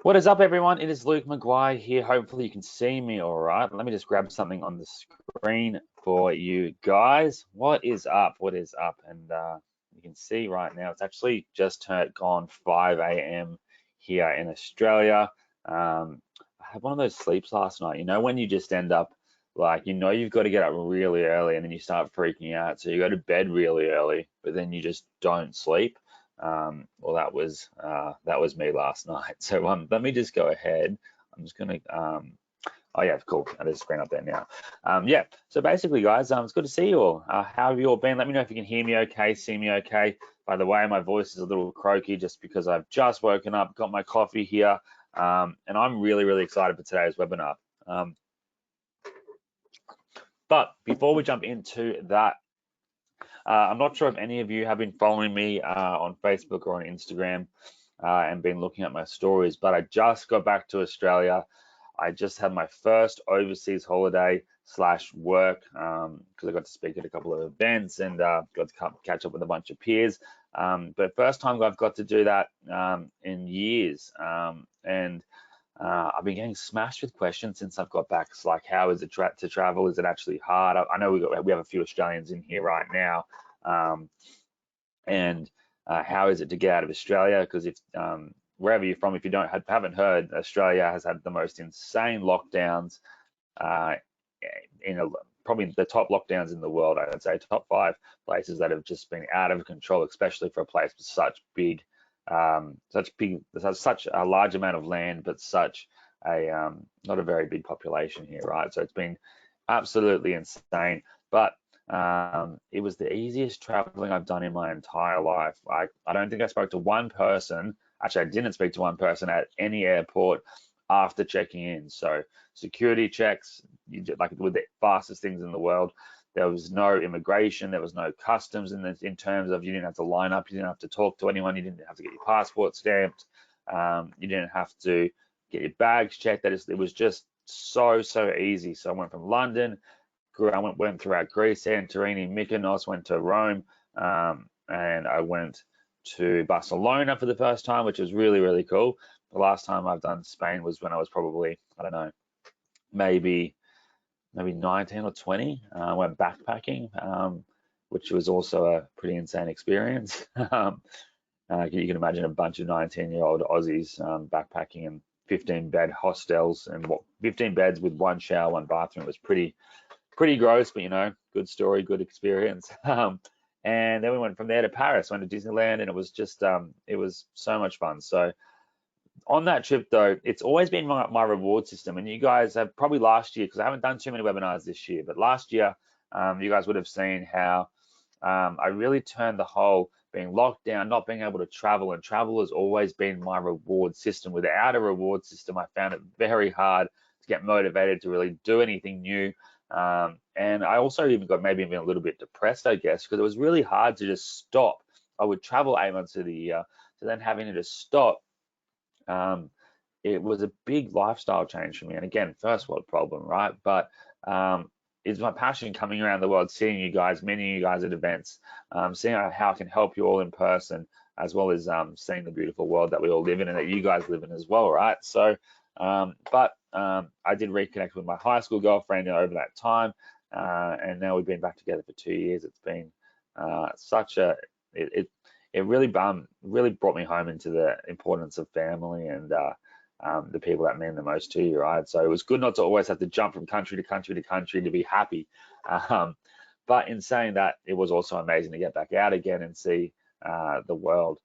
What is up, everyone? It is Luke Maguire here. Hopefully you can see me all right. Let me just grab something on the screen for you guys. What is up? What is up? And you can see right now, it's actually just gone 5 a.m. here in Australia. I had one of those sleeps last night. You know, when you just end up like, you've got to get up really early and then you start freaking out. So you go to bed really early, but then you just don't sleep. Well, that was me last night. So let me just go ahead. I'm just gonna oh yeah, cool. There's a screen up there now. Yeah. So basically, guys, it's good to see you all. How have you all been? Let me know if you can hear me okay, see me okay. By the way, my voice is a little croaky just because I've just woken up, got my coffee here, and I'm really, really excited for today's webinar. But before we jump into that, I'm not sure if any of you have been following me on Facebook or on Instagram and been looking at my stories, but I just got back to Australia. I just had my first overseas holiday / work because I got to speak at a couple of events and got to catch up with a bunch of peers. But first time I've got to do that in years. And I've been getting smashed with questions since I've got back. It's like, how is it to travel? Is it actually hard? I know we have a few Australians in here right now. And how is it to get out of Australia? Because if wherever you're from, if you haven't heard, Australia has had the most insane lockdowns, probably the top lockdowns in the world. I would say top 5 places that have just been out of control, especially for a place with such such a large amount of land, but such a not a very big population here, right? So it's been absolutely insane. But it was the easiest traveling I've done in my entire life. I don't think I spoke to one person. Actually, I didn't speak to one person at any airport after checking in. So security checks, like with the fastest things in the world. There was no immigration, there was no customs in terms of you didn't have to line up, you didn't have to talk to anyone, you didn't have to get your passport stamped, you didn't have to get your bags checked. It was just so easy. So I went from London, I went throughout Greece, Santorini, Mykonos, went to Rome, and I went to Barcelona for the first time, which was really, really cool. The last time I've done Spain was when I was probably, I don't know, maybe 19 or 20. I went backpacking, which was also a pretty insane experience. You can imagine a bunch of 19-year-old Aussies backpacking in 15-bed hostels and 15 beds with 1 shower, 1 bathroom. It was pretty gross, but good story, good experience. And then we went from there to Paris, went to Disneyland, and it was just it was so much fun. So on that trip, though, it's always been my reward system. And you guys have probably last year, because I haven't done too many webinars this year, but last year, you guys would have seen how I really turned the whole being locked down, not being able to travel, and travel has always been my reward system. Without a reward system, I found it very hard to get motivated to really do anything new. And I also even got maybe even a little bit depressed, I guess, because it was really hard to just stop. I would travel 8 months of the year, so then having to just stop, it was a big lifestyle change for me. And again, first world problem, right? But it's my passion coming around the world, seeing you guys, meeting you guys at events, seeing how I can help you all in person, as well as seeing the beautiful world that we all live in and that you guys live in as well, right? So, I did reconnect with my high school girlfriend over that time, and now we've been back together for 2 years. It's been it really brought me home into the importance of family and the people that mean the most to you, right? So it was good not to always have to jump from country to country to country to be happy. But in saying that, it was also amazing to get back out again and see the world.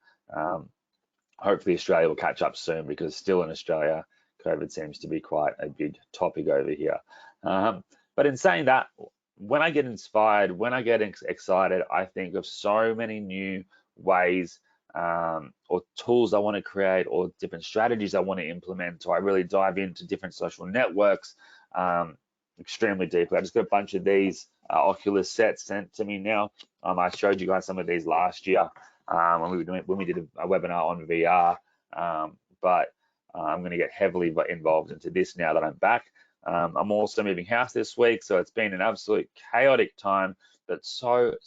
Hopefully Australia will catch up soon, because still in Australia, COVID seems to be quite a big topic over here. But in saying that, when I get inspired, when I get excited, I think of so many new ways or tools I want to create, or different strategies I want to implement. So I really dive into different social networks extremely deeply. I just got a bunch of these Oculus sets sent to me now. I showed you guys some of these last year when we did a webinar on VR, but I'm going to get heavily involved into this now that I'm back. I'm also moving house this week, so it's been an absolute chaotic time, but so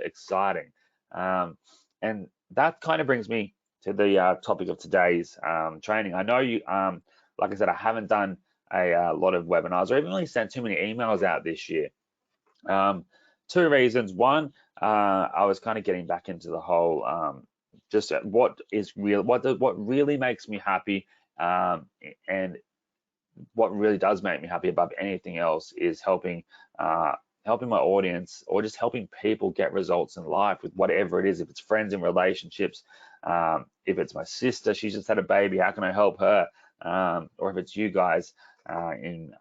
exciting. And that kind of brings me topic of today's training. I know you, like I said, I haven't done a lot of webinars or even really sent too many emails out this year. Two reasons. One, I was kind of getting back into the whole just what is real, what really makes me happy, and what really does make me happy above anything else is helping helping my audience, or just helping people get results in life with whatever it is. If it's friends and relationships, if it's my sister, she's just had a baby, how can I help her? Or if it's you guys, in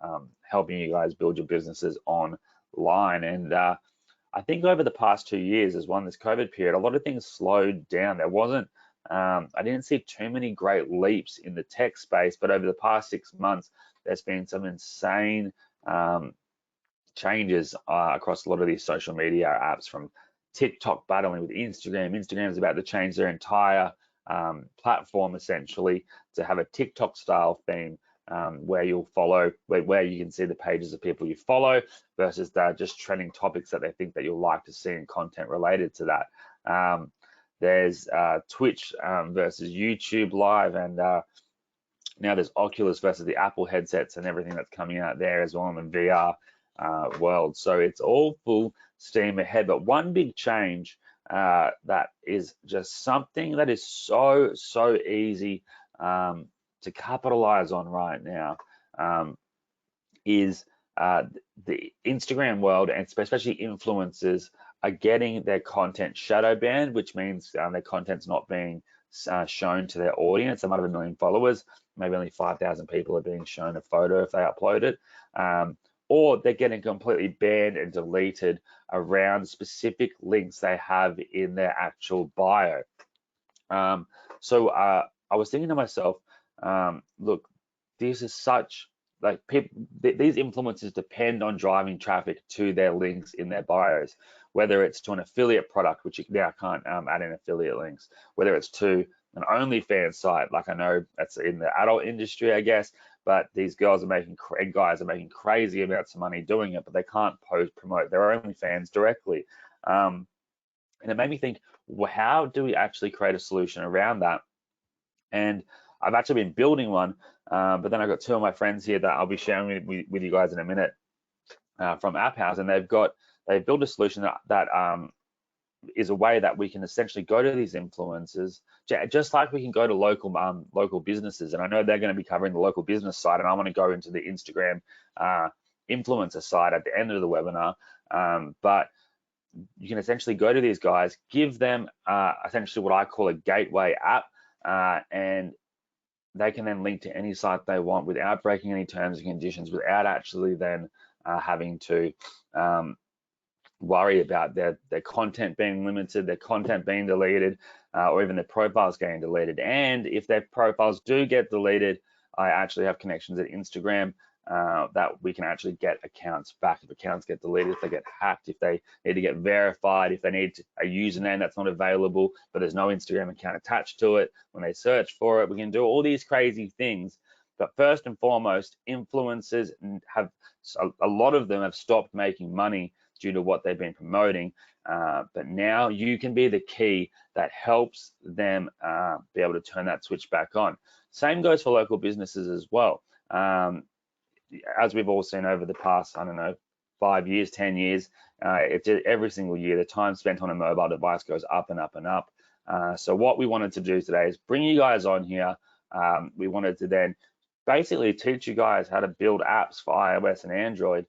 helping you guys build your businesses online. And I think over the past 2 years, as one this COVID period, a lot of things slowed down. There wasn't, I didn't see too many great leaps in the tech space, but over the past 6 months, there's been some insane changes across a lot of these social media apps, from TikTok battling with Instagram. Instagram is about to change their entire platform essentially to have a TikTok style theme, where you'll follow, where you can see the pages of people you follow versus just trending topics that they think that you'll like to see and content related to that. There's Twitch versus YouTube Live, and now there's Oculus versus the Apple headsets and everything that's coming out there as well in the VR world. So it's all full steam ahead. But one big change that is just something that is so easy to capitalize on right now is the Instagram world, and especially influencers, are getting their content shadow banned, which means their content's not being shown to their audience. They might have 1 million followers, maybe only 5,000 people are being shown a photo if they upload it, or they're getting completely banned and deleted around specific links they have in their actual bio. So I was thinking to myself, look, this is such, like, these influencers depend on driving traffic to their links in their bios, whether it's to an affiliate product, which you now can't add in affiliate links, whether it's to an OnlyFans site, like I know that's in the adult industry, I guess, but these girls are making, guys are making crazy amounts of money doing it, but they can't promote their OnlyFans directly. And it made me think, well, how do we actually create a solution around that? And I've actually been building one, but then I've got two of my friends here that I'll be sharing with you guys in a minute from App House, and they've built a solution that is a way that we can essentially go to these influencers, just like we can go to local businesses. And I know they're going to be covering the local business side, and I want to go into the Instagram influencer side at the end of the webinar. But you can essentially go to these guys, give them essentially what I call a gateway app, and they can then link to any site they want without breaking any terms and conditions, without actually then having to worry about their content being limited, their content being deleted, or even their profiles getting deleted. And if their profiles do get deleted, I actually have connections at Instagram that we can actually get accounts back if accounts get deleted, if they get hacked, if they need to get verified, if they need a username that's not available, but there's no Instagram account attached to it. When they search for it, we can do all these crazy things. But first and foremost, influencers have, a lot of them have stopped making money due to what they've been promoting. But now you can be the key that helps them be able to turn that switch back on. Same goes for local businesses as well. As we've all seen over the past, I don't know, 5 years, 10 years, every single year, the time spent on a mobile device goes up and up and up. So what we wanted to do today is bring you guys on here. We wanted to then basically teach you guys how to build apps for iOS and Android,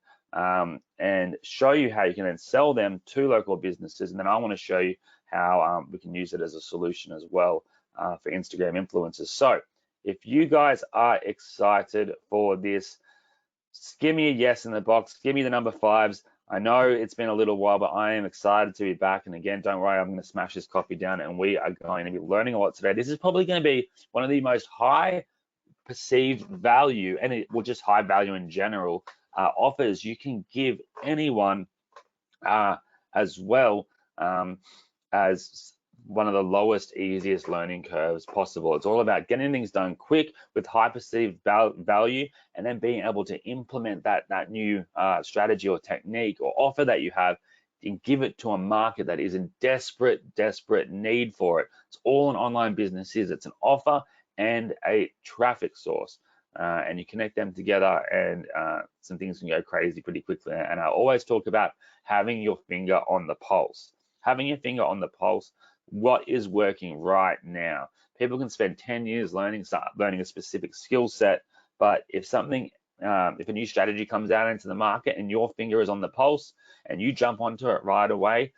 and show you how you can then sell them to local businesses. And then I want to show you how we can use it as a solution as well for Instagram influencers. So if you guys are excited for this, give me a yes in the box, give me the number 5s. I know it's been a little while, but I am excited to be back. And again, don't worry, I'm going to smash this coffee down, and we are going to be learning a lot today. This is probably going to be one of the most high perceived value, and it will just high value in general, offers you can give anyone, as well as one of the lowest, easiest learning curves possible. It's all about getting things done quick with high perceived value, and then being able to implement that new strategy or technique or offer that you have and give it to a market that is in desperate need for it. It's all an online business is. It's an offer and a traffic source. And you connect them together, and some things can go crazy pretty quickly. And I always talk about having your finger on the pulse. Having your finger on the pulse, what is working right now? People can spend 10 years learning a specific skill set, but if something, if a new strategy comes out into the market and your finger is on the pulse and you jump onto it right away,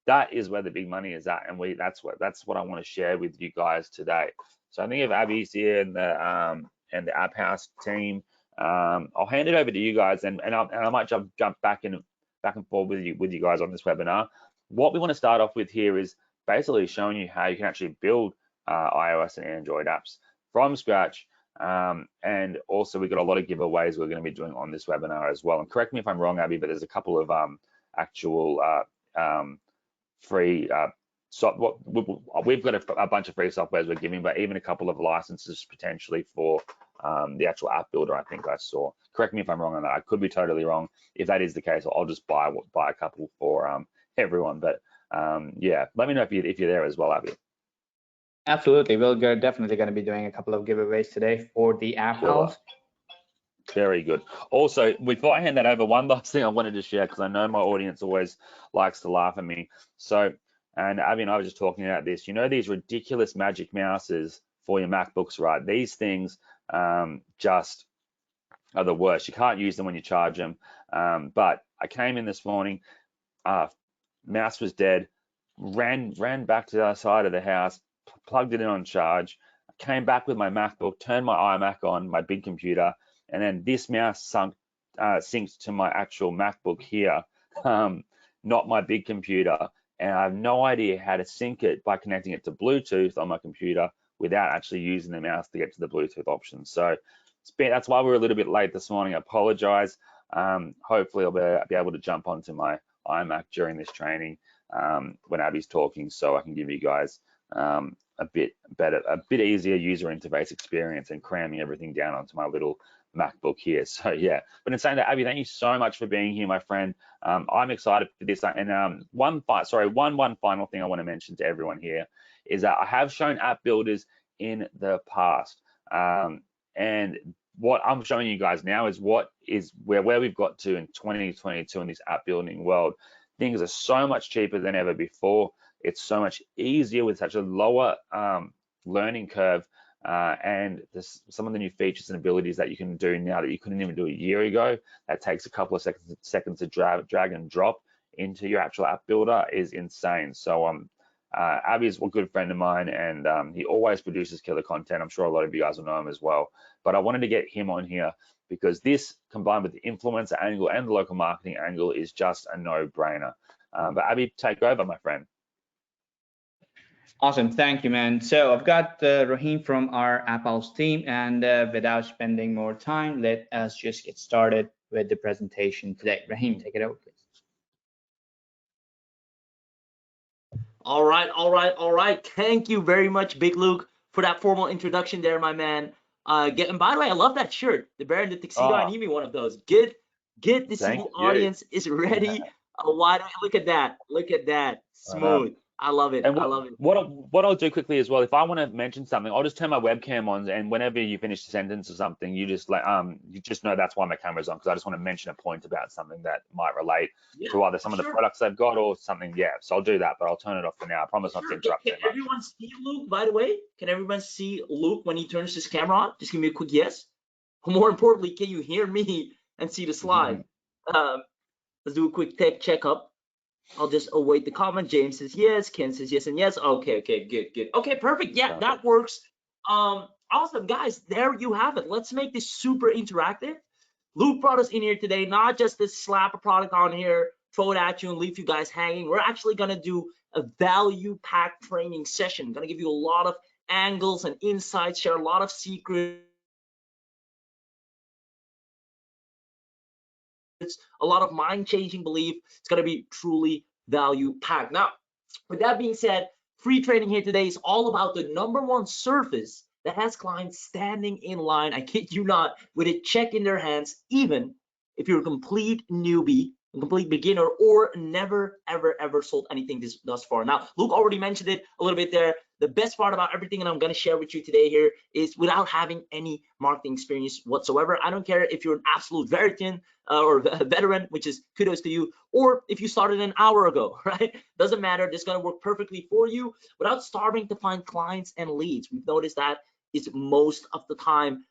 that is where the big money is at. And that's what I want to share with you guys today. So I think if Abby's here and the App House team, I'll hand it over to you guys, and I might jump back and forth with you guys on this webinar. What we want to start off with here is basically showing you how you can actually build iOS and Android apps from scratch. And also we've got a lot of giveaways we're going to be doing on this webinar as well. And correct me if I'm wrong, Abby, but there's a couple of actual free we've got a bunch of free softwares we're giving, but even a couple of licenses potentially for the actual app builder. I think I saw. Correct me if I'm wrong on that. I could be totally wrong. If that is the case, I'll just buy a couple for everyone. But yeah, let me know if you're there as well, Abby. Absolutely, we're definitely going to be doing a couple of giveaways today for the App House. Very good. Also, before I hand that over, one last thing I wanted to share, because I know my audience always likes to laugh at me. So, and Abby and I were just talking about this. You know, these ridiculous magic mouses for your MacBooks, right? These things just are the worst. You can't use them when you charge them. But I came in this morning, mouse was dead, ran back to the other side of the house, plugged it in on charge, came back with my MacBook, turned my iMac on, my big computer, and then this mouse synced to my actual MacBook here, not my big computer. And I have no idea how to sync it by connecting it to Bluetooth on my computer without actually using the mouse to get to the Bluetooth option. So that's why we're a little bit late this morning. I apologize. Hopefully I'll be able to jump onto my iMac during this training when Abby's talking, so I can give you guys a bit easier user interface experience and cramming everything down onto my little MacBook here. So yeah, but in saying that, Abby, thank you so much for being here, my friend. I'm excited for this. And one final thing I want to mention to everyone here is that I have shown app builders in the past, and what I'm showing you guys now is where we've got to in 2022 in this app building world. Things are so much cheaper than ever before. It's so much easier with such a lower learning curve, and some of the new features and abilities that you can do now that you couldn't even do a year ago. That takes a couple of seconds to drag and drop into your actual app builder is insane. So Abby's a good friend of mine, and he always produces killer content. I'm sure a lot of you guys will know him as well. But I wanted to get him on here because this, combined with the influencer angle and the local marketing angle, is just a no-brainer. But Abby, take over, my friend. Awesome, thank you, man. So I've got Raheem from our App House team, and without spending more time, let us just get started with the presentation today. Raheem, take it over, please. All right. Thank you very much, Big Luke, for that formal introduction there, my man. And by the way, I love that shirt, the bear in the tuxedo. I need me one of those. Good to see the audience is ready. Look at that, smooth. I love it. And I love it. What I'll do quickly as well, if I want to mention something, I'll just turn my webcam on, and whenever you finish a sentence or something, you just know that's why my camera's on, because I just want to mention a point about something that might relate to either some of the products they've got or something. Yeah, so I'll do that, but I'll turn it off for now. I promise not to interrupt. Can everyone see Luke, by the way? Can everyone see Luke when he turns his camera on? Just give me a quick yes. More importantly, can you hear me and see the slide? Let's do a quick tech checkup. I'll just await the comment. James says yes. Ken says yes and yes. Okay, good. Okay, perfect. Yeah, that works. Awesome, guys. There you have it. Let's make this super interactive. Luke brought us in here today, not just to slap a product on here, throw it at you, and leave you guys hanging. We're actually gonna do a value-packed training session. Gonna give you a lot of angles and insights, share a lot of secrets, a lot of mind-changing belief. It's going to be truly value-packed. Now, with that being said, free training here today is all about the #1 surface that has clients standing in line, I kid you not, with a check in their hands, even if you're a complete newbie a complete beginner, or never, ever sold anything thus far. Now, Luke already mentioned it a little bit there. The best part about everything that I'm going to share with you today here is without having any marketing experience whatsoever. I don't care if you're an absolute veteran or a veteran, which is kudos to you, or if you started an hour ago, right? Doesn't matter. This is going to work perfectly for you without starving to find clients and leads. We've noticed that is most of the time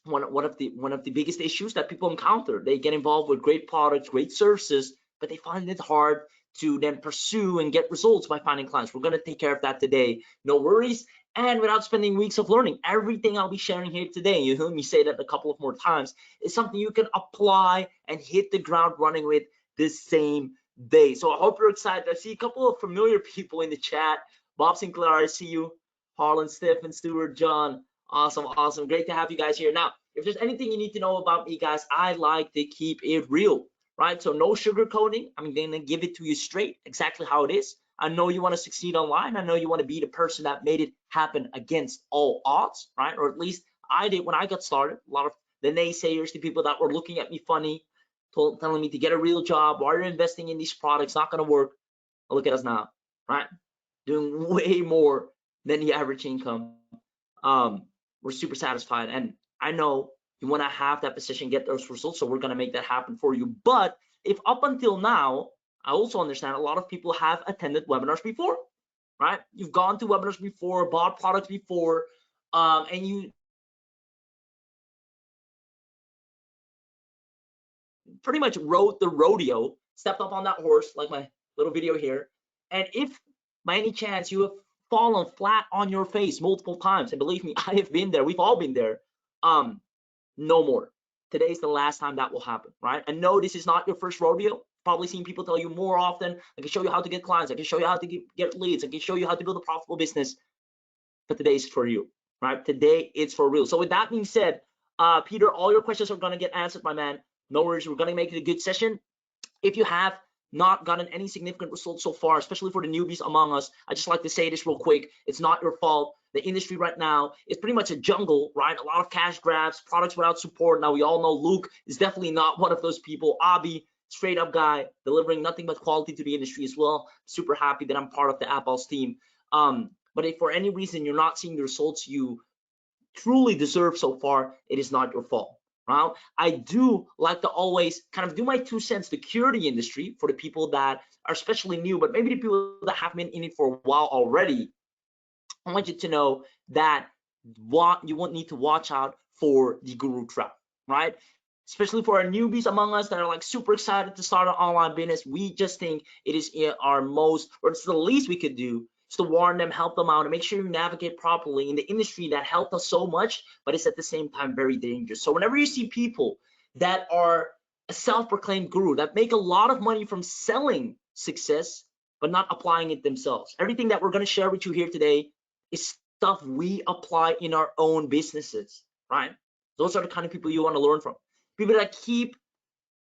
one of the biggest issues that people encounter. They get involved with great products, great services, but they find it hard to then pursue and get results by finding clients. We're going to take care of that today. No worries. And without spending weeks of learning, everything I'll be sharing here today, you heard me say that a couple of more times, is something you can apply and hit the ground running with this same day. So I hope you're excited. I see a couple of familiar people in the chat. Bob Sinclair, I see you. Harlan, Stephen, Stewart, John. Awesome. Great to have you guys here. Now, if there's anything you need to know about me, guys, I like to keep it real, right? So no sugarcoating. I'm going to give it to you straight, exactly how it is. I know you want to succeed online. I know you want to be the person that made it happen against all odds, right? Or at least I did when I got started. A lot of the naysayers, the people that were looking at me funny, telling me to get a real job, why are you investing in these products, not going to work. Well, look at us now, right? Doing way more than the average income. We're super satisfied, and I know you want to have that position, get those results, so we're going to make that happen for you. But if up until now, I also understand a lot of people have attended webinars before, right? You've gone to webinars before, bought products before, and you pretty much rode the rodeo, stepped up on that horse, like my little video here. And if by any chance you have fallen flat on your face multiple times, and believe me, I have been there, we've all been there, no more. Today's the last time that will happen, right? And no, this is not your first rodeo. Probably seen people tell you more often, I can show you how to get clients, I can show you how to get leads, I can show you how to build a profitable business. But today is for you, right? Today it's for real. So with that being said, Peter, all your questions are going to get answered, my man. No worries, we're going to make it a good session. If you have not gotten any significant results so far, especially for the newbies among us, I just like to say this real quick. It's not your fault. The industry right now is pretty much a jungle, right? A lot of cash grabs, products without support. Now we all know Luke is definitely not one of those people. Abi, straight up guy, delivering nothing but quality to the industry as well. Super happy that I'm part of the Apple's team. But if for any reason you're not seeing the results you truly deserve so far, it is not your fault. Right? I do like to always kind of do my 2 cents to cure the industry for the people that are especially new, but maybe the people that have been in it for a while already. I want you to know that you won't need to watch out for the guru trap, right? Especially for our newbies among us that are like super excited to start an online business. We just think it is our most, or it's the least we could do, is to warn them, help them out, and make sure you navigate properly in the industry that helped us so much, but it's at the same time very dangerous. So whenever you see people that are a self-proclaimed guru that make a lot of money from selling success, but not applying it themselves, everything that we're going to share with you here today is stuff we apply in our own businesses, right? Those are the kind of people you want to learn from. People that keep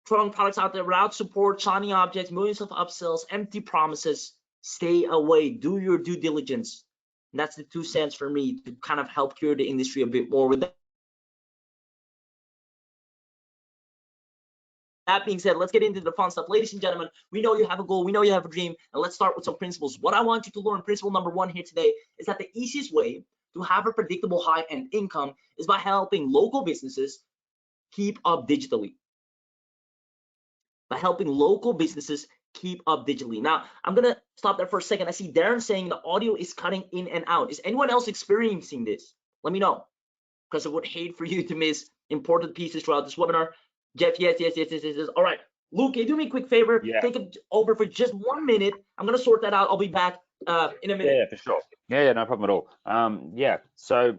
throwing products out there without support, shiny objects, millions of upsells, empty promises. Stay away, do your due diligence. And that's the 2 cents for me to kind of help cure the industry a bit more. With that being said, let's get into the fun stuff. Ladies and gentlemen, we know you have a goal, we know you have a dream, and let's start with some principles. What I want you to learn, principle number 1 here today, is that the easiest way to have a predictable high-end income is by helping local businesses keep up digitally. By helping local businesses keep up digitally. Now, I'm gonna stop there for a second. I see Darren saying the audio is cutting in and out. Is anyone else experiencing this? Let me know, because I would hate for you to miss important pieces throughout this webinar. Jeff, yes. All right, Luke, can you do me a quick favor? Yeah. Take it over for just 1 minute. I'm gonna sort that out. I'll be back in a minute. Yeah, for sure. Yeah, no problem at all. Yeah, so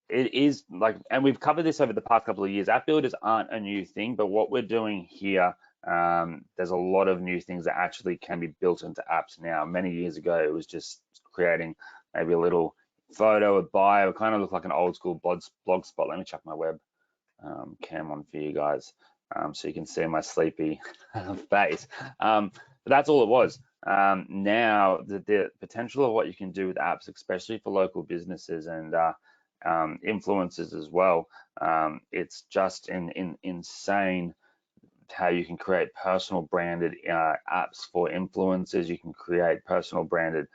it is like, and we've covered this over the past couple of years. App builders aren't a new thing, but what we're doing here, there's a lot of new things that actually can be built into apps now. Many years ago, it was just creating maybe a little photo, a bio. It kind of looked like an old school blog spot. Let me chuck my web cam on for you guys so you can see my sleepy face. But that's all it was. Now the potential of what you can do with apps, especially for local businesses and influencers as well, it's just insane how you can create personal branded apps for influencers. You can create personal branded,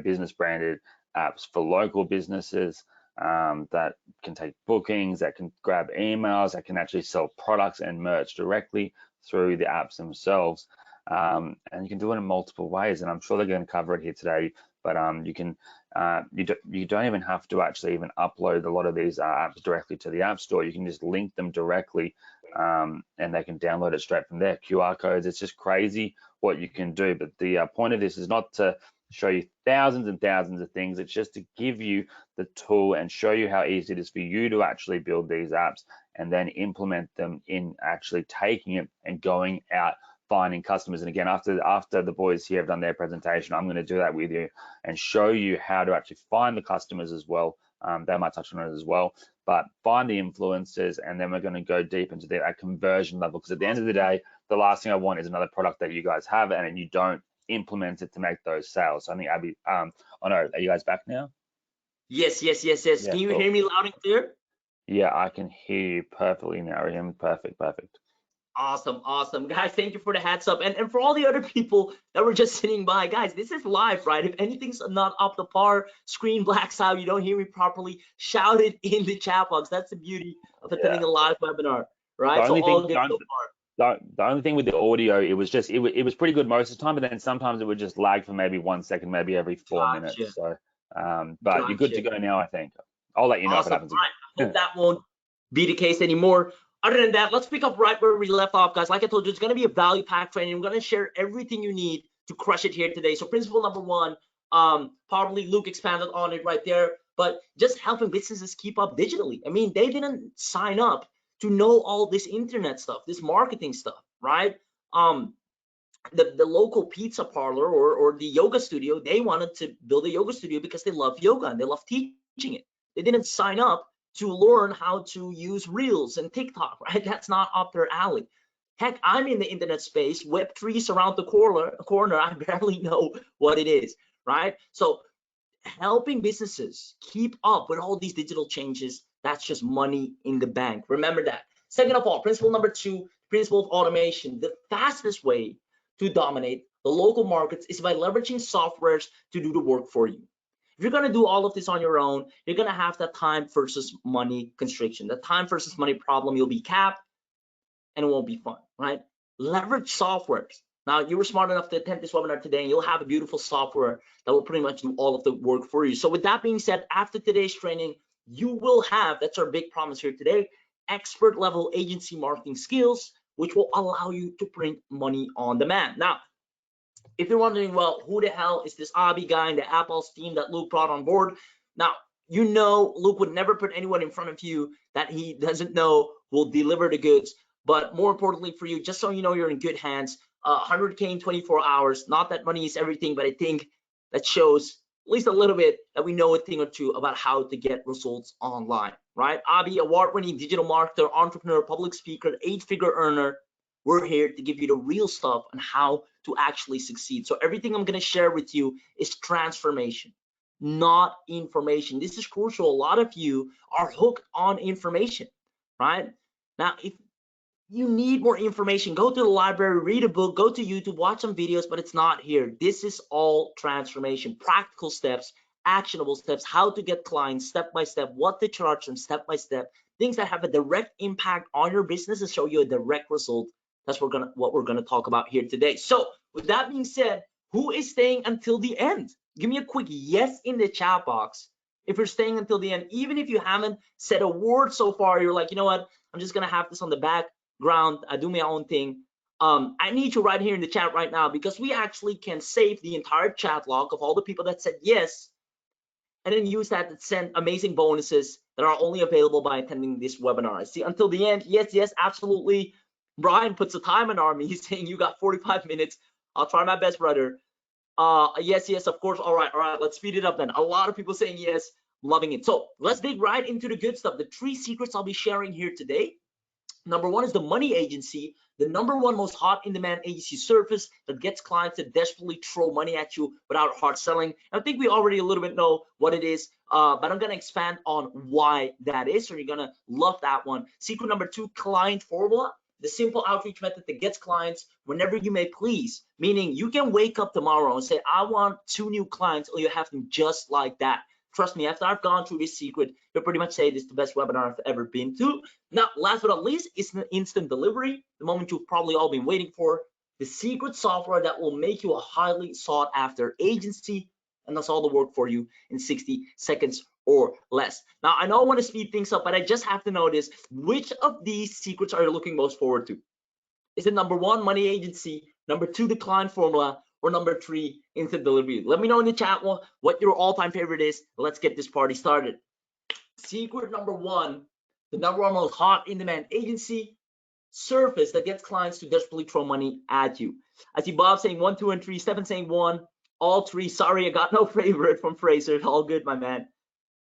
business branded apps for local businesses that can take bookings, that can grab emails, that can actually sell products and merch directly through the apps themselves. And you can do it in multiple ways, and I'm sure they're going to cover it here today. But you don't even have to actually even upload a lot of these apps directly to the App Store. You can just link them directly, and they can download it straight from there. QR codes. It's just crazy what you can do. But the point of this is not to show you thousands and thousands of things. It's just to give you the tool and show you how easy it is for you to actually build these apps and then implement them in actually taking it and going out finding customers. And again, after the boys here have done their presentation, I'm going to do that with you and show you how to actually find the customers as well. They might touch on it as well, but find the influencers, and then we're going to go deep into that conversion level, because at the end of the day, the last thing I want is another product that you guys have and you don't implement it to make those sales. So I think Abby, oh no, are you guys back now? Yes. Yeah, Can you cool. hear me loud and clear? Yeah, I can hear you perfectly now, Raheem. Perfect. Awesome, guys. Thank you for the heads up, and for all the other people that were just sitting by, guys, this is live, right? If anything's not up to par, screen blacks out, you don't hear me properly, shout it in the chat box. That's the beauty of attending a live webinar, right? So all good so far. The only thing with the audio, it was pretty good most of the time, but then sometimes it would just lag for maybe 1 second, maybe every 4 minutes. So, but you're good to go now, I think. I'll let you know if it happens again. I hope that won't be the case anymore. Other than that, let's pick up right where we left off, guys. Like I told you, it's going to be a value pack training. We're going to share everything you need to crush it here today. So principle number one, probably Luke expanded on it right there, but just helping businesses keep up digitally. I mean, they didn't sign up to know all this internet stuff, this marketing stuff, right? The local pizza parlor or the yoga studio, they wanted to build a yoga studio because they love yoga and they love teaching it. They didn't sign up to learn how to use Reels and TikTok, right? That's not up their alley. Heck, I'm in the internet space, Web3's around the corner. I barely know what it is, right? So helping businesses keep up with all these digital changes, that's just money in the bank. Remember that. Second of all, principle number two, principle of automation. The fastest way to dominate the local markets is by leveraging softwares to do the work for you. If you're going to do all of this on your own, you're going to have that time versus money constriction, the time versus money problem. You'll be capped and it won't be fun, right? Leverage softwares. Now, you were smart enough to attend this webinar today, and you'll have a beautiful software that will pretty much do all of the work for you. So with that being said, after today's training, you will have, that's our big promise here today, expert level agency marketing skills, which will allow you to print money on demand. Now, if you're wondering, well, who the hell is this Abby guy in the Apple's team that Luke brought on board? Now, you know Luke would never put anyone in front of you that he doesn't know will deliver the goods. But more importantly for you, just so you know you're in good hands, 100K in 24 hours. Not that money is everything, but I think that shows at least a little bit that we know a thing or two about how to get results online, right? Abby, award-winning digital marketer, entrepreneur, public speaker, 8-figure earner. We're here to give you the real stuff on how to actually succeed. So everything I'm going to share with you is transformation, not information. This is crucial. A lot of you are hooked on information, right? Now, if you need more information, go to the library, read a book, go to YouTube, watch some videos, but it's not here. This is all transformation, practical steps, actionable steps, how to get clients step by step, what to charge them step by step, things that have a direct impact on your business and show you a direct result. That's what we're gonna talk about here today. So with that being said, who is staying until the end? Give me a quick yes in the chat box if you're staying until the end. Even if you haven't said a word so far, you're like, you know what, I'm just gonna have this on the background, I do my own thing. I need you right here in the chat right now, because we actually can save the entire chat log of all the people that said yes, and then use that to send amazing bonuses that are only available by attending this webinar. I see until the end. Yes, absolutely. Brian puts a time on me. He's saying you got 45 minutes. I'll try my best, brother. Yes, of course. All right. Let's speed it up then. A lot of people saying yes, loving it. So let's dig right into the good stuff. The 3 secrets I'll be sharing here today. Number one is the money agency, the #1 most hot in-demand agency service that gets clients to desperately throw money at you without hard selling. I think we already a little bit know what it is, but I'm going to expand on why that is, so you're going to love that one. Secret number 2, client formula. the simple outreach method that gets clients whenever you may please, meaning you can wake up tomorrow and say, I want 2 new clients, or you have them just like that. Trust me, after I've gone through this secret, you'll pretty much say this is the best webinar I've ever been to. Now, last but not least, is the instant delivery, the moment you've probably all been waiting for, the secret software that will make you a highly sought after agency, and that's all the work for you in 60 seconds or less. Now, I know I want to speed things up, but I just have to know this. Which of these secrets are you looking most forward to? Is it number 1, money agency, number 2, the client formula, or number 3, instant delivery? Let me know in the chat what your all-time favorite is. Let's get this party started. Secret number 1, the number 1 most hot in-demand agency service that gets clients to desperately throw money at you. I see Bob saying 1, 2, and 3, Stephen saying 1, all 3. Sorry, I got no favorite from Fraser. All good, my man.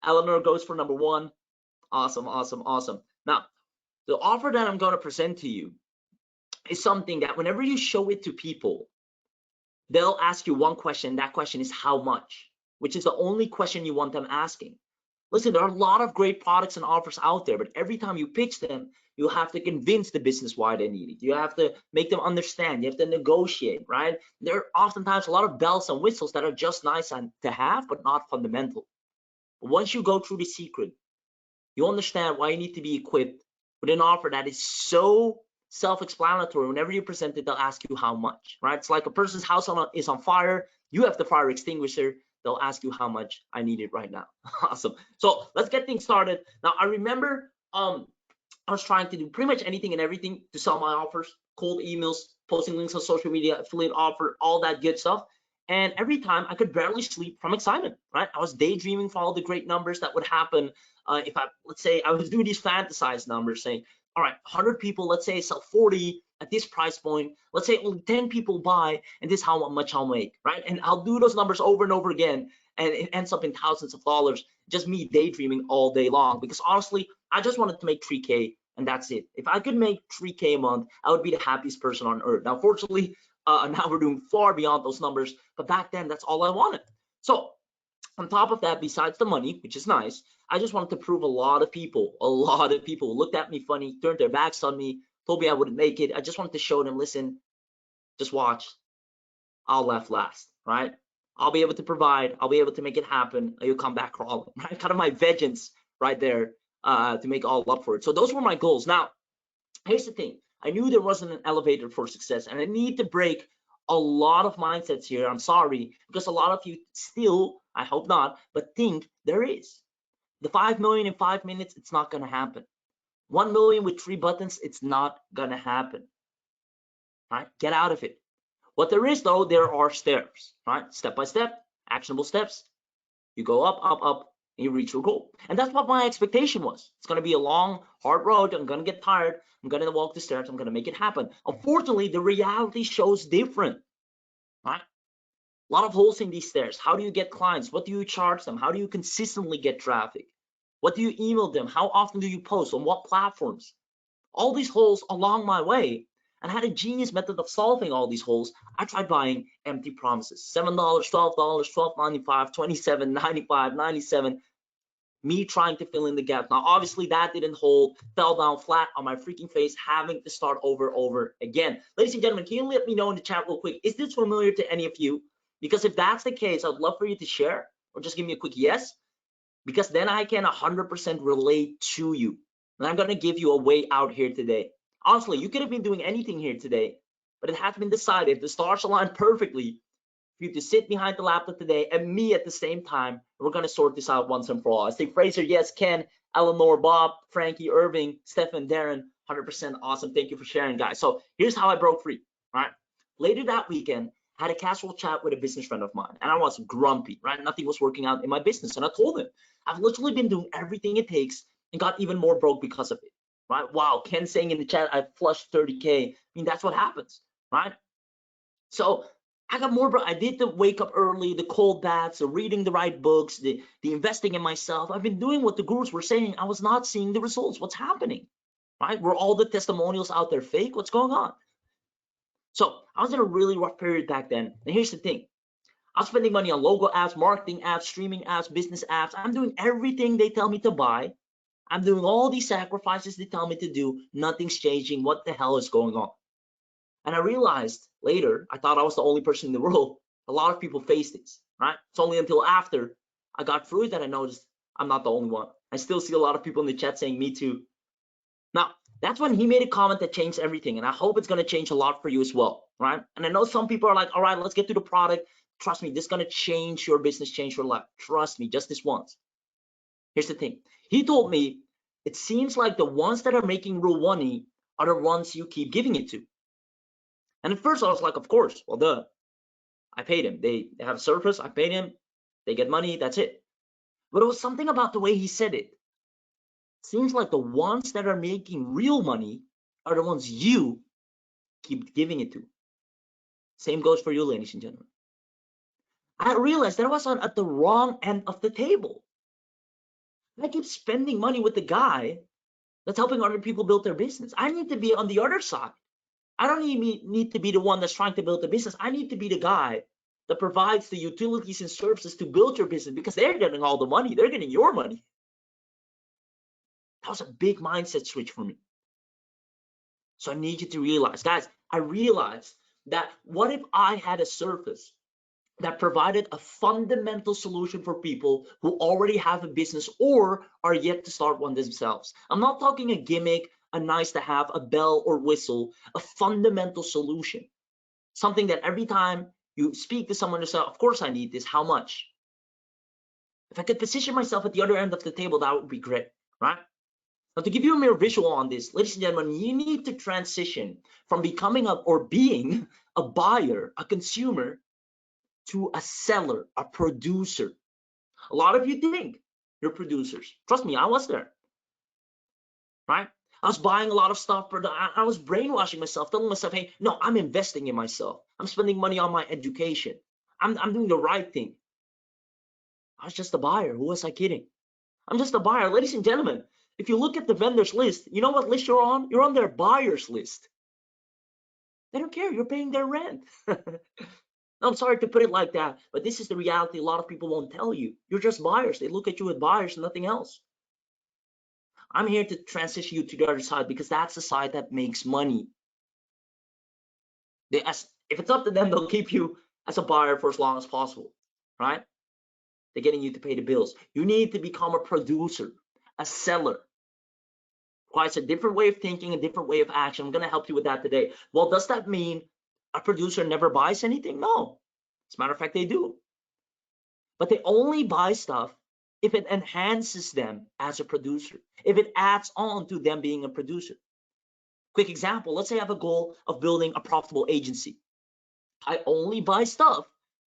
Eleanor goes for number 1. Awesome, awesome, awesome. Now, the offer that I'm going to present to you is something that whenever you show it to people, they'll ask you one question. That question is how much, which is the only question you want them asking. Listen, there are a lot of great products and offers out there, but every time you pitch them, you have to convince the business why they need it. You have to make them understand. You have to negotiate, right? There are oftentimes a lot of bells and whistles that are just nice to have, but not fundamental. But once you go through the secret, you understand why you need to be equipped with an offer that is so self-explanatory. Whenever you present it, they'll ask you how much, right? It's like a person's house is on fire. You have the fire extinguisher. They'll ask you how much I need it right now. Awesome. So let's get things started. Now, I remember I was trying to do pretty much anything and everything to sell my offers, cold emails, posting links on social media, affiliate offer, all that good stuff. And every time I could barely sleep from excitement, right? I was daydreaming for all the great numbers that would happen if let's say I was doing these fantasized numbers saying, all right, 100 people, let's say I sell 40 at this price point. Let's say only 10 people buy, and this is how much I'll make, right? And I'll do those numbers over and over again, and it ends up in thousands of dollars, just me daydreaming all day long. Because honestly, I just wanted to make 3K, and that's it. If I could make 3K a month, I would be the happiest person on earth. Now, fortunately, now we're doing far beyond those numbers, but back then, that's all I wanted. So on top of that, besides the money, which is nice, I just wanted to prove a lot of people looked at me funny, turned their backs on me, told me I wouldn't make it. I just wanted to show them, listen, just watch. I'll laugh last, right? I'll be able to provide. I'll be able to make it happen. You'll come back crawling, right? Kind of my vengeance right there to make all up for it. So those were my goals. Now, here's the thing. I knew there wasn't an elevator for success, and I need to break a lot of mindsets here. I'm sorry, because a lot of you still, I hope not, but think there is. The 5 million in 5 minutes, it's not going to happen. 1 million with 3 buttons, it's not going to happen. Right? Get out of it. What there is, though, there are steps, right? Step by step, actionable steps. You go up, up, up, and you reach your goal. And that's what my expectation was. It's going to be a long, hard road. I'm going to get tired. I'm going to walk the stairs. I'm going to make it happen. Unfortunately, the reality shows different, right? A lot of holes in these stairs. How do you get clients? What do you charge them? How do you consistently get traffic? What do you email them? How often do you post? On what platforms? All these holes along my way. And I had a genius method of solving all these holes. I tried buying empty promises. $7, $12, $12.95, $27.95, $97. Me trying to fill in the gap. Now, obviously, that didn't hold. Fell down flat on my freaking face, having to start over again. Ladies and gentlemen, can you let me know in the chat real quick? Is this familiar to any of you? Because if that's the case, I'd love for you to share or just give me a quick yes, because then I can 100% relate to you. And I'm going to give you a way out here today. Honestly, you could have been doing anything here today, but it has been decided, the stars aligned perfectly for you to sit behind the laptop today and me at the same time. We're going to sort this out once and for all. I say Fraser, yes, Ken, Eleanor, Bob, Frankie, Irving, Stefan, Darren, 100% awesome. Thank you for sharing, guys. So here's how I broke free, right? Later that weekend, I had a casual chat with a business friend of mine, and I was grumpy, right? Nothing was working out in my business. And I told him, I've literally been doing everything it takes and got even more broke because of it, right? Wow, Ken saying in the chat, I flushed 30K. I mean, that's what happens, right? So I got more, I did the wake up early, the cold baths, the reading the right books, the investing in myself. I've been doing what the gurus were saying. I was not seeing the results. What's happening, right? Were all the testimonials out there fake? What's going on? So I was in a really rough period back then. And here's the thing. I'm spending money on logo apps, marketing apps, streaming apps, business apps. I'm doing everything they tell me to buy. I'm doing all these sacrifices they tell me to do. Nothing's changing. What the hell is going on? And I realized later, I thought I was the only person in the world. A lot of people face this, right? It's only until after I got through it that I noticed I'm not the only one. I still see a lot of people in the chat saying me too. Now, that's when he made a comment that changed everything. And I hope it's going to change a lot for you as well, right? And I know some people are like, all right, let's get to the product. Trust me, this is going to change your business, change your life. Trust me, just this once. Here's the thing. He told me, it seems like the ones that are making real money are the ones you keep giving it to. And at first I was like, of course, well, duh. I paid him. They have a surplus. I paid him. They get money. That's it. But it was something about the way he said it. Seems like the ones that are making real money are the ones you keep giving it to. Same goes for you, ladies and gentlemen. I realized that I was at the wrong end of the table. I keep spending money with the guy that's helping other people build their business. I need to be on the other side. I don't need to be the one that's trying to build the business. I need to be the guy that provides the utilities and services to build your business, because they're getting all the money. They're getting your money. That was a big mindset switch for me. So I need you to realize, guys, I realized that what if I had a service that provided a fundamental solution for people who already have a business or are yet to start one themselves? I'm not talking a gimmick, a nice to have, a bell or whistle, a fundamental solution. Something that every time you speak to someone, you say, of course I need this, how much? If I could position myself at the other end of the table, that would be great, right? Now, to give you a mere visual on this, ladies and gentlemen, you need to transition from becoming or being a buyer, a consumer, to a seller, a producer. A lot of you think you're producers. Trust me, I was there, right? I was buying a lot of stuff, but I was brainwashing myself, telling myself, hey, no, I'm investing in myself. I'm spending money on my education. I'm doing the right thing. I was just a buyer. Who was I kidding? I'm just a buyer. Ladies and gentlemen, if you look at the vendor's list, you know what list you're on? You're on their buyer's list. They don't care. You're paying their rent. I'm sorry to put it like that, but this is the reality a lot of people won't tell you. You're just buyers. They look at you as buyers, nothing else. I'm here to transition you to the other side, because that's the side that makes money. If it's up to them, they'll keep you as a buyer for as long as possible, right? They're getting you to pay the bills. You need to become a producer, a seller. Requires a different way of thinking, a different way of action. I'm going to help you with that today. Well, does that mean a producer never buys anything? No. As a matter of fact, they do. But they only buy stuff if it enhances them as a producer, if it adds on to them being a producer. Quick example, let's say I have a goal of building a profitable agency. I only buy stuff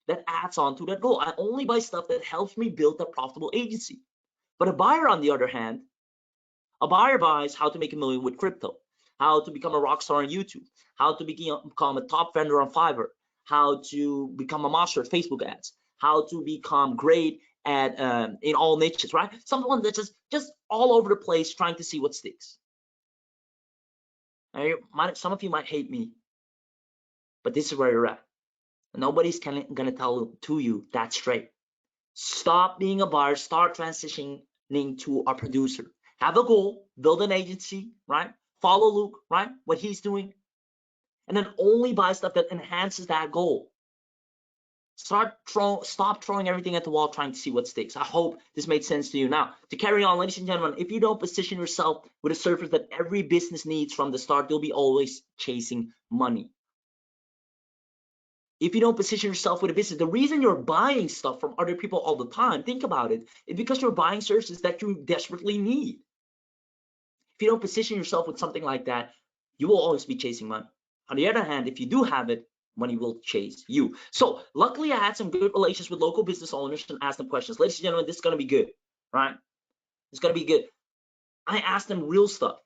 that adds on to that goal. I only buy stuff that helps me build a profitable agency. But a buyer, on the other hand, a buyer buys how to make $1 million with crypto, how to become a rock star on YouTube, how to become a top vendor on Fiverr, how to become a master at Facebook ads, how to become great at in all niches, right? Someone that's just all over the place trying to see what sticks. Some of you might hate me, but this is where you're at. Nobody's gonna tell to you that straight. Stop being a buyer, start transitioning to a producer. Have a goal, build an agency, right? Follow Luke, right? What he's doing. And then only buy stuff that enhances that goal. Stop throwing everything at the wall trying to see what sticks. I hope this made sense to you. Now, to carry on, ladies and gentlemen, if you don't position yourself with a service that every business needs from the start, you'll be always chasing money. If you don't position yourself with a business, the reason you're buying stuff from other people all the time, think about it, is because you're buying services that you desperately need. If you don't position yourself with something like that, you will always be chasing money. On the other hand, if you do have it, money will chase you. So luckily I had some good relations with local business owners and asked them questions. Ladies and gentlemen, this is going to be good, right? It's going to be good. I asked them real stuff.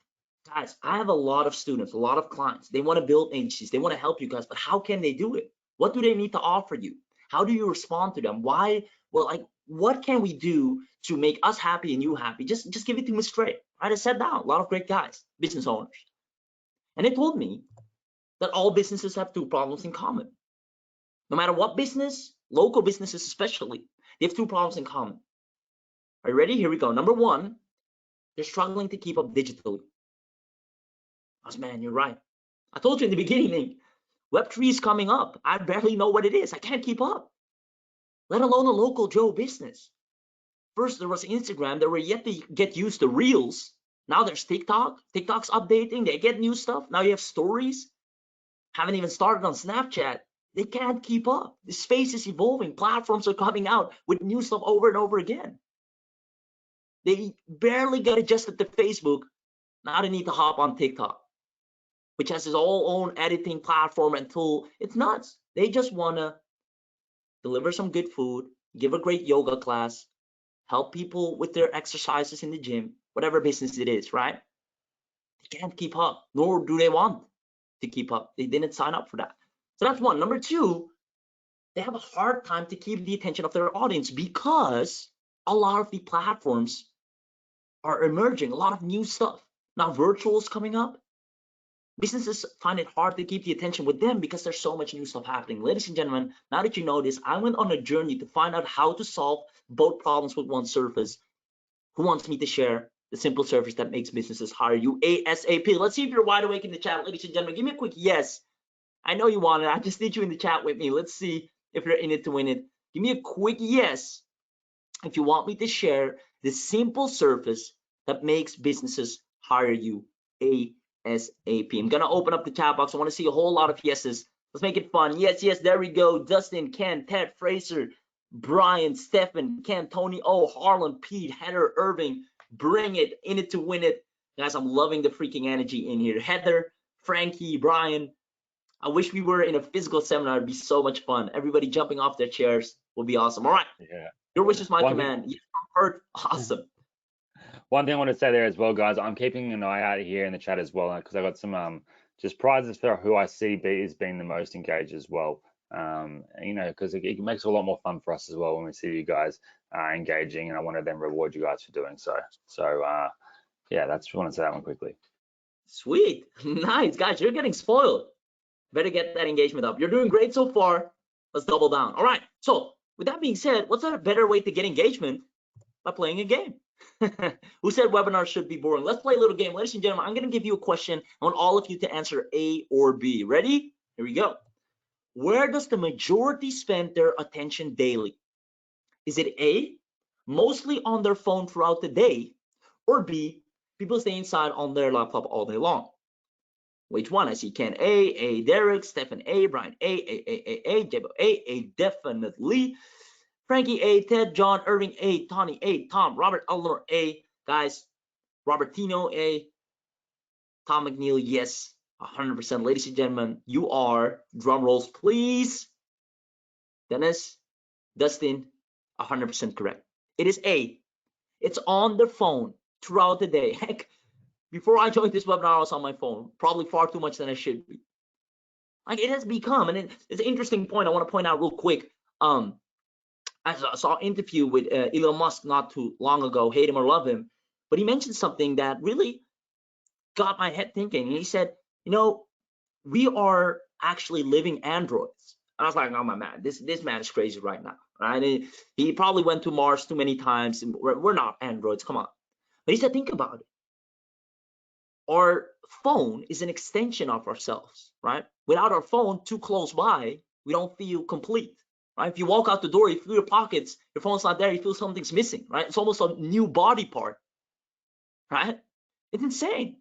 Guys, I have a lot of students, a lot of clients. They want to build agencies. They want to help you guys, but how can they do it? What do they need to offer you? How do you respond to them? Why? Well, like, what can we do to make us happy and you happy? Just give it to me straight. Right? I sat down, a lot of great guys, business owners. And they told me that all businesses have two problems in common. No matter what business, local businesses especially, they have two problems in common. Are you ready? Here we go. Number one, They're struggling to keep up digitally. Man, you're right. I told you in the beginning, Web3 is coming up. I barely know what it is. I can't keep up, let alone a local Joe business. First, there was Instagram. They were yet to get used to Reels. Now there's TikTok. TikTok's updating. They get new stuff. Now you have stories. Haven't even started on Snapchat. They can't keep up. The space is evolving. Platforms are coming out with new stuff over and over again. They barely got adjusted to Facebook. Now they need to hop on TikTok, which has its own editing platform and tool. It's nuts. They just want to deliver some good food, give a great yoga class, help people with their exercises in the gym, whatever business it is, right? They can't keep up, nor do they want to keep up. They didn't sign up for that. So that's one. Number two, they have a hard time to keep the attention of their audience because a lot of the platforms are emerging, a lot of new stuff. Now virtual is coming up. Businesses find it hard to keep the attention with them because there's so much new stuff happening. Ladies and gentlemen, now that you know this, I went on a journey to find out how to solve both problems with one surface. Who wants me to share the simple surface that makes businesses hire you ASAP? Let's see if you're wide awake in the chat, ladies and gentlemen. Give me a quick yes. I know you want it. I just need you in the chat with me. Let's see if you're in it to win it. Give me a quick yes if you want me to share the simple surface that makes businesses hire you ASAP. I'm gonna open up the chat box. I want to see a whole lot of yeses. Let's make it fun. Yes, yes, there we go. Dustin, Ken, Ted, Fraser, Brian, Stefan, Ken, Tony, O, Harlan, Pete, Heather, Irving. Bring it, in it to win it. Guys, I'm loving the freaking energy in here. Heather, Frankie, Brian. I wish we were in a physical seminar. It'd be so much fun. Everybody jumping off their chairs would be awesome. All right. Yeah. Your wish is my command. Yes, I'm heard. Awesome. One thing I want to say there as well, guys, I'm keeping an eye out here in the chat as well, because I got some just prizes for who I see is being the most engaged as well. You know, because it makes it a lot more fun for us as well when we see you guys engaging, and I want to then reward you guys for doing so. So yeah, that's I want to say that one quickly. Sweet. Nice, guys. You're getting spoiled. Better get that engagement up. You're doing great so far. Let's double down. All right. So with that being said, what's a better way to get engagement? By playing a game. Who said webinars should be boring? Let's play a little game. Ladies and gentlemen, I'm going to give you a question. I want all of you to answer A or B. Ready? Here we go. Where does the majority spend their attention daily? Is it A, mostly on their phone throughout the day, or B, people stay inside on their laptop all day long? Which one? I see Ken A, Derek, Stephen A, Brian A, Jebo A, definitely. Frankie A, Ted, John, Irving A, Tony A, Tom, Robert Elnor A, guys, Robertino A, Tom McNeil, yes, 100%. Ladies and gentlemen, you are, drum rolls, please. Dennis, Dustin, 100% correct. It is A. It's on the phone throughout the day. Heck, before I joined this webinar, I was on my phone, probably far too much than I should be. Like it has become, and it's an interesting point I want to point out real quick. I saw an interview with Elon Musk not too long ago, hate him or love him, but he mentioned something that really got my head thinking. And he said, you know, we are actually living androids. And I was like, oh my man, this man is crazy right now, right? And he probably went to Mars too many times. And we're not androids, come on. But he said, think about it. Our phone is an extension of ourselves, right? Without our phone too close by, we don't feel complete. Right? If you walk out the door, you feel your pockets, your phone's not there, you feel something's missing, right? It's almost a new body part, right? It's insane.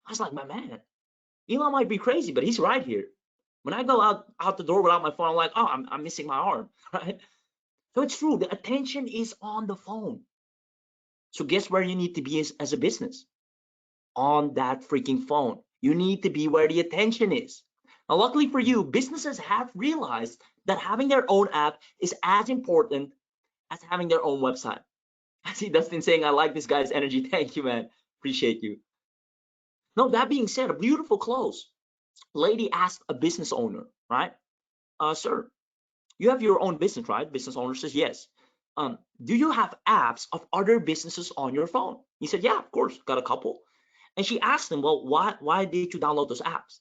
I was like, my man, Elon might be crazy, but he's right here. When I go out the door without my phone, I'm like, oh, I'm missing my arm, right? So it's true, the attention is on the phone. So guess where you need to be as a business? On that freaking phone. You need to be where the attention is. Now, luckily for you, businesses have realized that having their own app is as important as having their own website. I see Dustin saying, I like this guy's energy. Thank you, man. Appreciate you. Now, that being said, a beautiful close. Lady asked a business owner, right? Sir, you have your own business, right? Business owner says, yes. Do you have apps of other businesses on your phone? He said, yeah, of course, got a couple. And she asked him, well, why did you download those apps?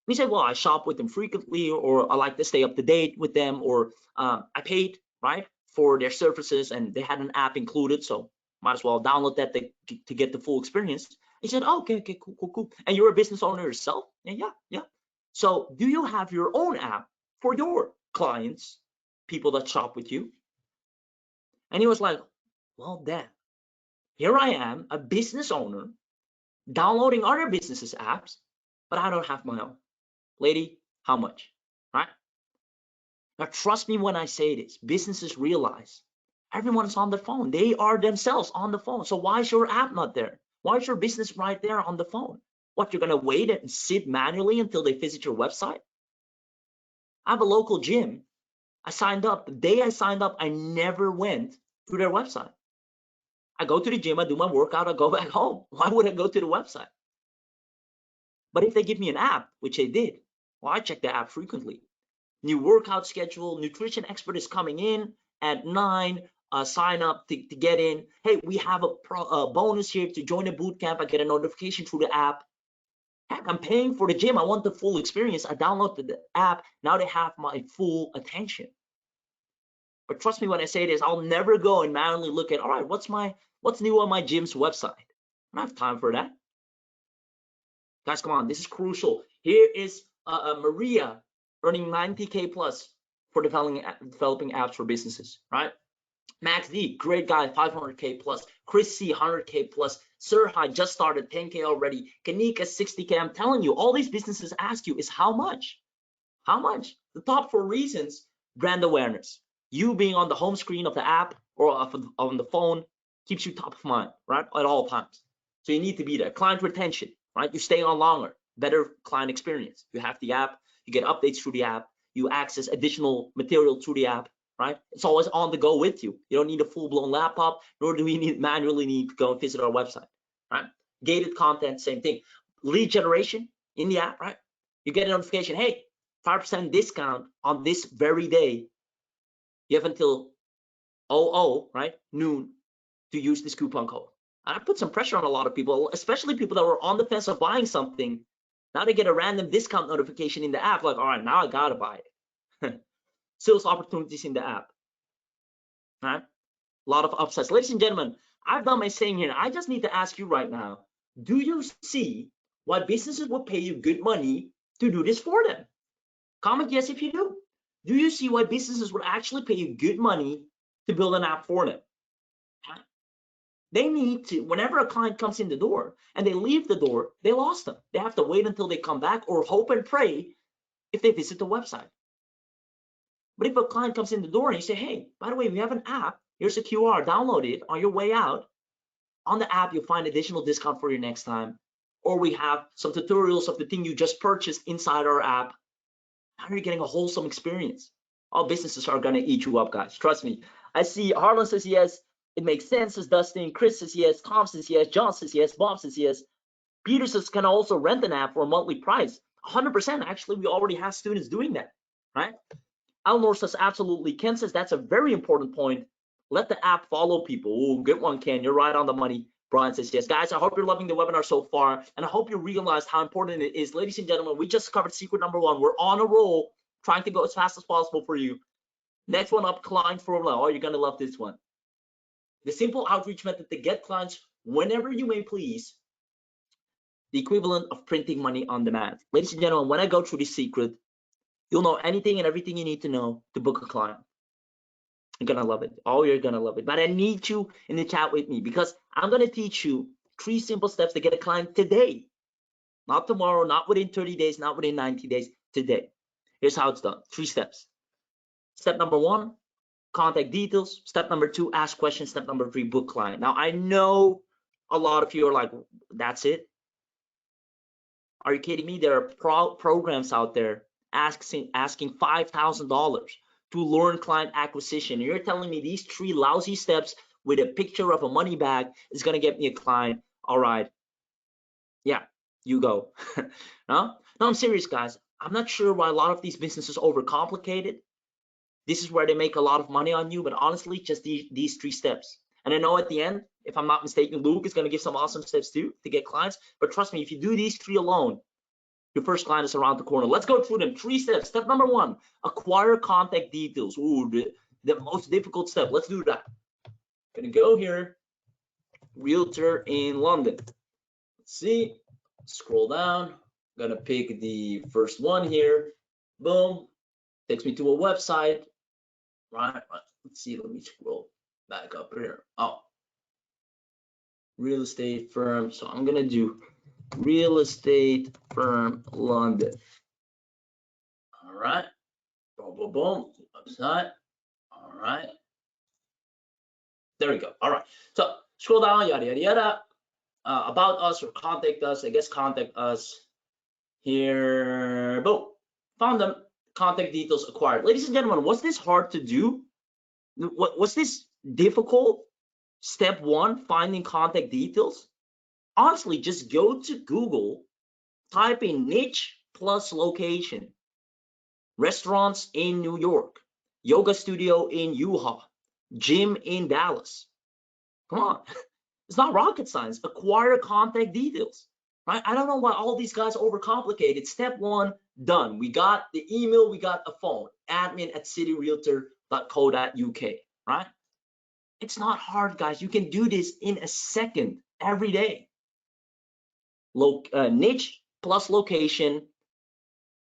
He said, well, I shop with them frequently, or I like to stay up to date with them, or I paid, right, for their services, and they had an app included, so Might as well download that to get the full experience. He said, oh, okay, cool. And you're a business owner yourself? And yeah. So do you have your own app for your clients, people that shop with you? And he was like, well, Dad, here I am, a business owner, downloading other businesses' apps, but I don't have my own. Lady, how much, right? Now, trust me when I say this, businesses realize everyone's on the phone. They are themselves on the phone. So why is your app not there? Why is your business right there on the phone? What, you're gonna wait and sit manually until they visit your website? I have a local gym. I signed up. The day I signed up, I never went to their website. I go to the gym, I do my workout, I go back home. Why would I go to the website? But if they give me an app, which they did, well, I check the app frequently. New workout schedule, nutrition expert is coming in at 9, sign up to get in. Hey, we have a bonus here to join a boot camp. I get a notification through the app. Heck, I'm paying for the gym. I want the full experience. I downloaded the app. Now they have my full attention. But trust me when I say this, I'll never go and manually look at, all right, what's new on my gym's website? I don't have time for that. Guys, come on, this is crucial. Here is Maria earning 90K plus for developing apps for businesses, right? Max D, great guy, 500K plus. Chris C, 100K plus. Serhai just started, 10K already. Kanika, 60K. I'm telling you, all these businesses ask you is how much? How much? The top 4 reasons: brand awareness. You being on the home screen of the app or on the phone keeps you top of mind, right? At all times. So you need to be there. Client retention, right? You stay on longer, better client experience. You have the app, you get updates through the app, you access additional material through the app, right? It's always on the go with you. You don't need a full-blown laptop, nor do we manually need to go and visit our website, right? Gated content, same thing. Lead generation in the app, right? You get a notification, hey, 5% discount on this very day. You have until right, noon, to use this coupon code. And I put some pressure on a lot of people, especially people that were on the fence of buying something. Now they get a random discount notification in the app, like, all right, now I gotta buy it. Sales opportunities in the app, right? A lot of upsides. Ladies and gentlemen, I've done my saying here. I just need to ask you right now, do you see why businesses will pay you good money to do this for them? Comment yes if you do. Do you see why businesses would actually pay you good money to build an app for them? They need to, whenever a client comes in the door and they leave the door, they lost them. They have to wait until they come back or hope and pray if they visit the website. But if a client comes in the door and you say, hey, by the way, we have an app, here's a QR, download it on your way out. On the app, you'll find additional discount for your next time. Or we have some tutorials of the thing you just purchased inside our app. Now you're getting a wholesome experience. All businesses are gonna eat you up, guys. Trust me. I see Harlan says yes. It makes sense, says Dustin. Chris says yes. Tom says yes. John says yes. Bob says yes. Peter says can also rent an app for a monthly price. 100%. Actually, we already have students doing that, right? Alnor says absolutely. Ken says that's a very important point. Let the app follow people. Oh, good one, Ken. You're right on the money. Brian says yes. Guys, I hope you're loving the webinar so far, and I hope you realize how important it is. Ladies and gentlemen, we just covered secret number 1. We're on a roll, trying to go as fast as possible for you. Next one up, client formula. Oh, you're gonna love this one. The simple outreach method to get clients whenever you may please. The equivalent of printing money on demand. Ladies and gentlemen, when I go through this secret, you'll know anything and everything you need to know to book a client. You're gonna love it. Oh, you're gonna love it. But I need you in the chat with me because I'm gonna teach you 3 simple steps to get a client today. Not tomorrow, not within 30 days, not within 90 days, today. Here's how it's done. 3 steps. Step number 1, contact details. Step number 2, ask questions. Step number 3, book client. Now, I know a lot of you are like, that's it? Are you kidding me? There are programs out there asking $5,000 to learn client acquisition. And you're telling me these 3 lousy steps with a picture of a money bag is going to get me a client? All right. Yeah, you go. No, I'm serious, guys. I'm not sure why a lot of these businesses overcomplicate it. This is where they make a lot of money on you, but honestly, just these 3 steps. And I know at the end, if I'm not mistaken, Luke is going to give some awesome steps too to get clients. But trust me, if you do these 3 alone, your first client is around the corner. Let's go through them. 3 steps. Step number 1, acquire contact details. Ooh, the most difficult step. Let's do that. Gonna go here. realtor in London. Let's see, scroll down. I'm gonna pick the first one here. Boom, takes me to a website, right? Let's see, let me scroll back up here. Oh, real estate firm. So I'm gonna do real estate firm London. All right, boom, boom, boom, website. All right, there we go. All right, so scroll down, yada, yada, yada. About us or contact us, I guess contact us here. Boom, found them. Contact details acquired. Ladies and gentlemen, was this hard to do? Was this difficult? Step one, finding contact details. Honestly, just go to Google, type in niche plus location, restaurants in New York, yoga studio in Utah, gym in Dallas. Come on, it's not rocket science. Acquire contact details, right? I don't know why all these guys overcomplicate it. Step one, done. We got the email, we got a phone, admin@cityrealtor.co.uk, right? It's not hard, guys. You can do this in a second every day. Niche plus location,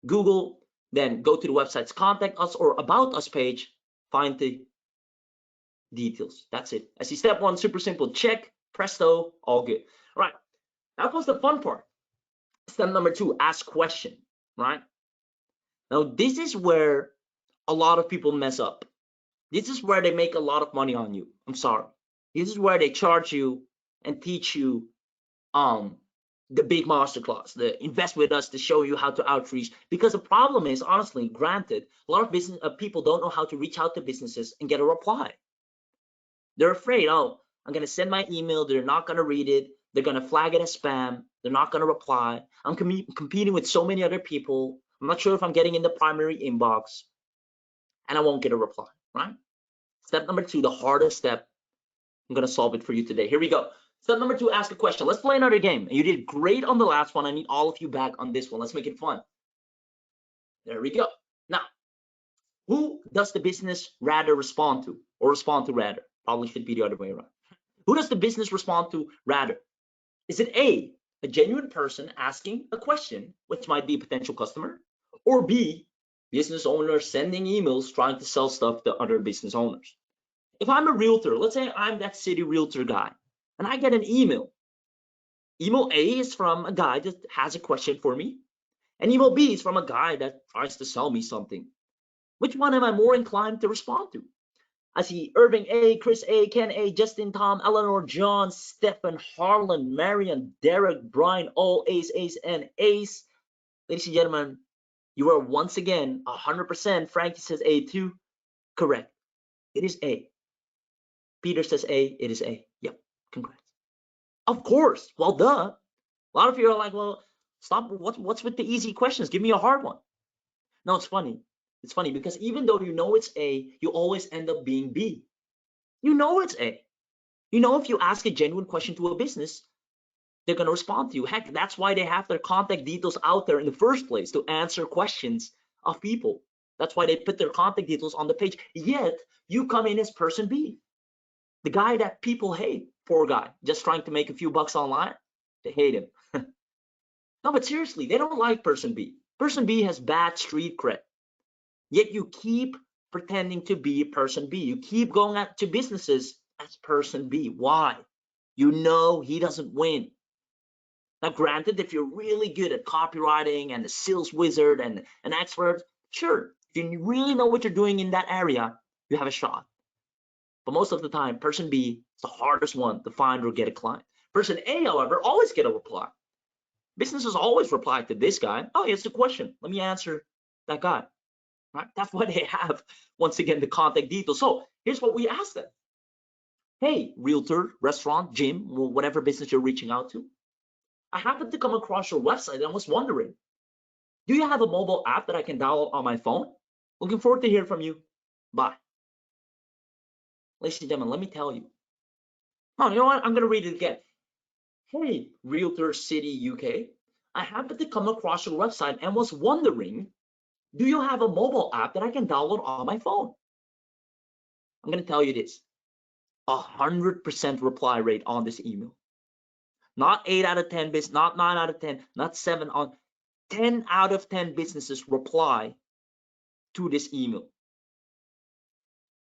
Google, then go to the website's contact us or about us page, find the details. That's it. I see step one, super simple. Check, presto, all good. All right, now comes the fun part. Step number two, ask question, right? Now, this is where a lot of people mess up. This is where they make a lot of money on you. I'm sorry. This is where they charge you and teach you the big masterclass, the invest with us to show you how to outreach. Because the problem is, honestly, granted, a lot of business people don't know how to reach out to businesses and get a reply. They're afraid, oh, I'm going to send my email. They're not going to read it. They're going to flag it as spam. They're not going to reply. I'm competing with so many other people. I'm not sure if I'm getting in the primary inbox, and I won't get a reply, right? Step number two, the hardest step. I'm going to solve it for you today. Here we go. Step number two, ask a question. Let's play another game. You did great on the last one. I need all of you back on this one. Let's make it fun. There we go. Now, who does the business rather respond to, or respond to rather? Probably should be the other way around. Who does the business respond to rather? Is it A, a genuine person asking a question, which might be a potential customer, or B, business owner sending emails trying to sell stuff to other business owners? If I'm a realtor, let's say I'm that city realtor guy, and I get an email. Email A is from a guy that has a question for me, and email B is from a guy that tries to sell me something. Which one am I more inclined to respond to? I see Irving A, Chris A, Ken A, Justin, Tom, Eleanor, John, Stephen, Harlan, Marion, Derek, Brian, all Ace, and Ace. Ladies and gentlemen, you are once again 100%. Frankie says A too. Correct. It is A. Peter says A. It is A. Yep. Congrats. Of course. Well, duh. A lot of you are like, well, stop. What's with the easy questions? Give me a hard one. No, it's funny. It's funny because even though you know it's A, you always end up being B. You know it's A. You know if you ask a genuine question to a business, they're going to respond to you. Heck, that's why they have their contact details out there in the first place, to answer questions of people. That's why they put their contact details on the page. Yet, you come in as person B. The guy that people hate, poor guy, just trying to make a few bucks online. They hate him. No, but seriously, they don't like person B. Person B has bad street cred. Yet you keep pretending to be person B. You keep going out to businesses as person B. Why? You know he doesn't win. Now, granted, if you're really good at copywriting and a sales wizard and an expert, sure, if you really know what you're doing in that area, you have a shot. But most of the time, person B is the hardest one to find or get a client. Person A, however, always get a reply. Businesses always reply to this guy. Oh, here's the question. Let me answer that guy. Right? That's why they have, once again, the contact details. So here's what we ask them. Hey, realtor, restaurant, gym, whatever business you're reaching out to. I happened to come across your website and I was wondering, do you have a mobile app that I can download on my phone? Looking forward to hearing from you. Bye. Ladies and gentlemen, let me tell you. Oh, you know what? I'm going to read it again. Hey, Realtor City UK. I happened to come across your website and was wondering, do you have a mobile app that I can download on my phone? I'm going to tell you this. 100% reply rate on this email. Not 8 out of 10 business, not 9 out of 10, not 7 on 10 out of 10 businesses reply to this email.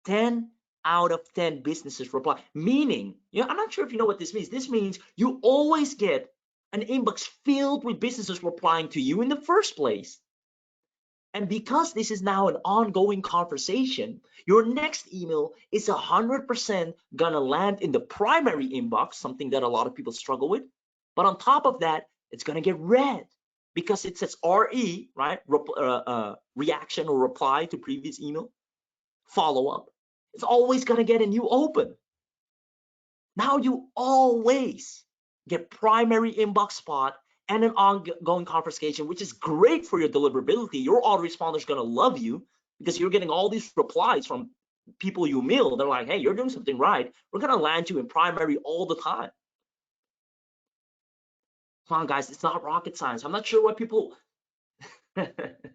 10 out of 10 businesses reply, meaning, I'm not sure if you know what this means. This means you always get an inbox filled with businesses replying to you in the first place. And because this is now an ongoing conversation, your next email is 100% gonna land in the primary inbox, something that a lot of people struggle with. But on top of that, it's gonna get read because it says RE, right? Reaction or reply to previous email, follow up. It's always gonna get a new open. Now you always get primary inbox spot and an ongoing conversation, which is great for your deliverability. Your autoresponder is going to love you because you're getting all these replies from people you mail. They're like, hey, you're doing something right. We're going to land you in primary all the time. Come on, guys, it's not rocket science. I'm not sure what people happened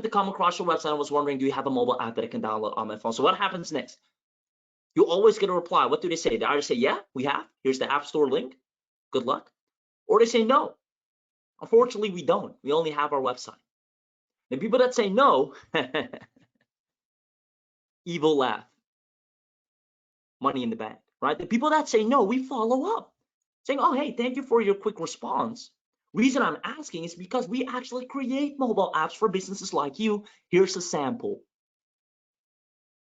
to come across your website and was wondering, do you have a mobile app that I can download on my phone? So what happens next? You always get a reply. What do they say? They either say, yeah, we have. Here's the App Store link. Good luck. Or they say no. Unfortunately, we don't. We only have our website. The people that say no, evil laugh. Money in the bank, right? The people that say no, we follow up. Saying, oh, hey, thank you for your quick response. Reason I'm asking is because we actually create mobile apps for businesses like you. Here's a sample.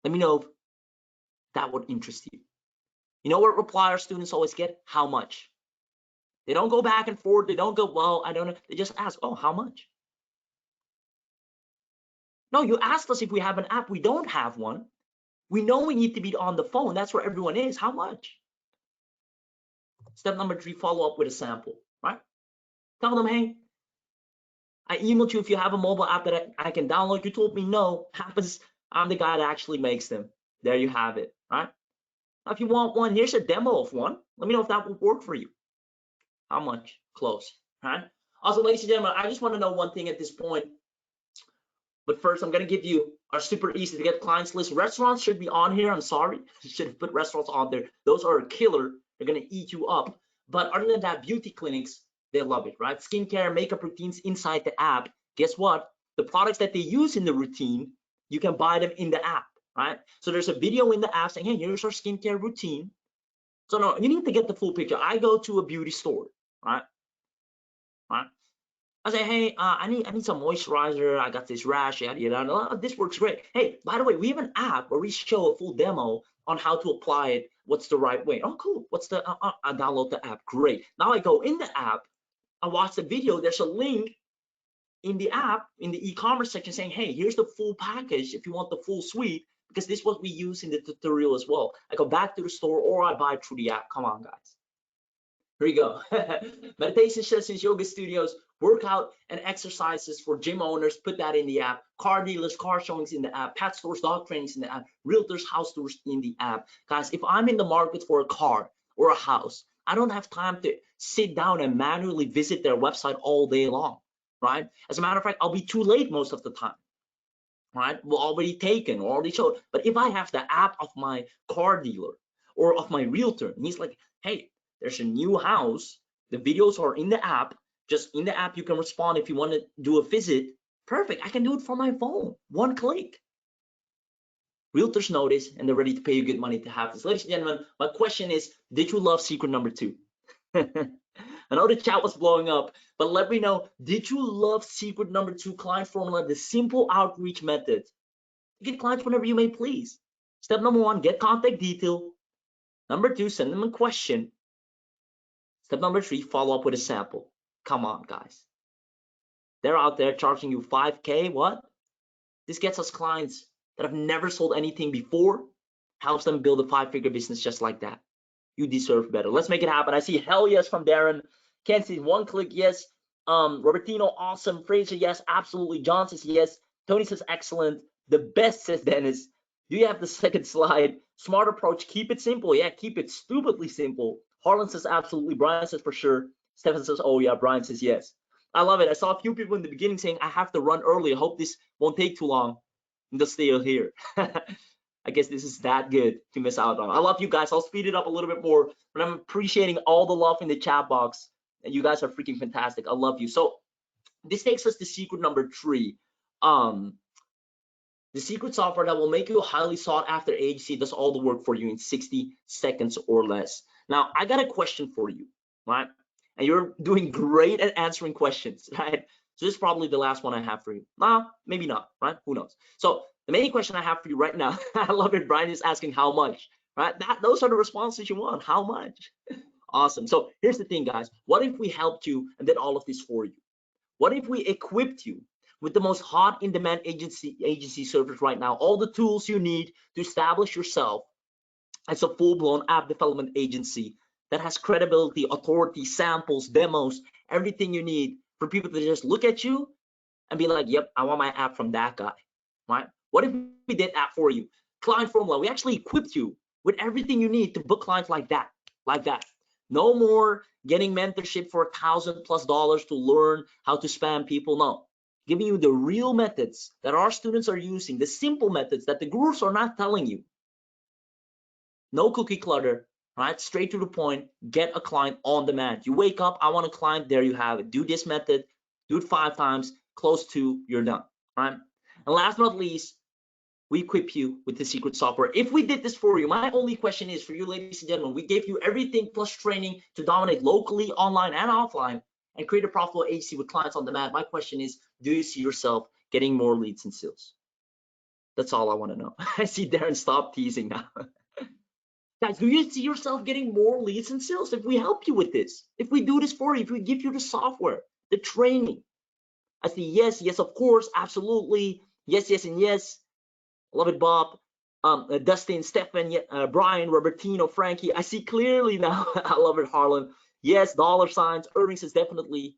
Let me know if that would interest you. You know what reply our students always get? How much? They don't go back and forth. They don't go, well, I don't know. They just ask, oh, how much? No, you asked us if we have an app. We don't have one. We know we need to be on the phone. That's where everyone is. How much? Step number 3, follow up with a sample, right? Tell them, hey, I emailed you if you have a mobile app that I can download. You told me no. Happens, I'm the guy that actually makes them. There you have it, right? Now, if you want one, here's a demo of one. Let me know if that will work for you. How much? Close, right? Also, ladies and gentlemen, I just want to know one thing at this point. But first, I'm going to give you our super easy to get clients list. Restaurants should be on here. I'm sorry. Should have put restaurants on there. Those are a killer. They're going to eat you up. But other than that, beauty clinics, they love it, right? Skincare, makeup routines inside the app. Guess what? The products that they use in the routine, you can buy them in the app, right? So there's a video in the app saying, hey, here's our skincare routine. So no, you need to get the full picture. I go to a beauty store, right? I say, hey, I need some moisturizer. I got this rash, yada, yada. Oh, this works great. Hey, by the way, we have an app where we show a full demo on how to apply it. What's the right way? Oh, cool. What's the, I download the app. Great. Now I go in the app, I watch the video. There's a link in the app, in the e-commerce section saying, hey, here's the full package if you want the full suite, because this is what we use in the tutorial as well. I go back to the store or I buy it through the app. Come on, guys. Here we go. Meditation sessions, yoga studios, workout and exercises for gym owners, put that in the app. Car dealers, car showings in the app. Pet stores, dog trainings in the app. Realtors, house tours in the app. Guys, if I'm in the market for a car or a house, I don't have time to sit down and manually visit their website all day long, right? As a matter of fact, I'll be too late most of the time, right? We're already taken, already showed. But if I have the app of my car dealer or of my realtor, and he's like, hey, there's a new house. The videos are in the app. Just in the app, you can respond if you want to do a visit. Perfect. I can do it from my phone. One click. Realtors know this, and they're ready to pay you good money to have this. Ladies and gentlemen, my question is, did you love secret number 2? I know the chat was blowing up, but let me know, did you love secret number 2, client formula, the simple outreach method? You get clients whenever you may please. Step number 1, get contact detail. Number 2, send them a question. Step number 3, follow up with a sample. Come on, guys. They're out there charging you 5K. What? This gets us clients that have never sold anything before, helps them build a 5-figure business just like that. You deserve better. Let's make it happen. I see hell yes from Darren. Can't see one click yes. Robertino, awesome. Fraser, yes, absolutely. John says yes. Tony says excellent. The best, says Dennis. Do you have the second slide? Smart approach. Keep it simple. Yeah, keep it stupidly simple. Harlan says absolutely. Brian says for sure. Stefan says, oh yeah. Brian says yes. I love it. I saw a few people in the beginning saying, I have to run early. I hope this won't take too long. I'm just stay here. I guess this is that good to miss out on. I love you guys. I'll speed it up a little bit more, but I'm appreciating all the love in the chat box. And you guys are freaking fantastic. I love you. So this takes us to secret number 3. The secret software that will make you a highly sought after agency does all the work for you in 60 seconds or less. Now, I got a question for you, right? And you're doing great at answering questions, right? So this is probably the last one I have for you. Well, maybe not, right? Who knows? So the main question I have for you right now, I love it. Brian is asking how much, right? Those are the responses you want. How much? Awesome. So here's the thing, guys. What if we helped you and did all of this for you? What if we equipped you with the most hot in-demand agency service right now, all the tools you need to establish yourself as a full-blown app development agency that has credibility, authority, samples, demos, everything you need for people to just look at you and be like, yep, I want my app from that guy, right? What if we did that for you? Client formula, we actually equipped you with everything you need to book clients like that. No more getting mentorship for $1,000+ to learn how to spam people. No, giving you the real methods that our students are using, the simple methods that the gurus are not telling you. No cookie clutter, right? Straight to the point, get a client on demand. You wake up, I want a client, there you have it. Do this method, do it 5 times, close to, you're done, right? And last but not least, we equip you with the secret software. If we did this for you, my only question is for you, ladies and gentlemen, we gave you everything plus training to dominate locally, online, and offline, and create a profitable agency with clients on demand. My question is, do you see yourself getting more leads and sales? That's all I want to know. I see Darren, stop teasing now. Guys, do you see yourself getting more leads and sales if we help you with this? If we do this for you, if we give you the software, the training? I see yes, yes, of course, absolutely. Yes, yes, and yes. Love it, Bob. Dustin, Stefan, Brian, Robertino, Frankie. I see clearly now. I love it, Harlan. Yes, dollar signs. Earnings is definitely.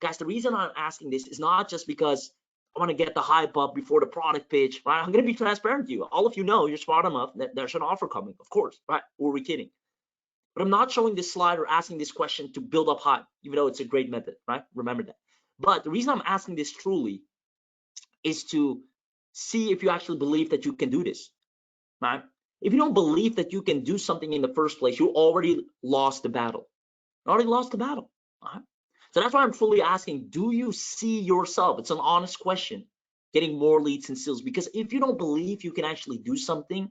Guys, the reason I'm asking this is not just because I want to get the hype up before the product pitch, right? I'm going to be transparent to you. All of you know, you're smart enough that there's an offer coming, of course, right? Or are we kidding? But I'm not showing this slide or asking this question to build up hype, even though it's a great method, right? Remember that. But the reason I'm asking this truly is to see if you actually believe that you can do this, right? If you don't believe that you can do something in the first place, you already lost the battle. You already lost the battle, right? So that's why I'm fully asking, do you see yourself? It's an honest question, getting more leads and sales. Because if you don't believe you can actually do something,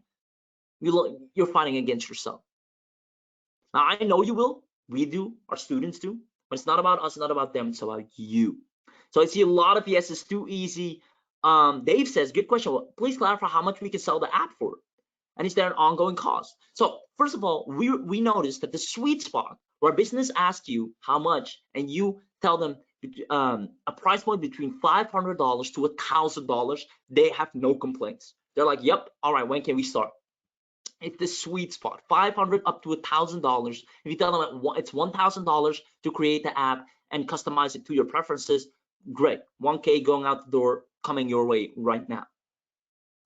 you're fighting against yourself. Now, I know you will. We do. Our students do. But it's not about us, not about them. It's about you. So I see a lot of yeses, too easy. Dave says, good question. Well, please clarify how much we can sell the app for. And is there an ongoing cost? So first of all, we noticed that the sweet spot where business asks you how much and you tell them a price point between $500 to $1,000, they have no complaints. They're like, yep, all right, when can we start? It's the sweet spot, $500 up to $1,000. If you tell them it's $1,000 to create the app and customize it to your preferences, great. 1K going out the door, coming your way right now.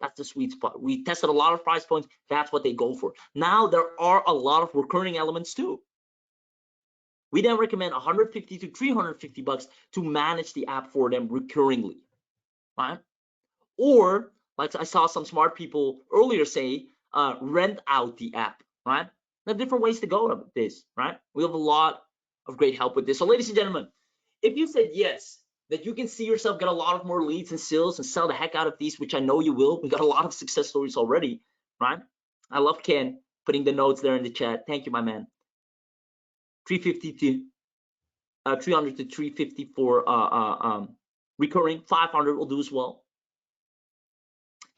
That's the sweet spot. We tested a lot of price points. That's what they go for. Now there are a lot of recurring elements too. We then recommend $150 to $350 to manage the app for them recurringly, right? Or like I saw some smart people earlier say, rent out the app, right? There are different ways to go with this, right? We have a lot of great help with this. So ladies and gentlemen, if you said yes, that you can see yourself get a lot of more leads and sales and sell the heck out of these, which I know you will. We got a lot of success stories already, right? I love Ken putting the notes there in the chat. Thank you, my man. 300 to 350 for recurring. 500 will do as well.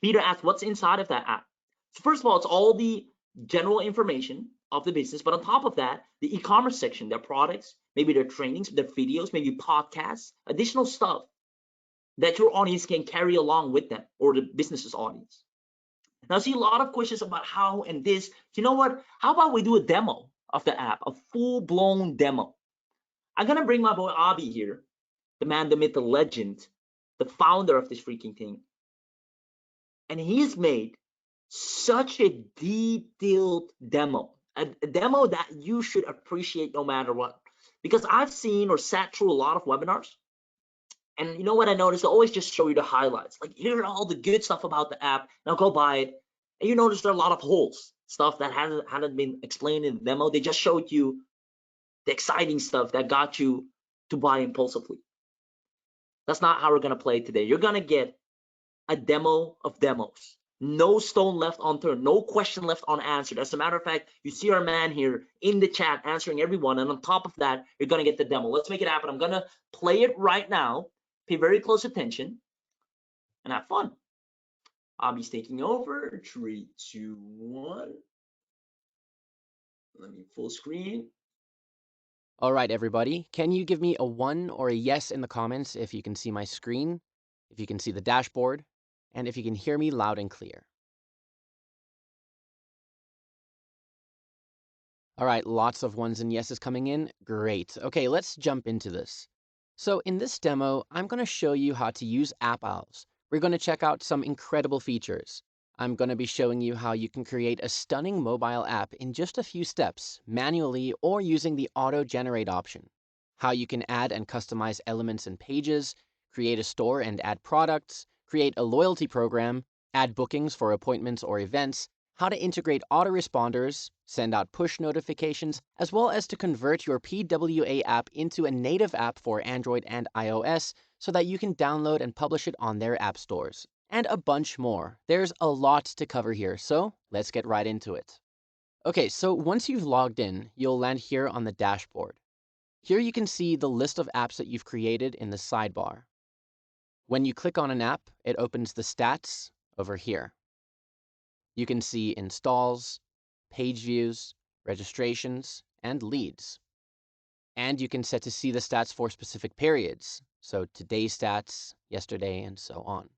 Peter asked, what's inside of that app? So first of all, it's all the general information of the business, but on top of that, the e-commerce section, their products, maybe their trainings, their videos, maybe podcasts, additional stuff that your audience can carry along with them, or the business's audience. Now, I see a lot of questions about how and this. You know what? How about we do a demo of the app, a full-blown demo? I'm gonna bring my boy Abhi here, the man, the myth, the legend, the founder of this freaking thing. And he's made such a detailed demo, a demo that you should appreciate no matter what. Because I've seen or sat through a lot of webinars, and you know what I noticed? I always just show you the highlights. Like, here are all the good stuff about the app. Now go buy it. And you notice there are a lot of holes, stuff that hadn't been explained in the demo. They just showed you the exciting stuff that got you to buy impulsively. That's not how we're going to play today. You're going to get a demo of demos. No stone left unturned, no question left unanswered. As a matter of fact, you see our man here in the chat answering everyone, and on top of that, you're going to get the demo. Let's make it happen. I'm going to play it right now. Pay very close attention and have fun. Abby's taking over. 3, 2, 1. Let me full screen. All right, everybody. Can you give me a 1 or a yes in the comments if you can see my screen, if you can see the dashboard, and if you can hear me loud and clear? All right, lots of 1s and yeses coming in. Great. Okay, let's jump into this. So in this demo, I'm going to show you how to use App Owls. We're going to check out some incredible features. I'm going to be showing you how you can create a stunning mobile app in just a few steps, manually or using the auto-generate option. How you can add and customize elements and pages, create a store and add products, create a loyalty program, add bookings for appointments or events, how to integrate autoresponders, send out push notifications, as well as to convert your PWA app into a native app for Android and iOS so that you can download and publish it on their app stores. And a bunch more. There's a lot to cover here, so let's get right into it. Okay, so once you've logged in, you'll land here on the dashboard. Here you can see the list of apps that you've created in the sidebar. When you click on an app, it opens the stats over here. You can see installs, page views, registrations, and leads. And you can set to see the stats for specific periods, so today's stats, yesterday, and so on.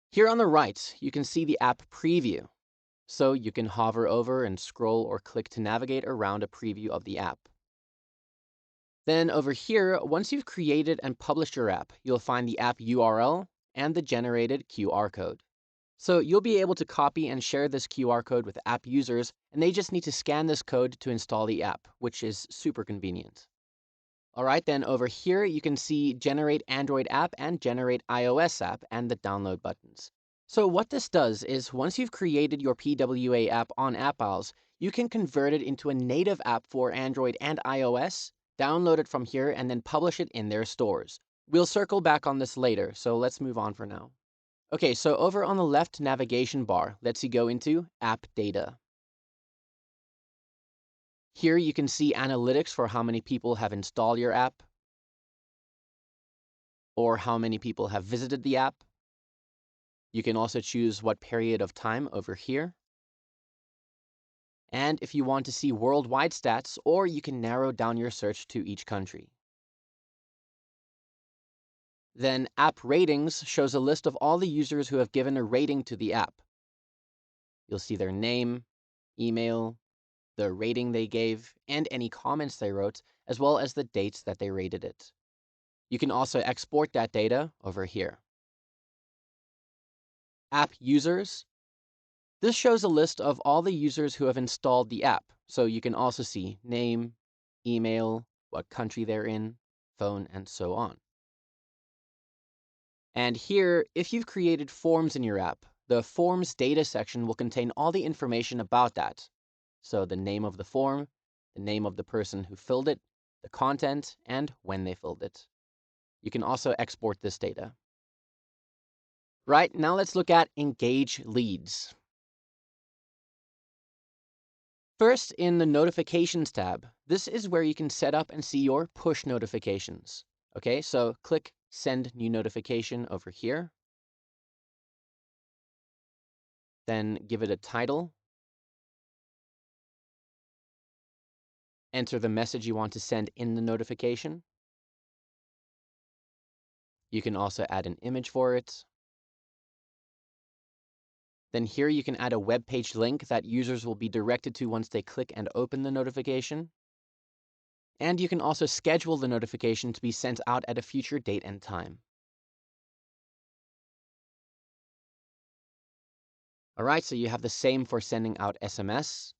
Here on the right, you can see the app preview, so you can hover over and scroll or click to navigate around a preview of the app. Then over here, once you've created and published your app, you'll find the app URL and the generated QR code. So you'll be able to copy and share this QR code with app users, and they just need to scan this code to install the app, which is super convenient. All right, then over here, you can see Generate Android app and Generate iOS app and the download buttons. So what this does is once you've created your PWA app on App Owls, you can convert it into a native app for Android and iOS, download it from here, and then publish it in their stores. We'll circle back on this later, so let's move on for now. Okay, so over on the left navigation bar, let's you go into App Data. Here you can see analytics for how many people have installed your app, or how many people have visited the app. You can also choose what period of time over here. And if you want to see worldwide stats, or you can narrow down your search to each country. Then App Ratings shows a list of all the users who have given a rating to the app. You'll see their name, email, the rating they gave, and any comments they wrote, as well as the dates that they rated it. You can also export that data over here. App Users. This shows a list of all the users who have installed the app, so you can also see name, email, what country they're in, phone, and so on. And here, if you've created forms in your app, the Forms data section will contain all the information about that. So the name of the form, the name of the person who filled it, the content, and when they filled it. You can also export this data. Right, now let's look at Engage Leads. First, in the Notifications tab, this is where you can set up and see your push notifications. Okay, so click Send New Notification over here. Then give it a title. Enter the message you want to send in the notification. You can also add an image for it. Then here you can add a web page link that users will be directed to once they click and open the notification. And you can also schedule the notification to be sent out at a future date and time. All right, so you have the same for sending out SMS.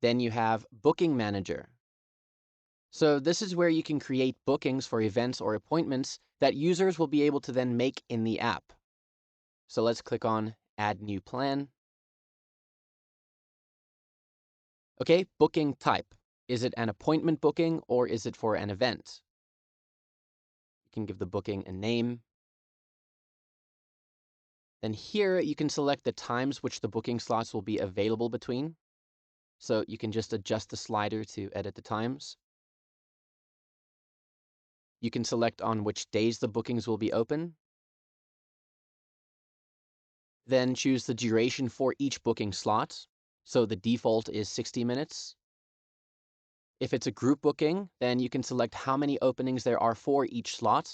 Then you have Booking Manager. So this is where you can create bookings for events or appointments that users will be able to then make in the app. So let's click on Add New Plan. Okay, booking type. Is it an appointment booking or is it for an event? You can give the booking a name. Then here you can select the times which the booking slots will be available between. So you can just adjust the slider to edit the times. You can select on which days the bookings will be open. Then choose the duration for each booking slot. So the default is 60 minutes. If it's a group booking, then you can select how many openings there are for each slot.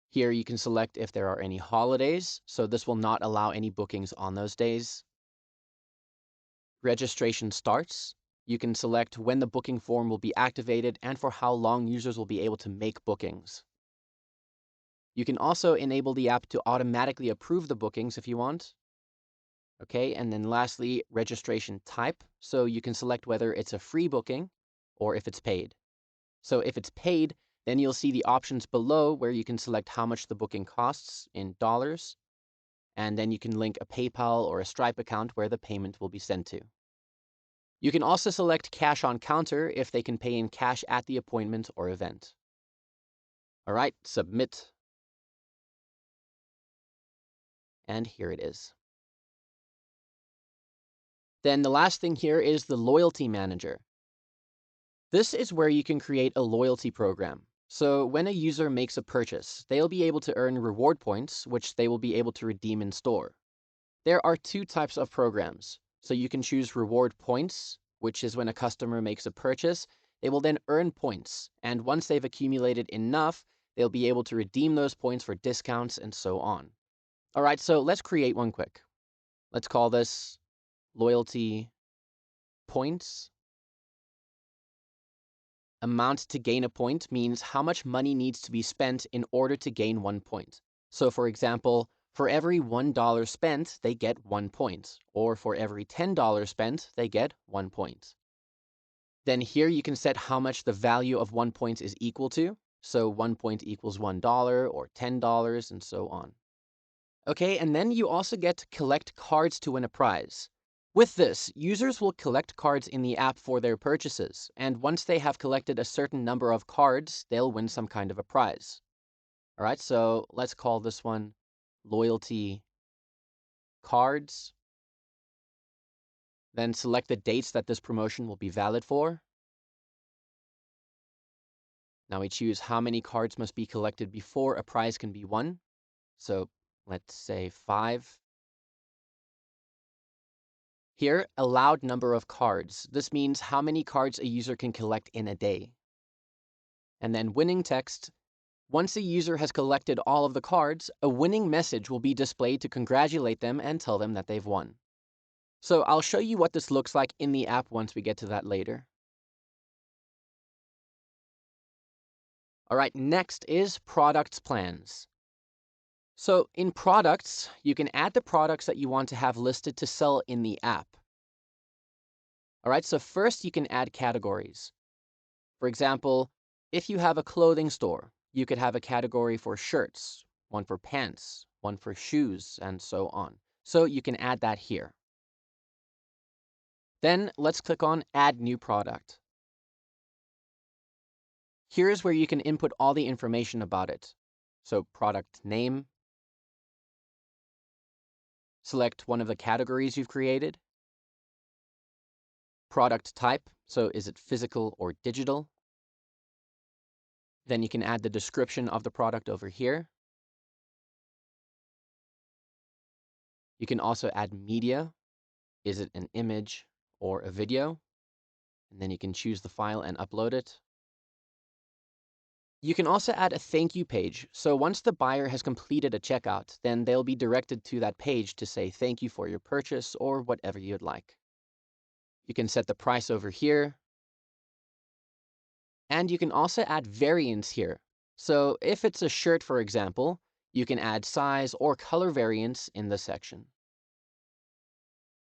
Here you can select if there are any holidays, so this will not allow any bookings on those days. Registration starts. You can select when the booking form will be activated and for how long users will be able to make bookings. You can also enable the app to automatically approve the bookings if you want. Okay, and then lastly, registration type. So you can select whether it's a free booking or if it's paid. So if it's paid, then you'll see the options below where you can select how much the booking costs in dollars, and then you can link a PayPal or a Stripe account where the payment will be sent to. You can also select cash on counter if they can pay in cash at the appointment or event. All right, submit. And here it is. Then the last thing here is the Loyalty Manager. This is where you can create a loyalty program. So when a user makes a purchase, they'll be able to earn reward points, which they will be able to redeem in store. There are two types of programs. So you can choose reward points, which is when a customer makes a purchase, they will then earn points. And once they've accumulated enough, they'll be able to redeem those points for discounts and so on. All right, so let's create one quick. Let's call this loyalty points. Amount to gain a point means how much money needs to be spent in order to gain 1 point. So for example, for every $1 spent, they get 1 point, or for every $10 spent, they get 1 point. Then here you can set how much the value of 1 point is equal to. So 1 point equals $1 or $10 and so on. Okay, and then you also get to collect cards to win a prize. With this, users will collect cards in the app for their purchases, and once they have collected a certain number of cards, they'll win some kind of a prize. All right, so let's call this one Loyalty Cards. Then select the dates that this promotion will be valid for. Now we choose how many cards must be collected before a prize can be won. So let's say 5. Here, allowed number of cards. This means how many cards a user can collect in a day. And then winning text. Once a user has collected all of the cards, a winning message will be displayed to congratulate them and tell them that they've won. So I'll show you what this looks like in the app once we get to that later. All right, next is products plans. So in products, you can add the products that you want to have listed to sell in the app. All right, so first you can add categories. For example, if you have a clothing store, you could have a category for shirts, one for pants, one for shoes, and so on. So you can add that here. Then let's click on Add New Product. Here's where you can input all the information about it. So product name. Select one of the categories you've created. Product type, so is it physical or digital? Then you can add the description of the product over here. You can also add media. Is it an image or a video? And then you can choose the file and upload it. You can also add a thank you page. So once the buyer has completed a checkout, then they'll be directed to that page to say thank you for your purchase or whatever you'd like. You can set the price over here. And you can also add variants here. So if it's a shirt, for example, you can add size or color variants in this section.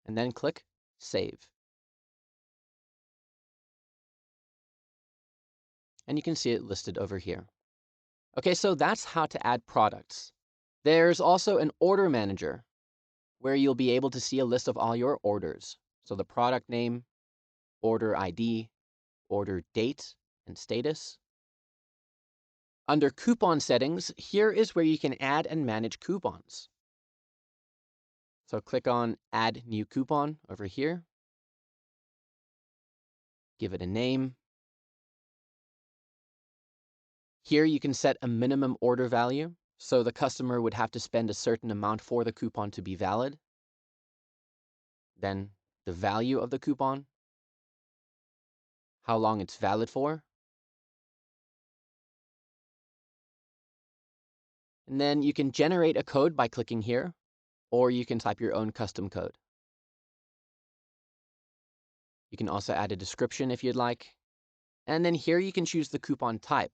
And then click Save. and you can see it listed over here. Okay, so that's how to add products. There's also an order manager where you'll be able to see a list of all your orders. So the product name, order ID, order date, and status. Under coupon settings, here is where you can add and manage coupons. So click on Add New Coupon over here. Give it a name. Here you can set a minimum order value, so the customer would have to spend a certain amount for the coupon to be valid. Then the value of the coupon, how long it's valid for. And then you can generate a code by clicking here, or you can type your own custom code. You can also add a description if you'd like. And then here you can choose the coupon type.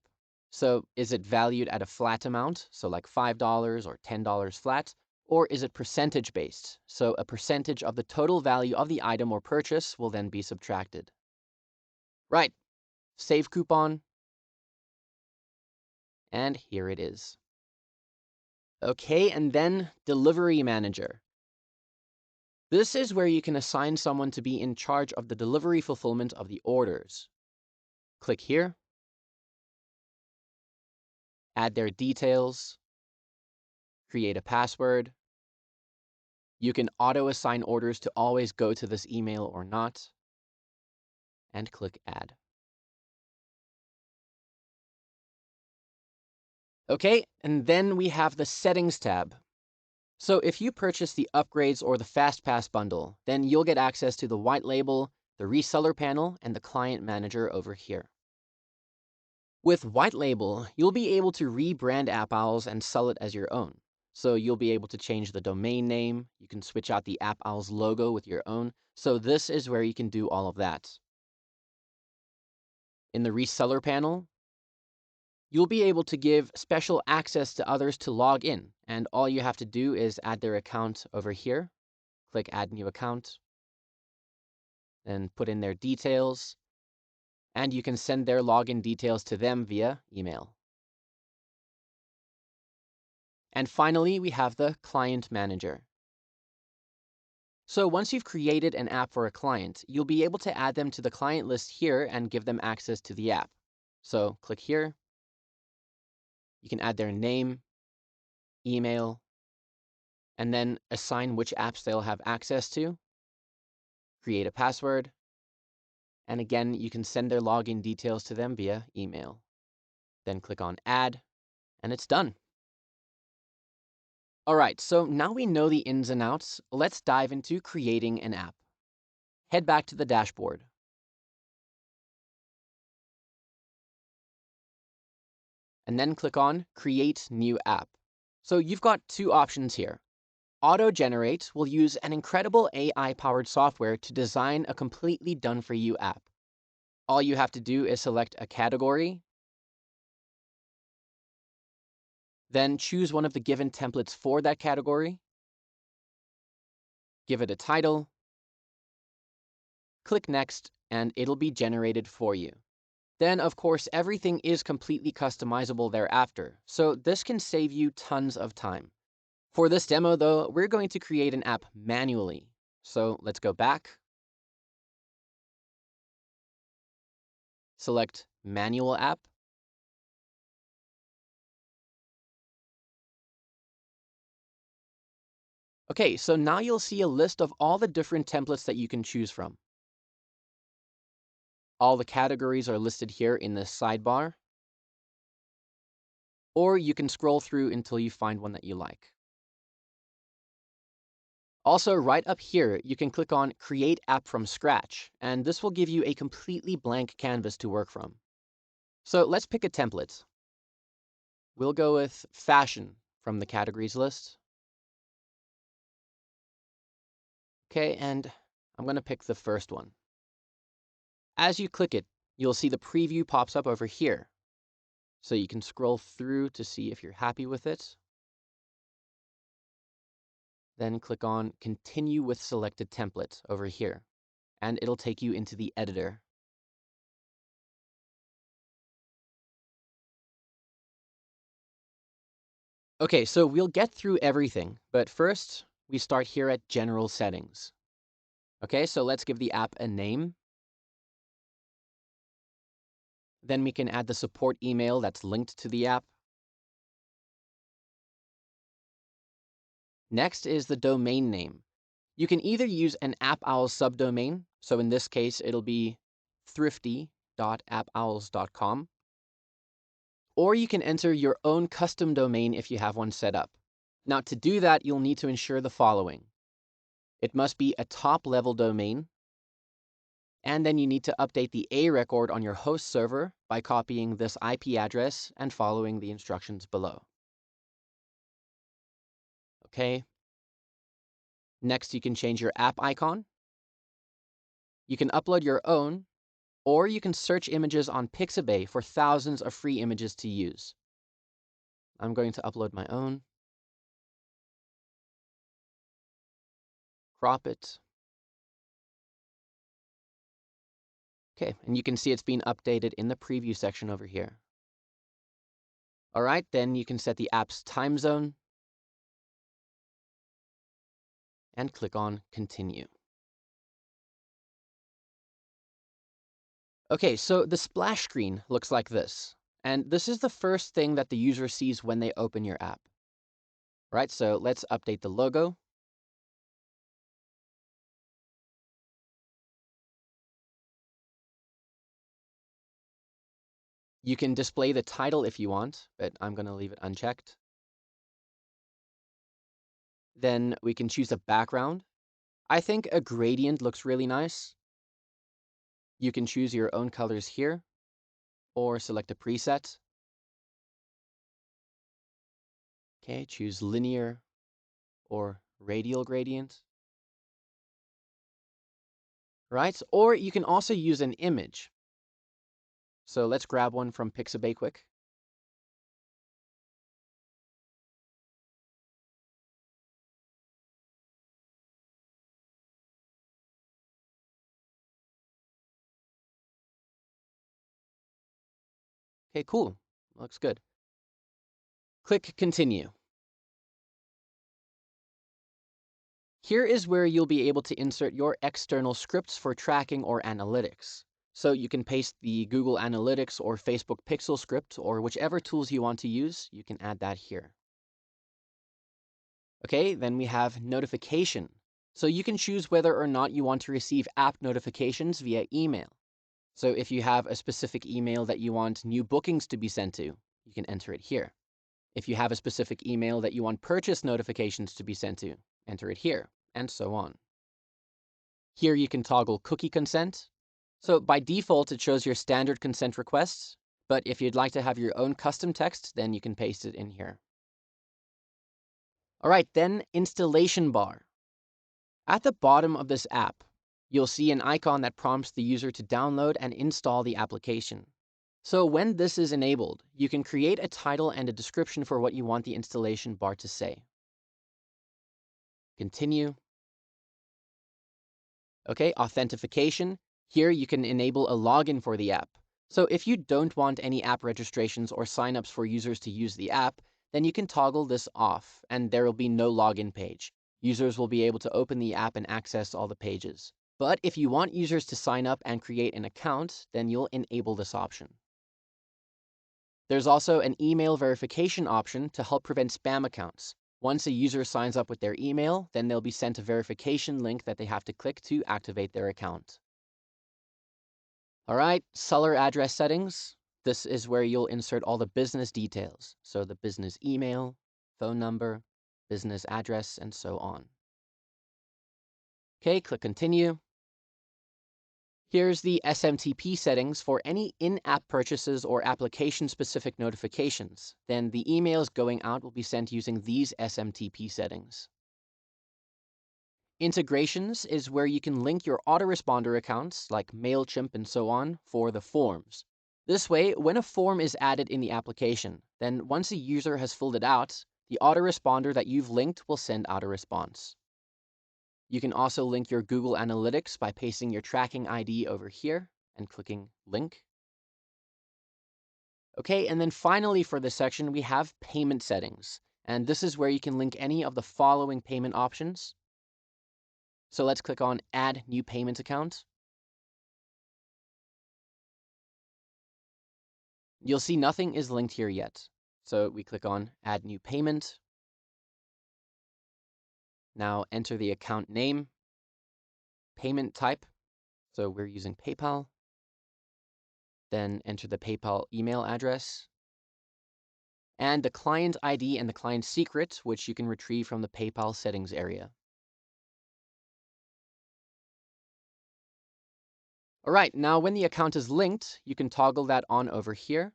So is it valued at a flat amount, so like $5 or $10 flat, or is it percentage based? So a percentage of the total value of the item or purchase will then be subtracted. Right, save coupon. And here it is. Okay, and then Delivery Manager. This is where you can assign someone to be in charge of the delivery fulfillment of the orders. Click here. Add their details. Create a password. You can auto-assign orders to always go to this email or not. And click Add. Okay, and then we have the Settings tab. So if you purchase the upgrades or the FastPass bundle, then you'll get access to the white label, the reseller panel, and the client manager over here. With white label, you'll be able to rebrand App Owls and sell it as your own. So you'll be able to change the domain name, you can switch out the App Owls logo with your own. So this is where you can do all of that. In the reseller panel, you'll be able to give special access to others to log in, and all you have to do is add their account over here. Click Add New Account, then put in their details, and you can send their login details to them via email. And finally, we have the Client Manager. So once you've created an app for a client, you'll be able to add them to the client list here and give them access to the app. So click here. You can add their name, email, and then assign which apps they'll have access to. Create a password. And again, you can send their login details to them via email. Then click on Add, and it's done. All right, so now we know the ins and outs, let's dive into creating an app. Head back to the dashboard. And then click on Create New App. So you've got two options here. Auto-Generate will use an incredible AI-powered software to design a completely done-for-you app. All you have to do is select a category, then choose one of the given templates for that category, give it a title, click Next, and it'll be generated for you. Then, of course, everything is completely customizable thereafter, so this can save you tons of time. For this demo, though, we're going to create an app manually. So let's go back, select Manual App, okay, so now you'll see a list of all the different templates that you can choose from. All the categories are listed here in this sidebar, or you can scroll through until you find one that you like. Also, right up here, you can click on Create App from Scratch, and this will give you a completely blank canvas to work from. So let's pick a template. We'll go with Fashion from the categories list. Okay, and I'm going to pick the first one. As you click it, you'll see the preview pops up over here. So you can scroll through to see if you're happy with it. Then click on Continue with Selected Template over here, and it'll take you into the editor. Okay, so we'll get through everything, but first we start here at General Settings. Okay, so let's give the app a name. Then we can add the support email that's linked to the app. Next is the domain name. You can either use an AppOwl subdomain, so in this case it'll be thrifty.appowls.com, or you can enter your own custom domain if you have one set up. Now, to do that, you'll need to ensure the following. It must be a top-level domain, and then you need to update the A record on your host server by copying this IP address and following the instructions below. Okay. Next, you can change your app icon. You can upload your own, or you can search images on Pixabay for thousands of free images to use. I'm going to upload my own. Crop it. Okay, and you can see it's been updated in the preview section over here. All right, then you can set the app's time zone and click on Continue. Okay, so the splash screen looks like this, and this is the first thing that the user sees when they open your app. Right, so let's update the logo. You can display the title if you want, but I'm going to leave it unchecked. Then we can choose a background. I think a gradient looks really nice. You can choose your own colors here, or select a preset. Okay, choose linear or radial gradient. Right, or you can also use an image. So let's grab one from Pixabay quick. Okay, cool. Looks good. Click Continue. Here is where you'll be able to insert your external scripts for tracking or analytics. So you can paste the Google Analytics or Facebook Pixel script, or whichever tools you want to use, you can add that here. Okay, then we have notification. So you can choose whether or not you want to receive app notifications via email. So if you have a specific email that you want new bookings to be sent to, you can enter it here. If you have a specific email that you want purchase notifications to be sent to, enter it here, and so on. Here you can toggle cookie consent. So by default, it shows your standard consent requests, but if you'd like to have your own custom text, then you can paste it in here. All right, then installation bar. At the bottom of this app, you'll see an icon that prompts the user to download and install the application. So when this is enabled, you can create a title and a description for what you want the installation bar to say. Continue. Okay, authentication. Here you can enable a login for the app. So if you don't want any app registrations or signups for users to use the app, then you can toggle this off and there will be no login page. Users will be able to open the app and access all the pages. But if you want users to sign up and create an account, then you'll enable this option. There's also an email verification option to help prevent spam accounts. Once a user signs up with their email, then they'll be sent a verification link that they have to click to activate their account. All right, seller address settings. This is where you'll insert all the business details. So the business email, phone number, business address, and so on. Okay, click Continue. Here's the SMTP settings for any in-app purchases or application-specific notifications. Then the emails going out will be sent using these SMTP settings. Integrations is where you can link your autoresponder accounts, like MailChimp and so on, for the forms. This way, when a form is added in the application, then once a user has filled it out, the autoresponder that you've linked will send out a response. You can also link your Google Analytics by pasting your tracking ID over here and clicking Link. Okay, and then finally for this section, we have payment settings. And this is where you can link any of the following payment options. So let's click on Add New Payment Account. You'll see nothing is linked here yet. So we click on Add New Payment. Now enter the account name, payment type. So we're using PayPal. Then enter the PayPal email address. And the client ID and the client secret, which you can retrieve from the PayPal settings area. All right, now when the account is linked, you can toggle that on over here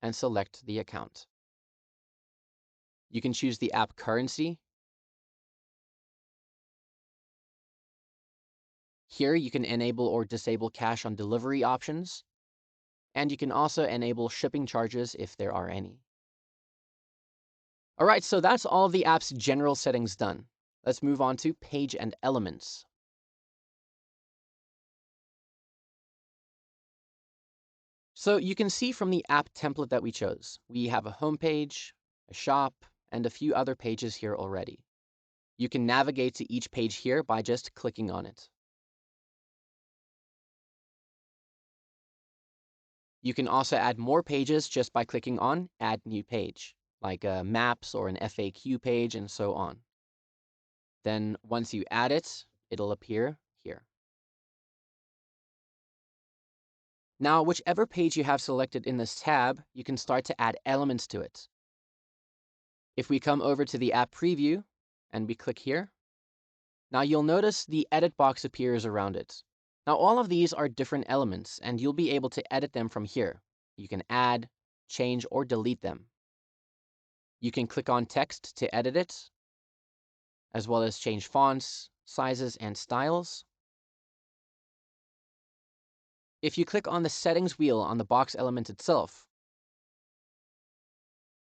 and select the account. You can choose the app currency. Here you can enable or disable cash on delivery options, and you can also enable shipping charges if there are any. All right, so that's all of the app's general settings done. Let's move on to page and elements. So you can see from the app template that we chose, we have a home page, a shop, and a few other pages here already. You can navigate to each page here by just clicking on it. You can also add more pages just by clicking on Add New Page, like maps or an FAQ page and so on. Then once you add it, it'll appear here. Now, whichever page you have selected in this tab, you can start to add elements to it. If we come over to the app preview and we click here, now you'll notice the edit box appears around it. Now all of these are different elements and you'll be able to edit them from here. You can add, change, or delete them. You can click on text to edit it, as well as change fonts, sizes, and styles. If you click on the settings wheel on the box element itself,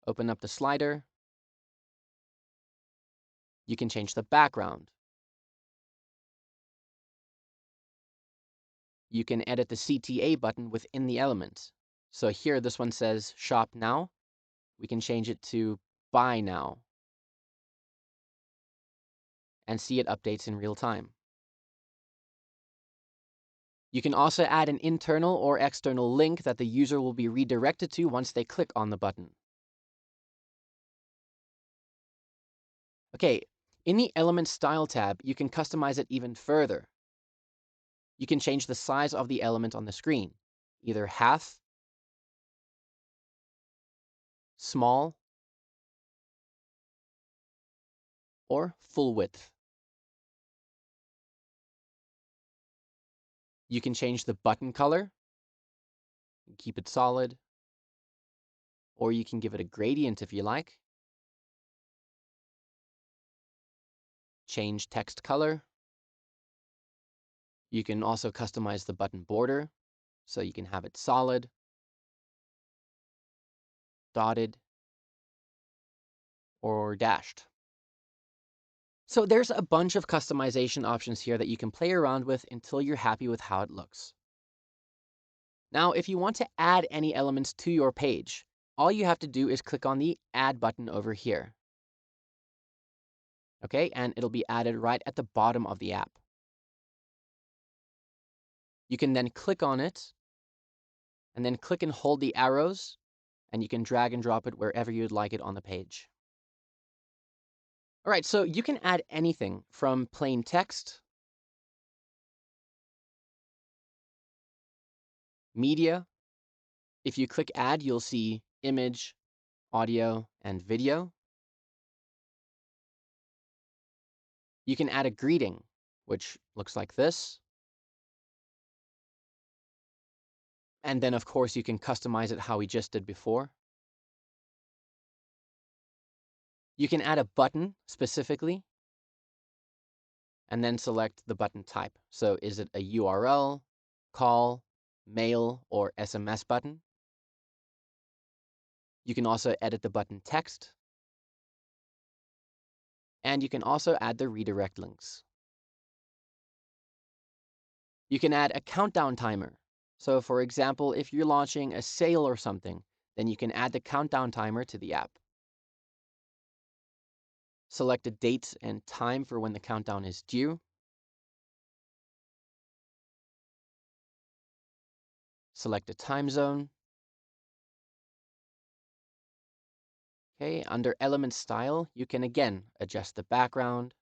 open up the slider, you can change the background. You can edit the CTA button within the element. So here, this one says Shop Now. We can change it to Buy Now and see it updates in real time. You can also add an internal or external link that the user will be redirected to once they click on the button. Okay, in the Element Style tab, you can customize it even further. You can change the size of the element on the screen, either half, small, or full width. You can change the button color, keep it solid, or you can give it a gradient if you like. Change text color. You can also customize the button border, so you can have it solid, dotted, or dashed. So there's a bunch of customization options here that you can play around with until you're happy with how it looks. Now, if you want to add any elements to your page, all you have to do is click on the Add button over here. Okay, and it'll be added right at the bottom of the app. You can then click on it, and then click and hold the arrows, and you can drag and drop it wherever you'd like it on the page. All right, so you can add anything from plain text, media. If you click Add, you'll see image, audio, and video. You can add a greeting, which looks like this. And then, of course, you can customize it how we just did before. You can add a button specifically, and then select the button type. So is it a URL, call, mail, or SMS button? You can also edit the button text. And you can also add the redirect links. You can add a countdown timer. So for example, if you're launching a sale or something, then you can add the countdown timer to the app. Select a date and time for when the countdown is due. Select a time zone. Okay, under element style, you can again adjust the background.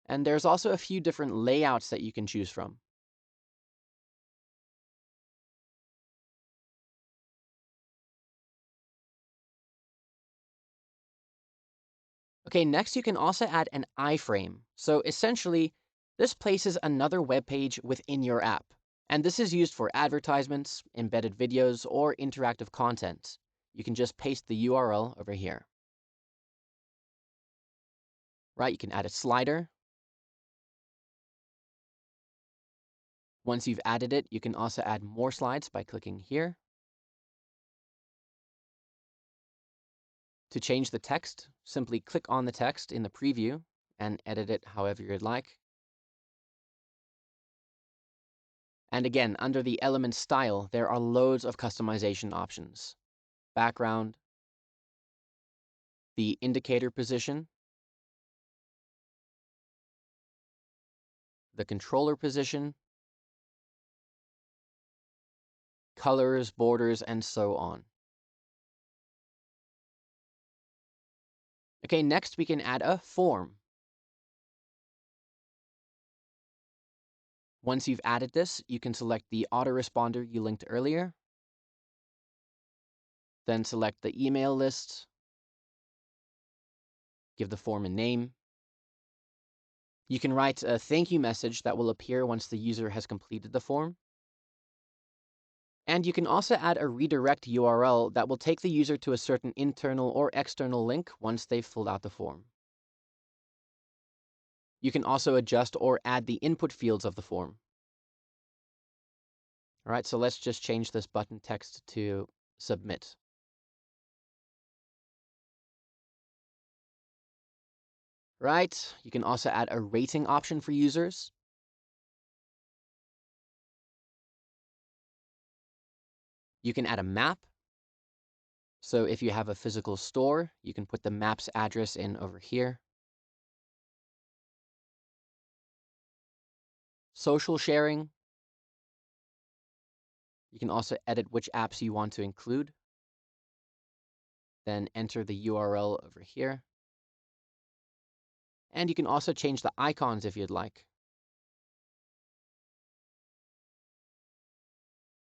And there's also a few different layouts that you can choose from. Okay, next you can also add an iframe. So essentially, this places another web page within your app. And this is used for advertisements, embedded videos, or interactive content. You can just paste the URL over here. Right, you can add a slider. Once you've added it, you can also add more slides by clicking here. To change the text, simply click on the text in the preview and edit it however you'd like. And again, under the element style, there are loads of customization options. Background, the indicator position, the controller position, colors, borders, and so on. Okay, next we can add a form. Once you've added this, you can select the autoresponder you linked earlier, then select the email list, give the form a name. You can write a thank you message that will appear once the user has completed the form. And you can also add a redirect URL that will take the user to a certain internal or external link once they've filled out the form. You can also adjust or add the input fields of the form. All right, so let's just change this button text to submit. Right, you can also add a rating option for users. You can add a map. So if you have a physical store, you can put the map's address in over here. Social sharing. You can also edit which apps you want to include. Then enter the URL over here. And you can also change the icons if you'd like.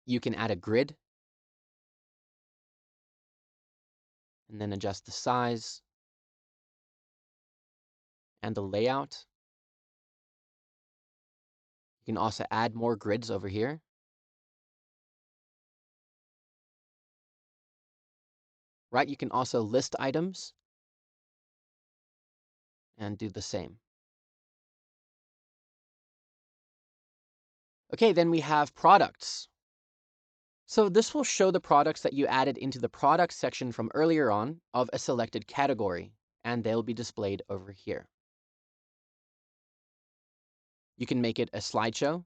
You can add a grid. And then adjust the size and the layout. You can also add more grids over here. Right, you can also list items and do the same. Okay, then we have products. So this will show the products that you added into the products section from earlier on of a selected category, and they'll be displayed over here. You can make it a slideshow,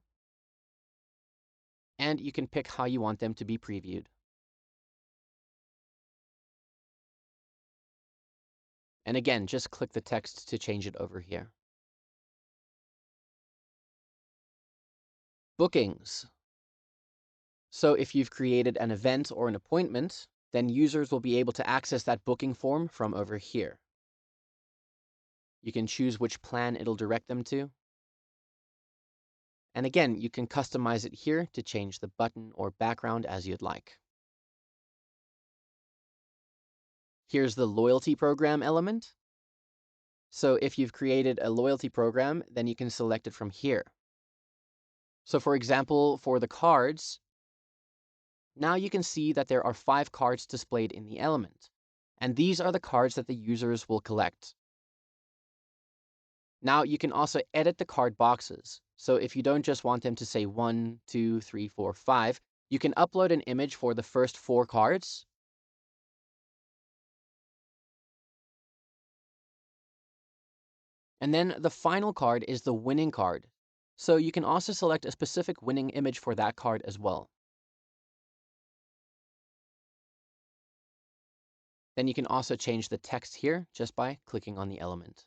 and you can pick how you want them to be previewed. And again, just click the text to change it over here. Bookings. So if you've created an event or an appointment, then users will be able to access that booking form from over here. You can choose which plan it'll direct them to. And again, you can customize it here to change the button or background as you'd like. Here's the loyalty program element. So if you've created a loyalty program, then you can select it from here. So for example, for the cards, now you can see that there are 5 cards displayed in the element. And these are the cards that the users will collect. Now you can also edit the card boxes. So if you don't just want them to say 1, 2, 3, 4, 5, you can upload an image for the first 4 cards. And then the final card is the winning card. So you can also select a specific winning image for that card as well. Then you can also change the text here just by clicking on the element.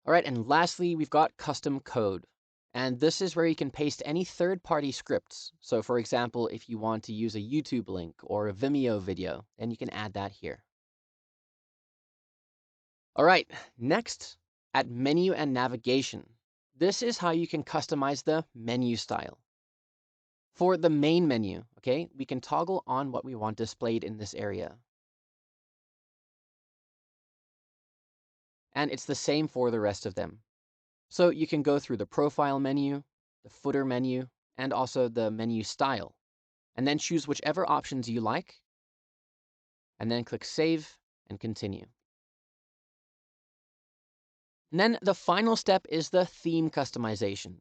All right, and lastly, we've got custom code. And this is where you can paste any third-party scripts. So for example, if you want to use a YouTube link or a Vimeo video, then you can add that here. All right, next, at menu and navigation. This is how you can customize the menu style. For the main menu, okay, we can toggle on what we want displayed in this area. And it's the same for the rest of them. So you can go through the profile menu, the footer menu, and also the menu style, and then choose whichever options you like, and then click Save and Continue. And then the final step is the theme customization.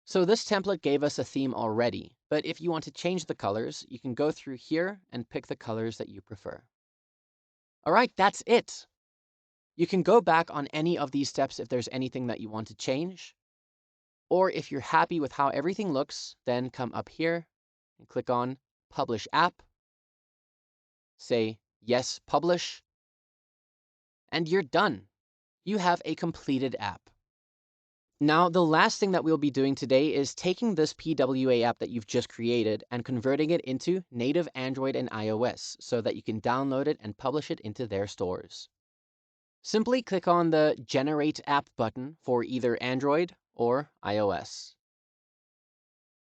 So this template gave us a theme already, but if you want to change the colors, you can go through here and pick the colors that you prefer. All right, that's it. You can go back on any of these steps if there's anything that you want to change. Or if you're happy with how everything looks, then come up here and click on Publish App. Say, Yes, Publish. And you're done. You have a completed app. Now, the last thing that we'll be doing today is taking this PWA app that you've just created and converting it into native Android and iOS so that you can download it and publish it into their stores. Simply click on the Generate App button for either Android or iOS.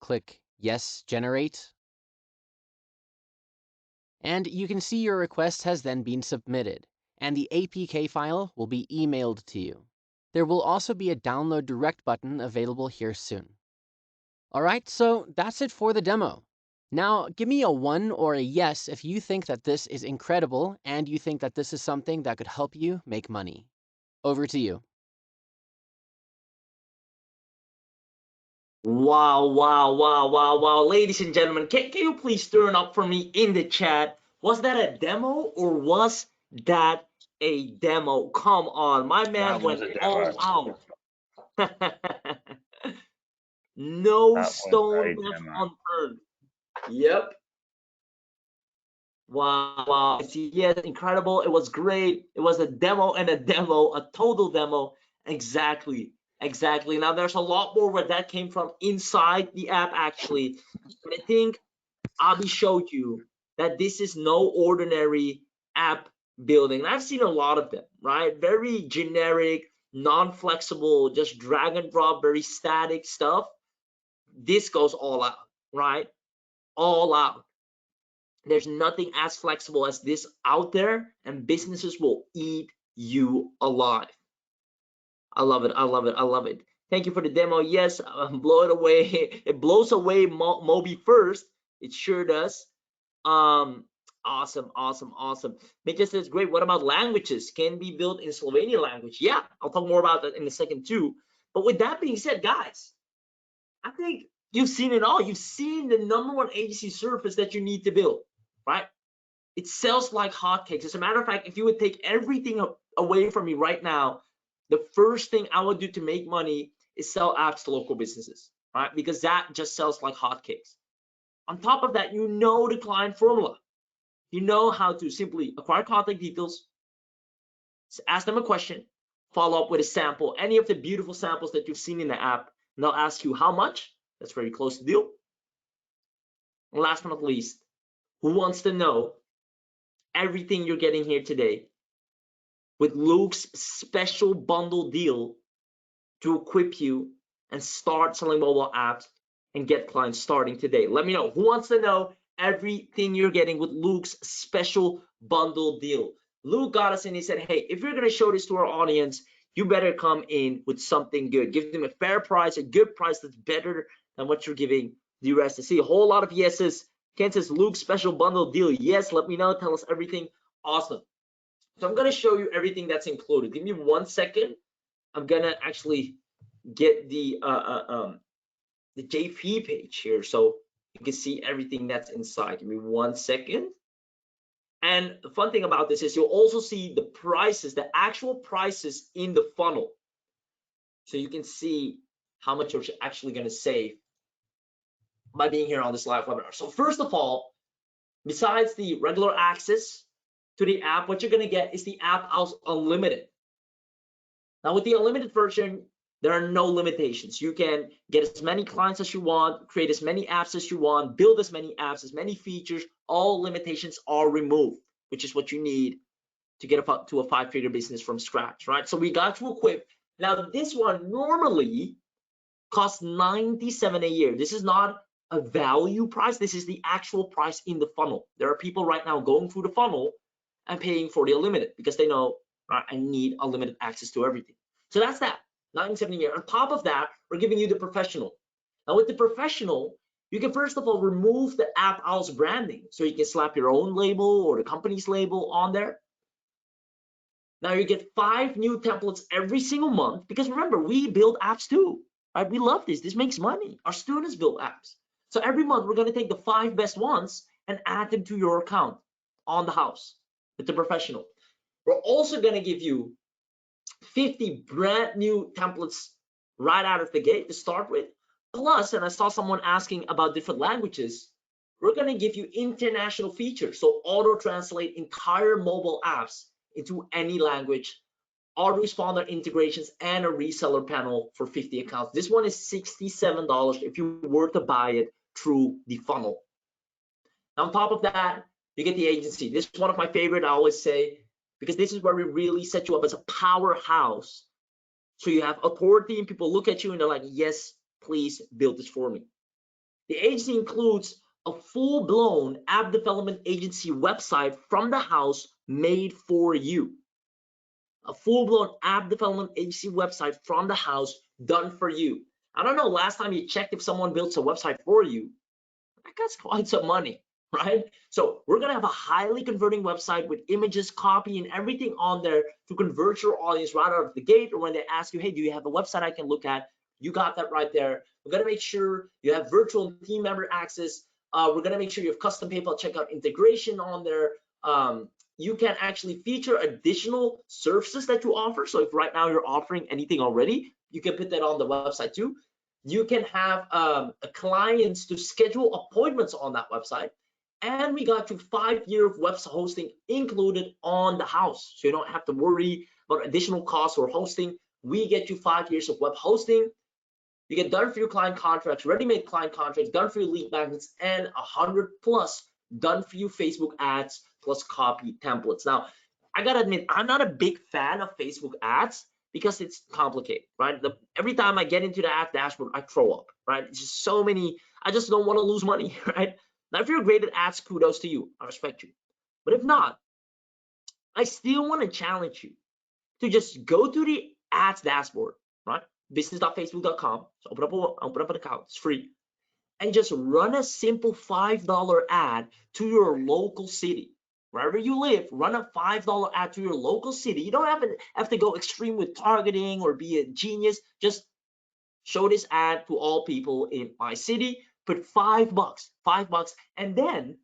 Click Yes, Generate. And you can see your request has then been submitted, and the APK file will be emailed to you. There will also be a Download Direct button available here soon. All right, so that's it for the demo. Now, give me a 1 or a yes if you think that this is incredible and you think that this is something that could help you make money. Over to you. Wow, wow, wow, wow, wow. Ladies and gentlemen, can you please turn up for me in the chat? Was that a demo or was that a demo? Come on, my man That was went a all demo. out. No That was stone a left demo. unturned. Yep. Wow, wow. Yes, incredible. It was great. It was a demo and a demo, a total demo. Exactly. Exactly. Now there's a lot more where that came from inside the app actually. And I think Abi showed you that this is no ordinary app building. And I've seen a lot of them, right? Very generic, non-flexible, just drag and drop, very static stuff. This goes all out, right? All out. There's nothing as flexible as this out there, and businesses will eat you alive. I love it. I love it. I love it. Thank you for the demo. Yes, blow it away. It blows away Moby first. It sure does. Awesome, awesome, awesome. Mitya says, great. What about languages? Can be built in Slovenian language? Yeah, I'll talk more about that in a second too. But with that being said, guys, I think you've seen it all. You've seen the #1 agency surface that you need to build, right? It sells like hotcakes. As a matter of fact, if you would take everything away from me right now, the first thing I would do to make money is sell apps to local businesses, right? Because that just sells like hotcakes. On top of that, you know the client formula. You know how to simply acquire contact details, ask them a question, follow up with a sample, any of the beautiful samples that you've seen in the app, and they'll ask you how much. That's very close to the deal. And last but not least, who wants to know everything you're getting here today with Luke's special bundle deal to equip you and start selling mobile apps and get clients starting today? Let me know. Who wants to know everything you're getting with Luke's special bundle deal? Luke got us and he said, hey, if you're going to show this to our audience, you better come in with something good. Give them a fair price, a good price that's better than what you're giving the rest. To see a whole lot of yeses. Ken says, Luke's special bundle deal. Yes, let me know. Tell us everything. Awesome. So I'm going to show you everything that's included. Give me 1 second. I'm going to actually get the JP page here so you can see everything that's inside. Give me 1 second. And the fun thing about this is you'll also see the prices, the actual prices in the funnel. So you can see how much you're actually going to save by being here on this live webinar. So first of all, besides the regular access to the app, what you're going to get is the App House Unlimited. Now, with the unlimited version, there are no limitations. You can get as many clients as you want, create as many apps as you want, build as many apps, as many features. All limitations are removed, which is what you need to get up to a 5-figure business from scratch, right? So we got you equipped. Now, this one normally costs $97 a year. This is not a value price. This is the actual price in the funnel. There are people right now going through the funnel and paying for the unlimited because they know, right, I need unlimited access to everything. So that's that, $97 a year. On top of that, we're giving you the professional. Now with the professional, you can first of all remove the App House branding. So you can slap your own label or the company's label on there. Now you get 5 new templates every single month, because remember, we build apps too, right? We love this. This makes money. Our students build apps. So every month we're going to take the 5 best ones and add them to your account on the house with the professional. We're also going to give you 50 brand new templates right out of the gate to start with. Plus, and I saw someone asking about different languages, we're going to give you international features. So auto translate entire mobile apps into any language, autoresponder integrations, and a reseller panel for 50 accounts. This one is $67 if you were to buy it through the funnel. Now, on top of that, you get the agency. This is one of my favorite, I always say, because this is where we really set you up as a powerhouse. So you have authority and people look at you and they're like, yes, please build this for me. The agency includes a full-blown app development agency website from the house made for you. A full-blown app development agency website from the house done for you. I don't know, last time you checked if someone builds a website for you, that costs quite some money, right? So we're gonna have a highly converting website with images, copy, and everything on there to convert your audience right out of the gate, or when they ask you, hey, do you have a website I can look at? You got that right there. We're gonna make sure you have virtual team member access. We're gonna make sure you have custom PayPal checkout integration on there. You can actually feature additional services that you offer. So if right now you're offering anything already, you can put that on the website too. You can have clients to schedule appointments on that website. And we got you 5 years of web hosting included on the house. So you don't have to worry about additional costs or hosting. We get you 5 years of web hosting. You get done for your client contracts, ready-made client contracts, done for your lead magnets, and 100 plus done for you Facebook ads plus copy templates. Now, I gotta admit, I'm not a big fan of Facebook ads because it's complicated, right? Every time I get into the ad dashboard, I throw up, right? It's just so many, I just don't want to lose money, right? Now, if you're great at ads, kudos to you, I respect you. But if not, I still want to challenge you to just go to the ads dashboard, right? business.facebook.com. So open up an account, it's free. And just run a simple $5 ad to your local city. Wherever you live, run a $5 ad to your local city. You don't have to go extreme with targeting or be a genius. Just show this ad to all people in my city, put $5, and then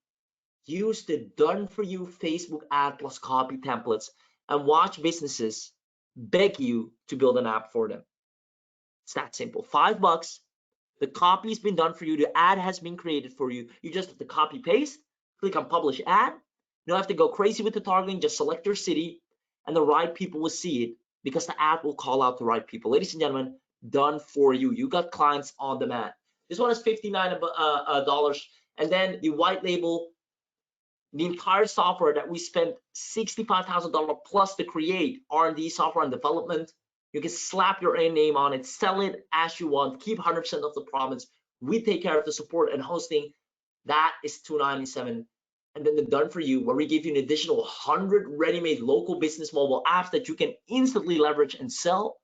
use the done for you Facebook ad plus copy templates and watch businesses beg you to build an app for them. It's that simple. $5. The copy's been done for you. The ad has been created for you. You just have to copy paste, click on publish ad. You don't have to go crazy with the targeting. Just select your city and the right people will see it because the ad will call out the right people. Ladies and gentlemen, done for you. You got clients on demand. This one is $59, and then the white label, the entire software that we spent $65,000 plus to create, R&D, software and development. You can slap your own name on it, sell it as you want, keep 100% of the profits. We take care of the support and hosting. That is $297. And then the done for you, where we give you an additional 100 ready-made local business mobile apps that you can instantly leverage and sell,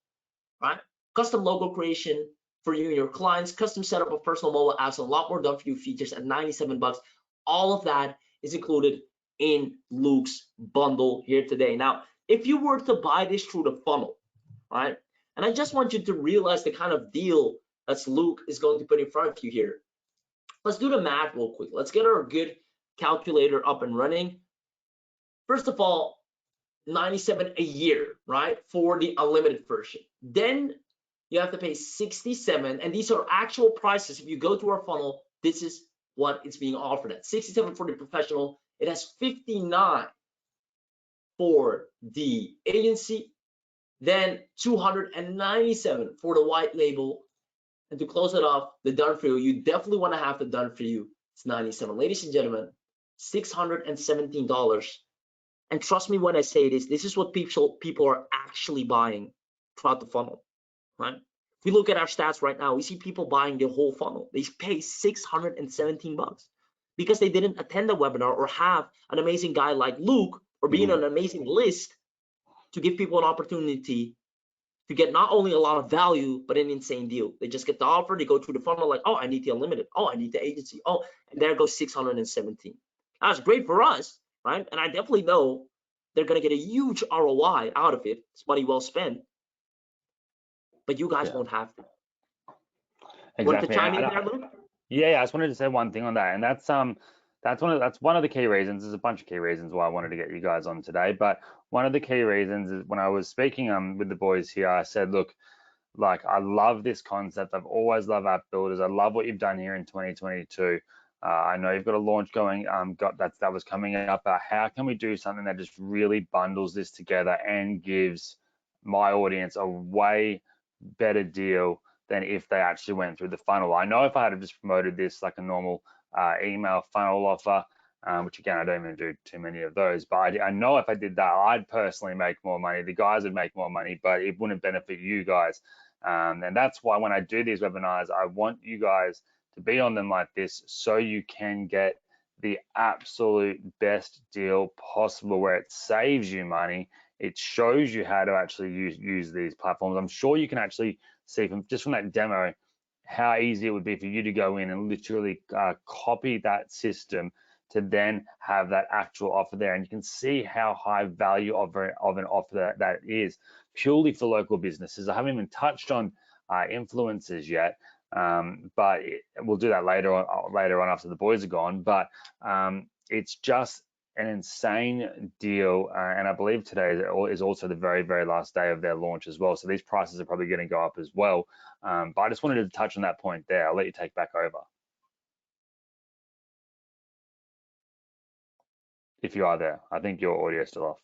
right? Custom logo creation for you and your clients, custom setup of personal mobile apps, and a lot more done for you features at $97. All of that is included in Luke's bundle here today. Now, if you were to buy this through the funnel, right? And I just want you to realize the kind of deal that Luke is going to put in front of you here. Let's do the math real quick. Let's get our good calculator up and running. First of all, $97 a year, right, for the unlimited version. Then you have to pay $67, and these are actual prices. If you go to our funnel, this is what it's being offered at. 67 for the professional. It has 59 for the agency, then 297 for the white label. And to close it off, the done for you definitely want to have the done for you. It's 97. Ladies and gentlemen, $617. And trust me when I say this is what people are actually buying throughout the funnel, right? If we look at our stats right now, we see people buying the whole funnel. They pay 617 bucks because they didn't attend the webinar or have an amazing guy like Luke or be in an amazing list to give people an opportunity to get not only a lot of value, but an insane deal. They just get the offer, they go through the funnel like, oh, I need the unlimited. Oh, I need the agency. Oh, and there goes 617. That's great for us, right? And I definitely know they're gonna get a huge ROI out of it. It's money well spent. But you guys won't have to. Exactly. Want to chime in there, Luke? Yeah, I just wanted to say one thing on that, and that's one of the key reasons. There's a bunch of key reasons why I wanted to get you guys on today, but one of the key reasons is when I was speaking with the boys here, I said, look, like I love this concept. I've always loved app builders. I love what you've done here in 2022. I know you've got a launch going. That was coming up. How can we do something that just really bundles this together and gives my audience a way better deal than if they actually went through the funnel? I know if I had just promoted this like a normal email funnel offer, which again, I don't even do too many of those, but I know if I did that, I'd personally make more money. The guys would make more money, but it wouldn't benefit you guys. And that's why when I do these webinars, I want you guys to be on them like this so you can get the absolute best deal possible where it saves you money. It shows you how to actually use these platforms. I'm sure you can actually see from that demo how easy it would be for you to go in and literally copy that system to then have that actual offer there. And you can see how high value of an offer that is purely for local businesses. I haven't even touched on influencers yet, but we'll do that later on after the boys are gone. But it's just an insane deal, and I believe today is also the very, very last day of their launch as well. So these prices are probably going to go up as well. But I just wanted to touch on that point there. I'll let you take back over. If you are there, I think your audio is still off.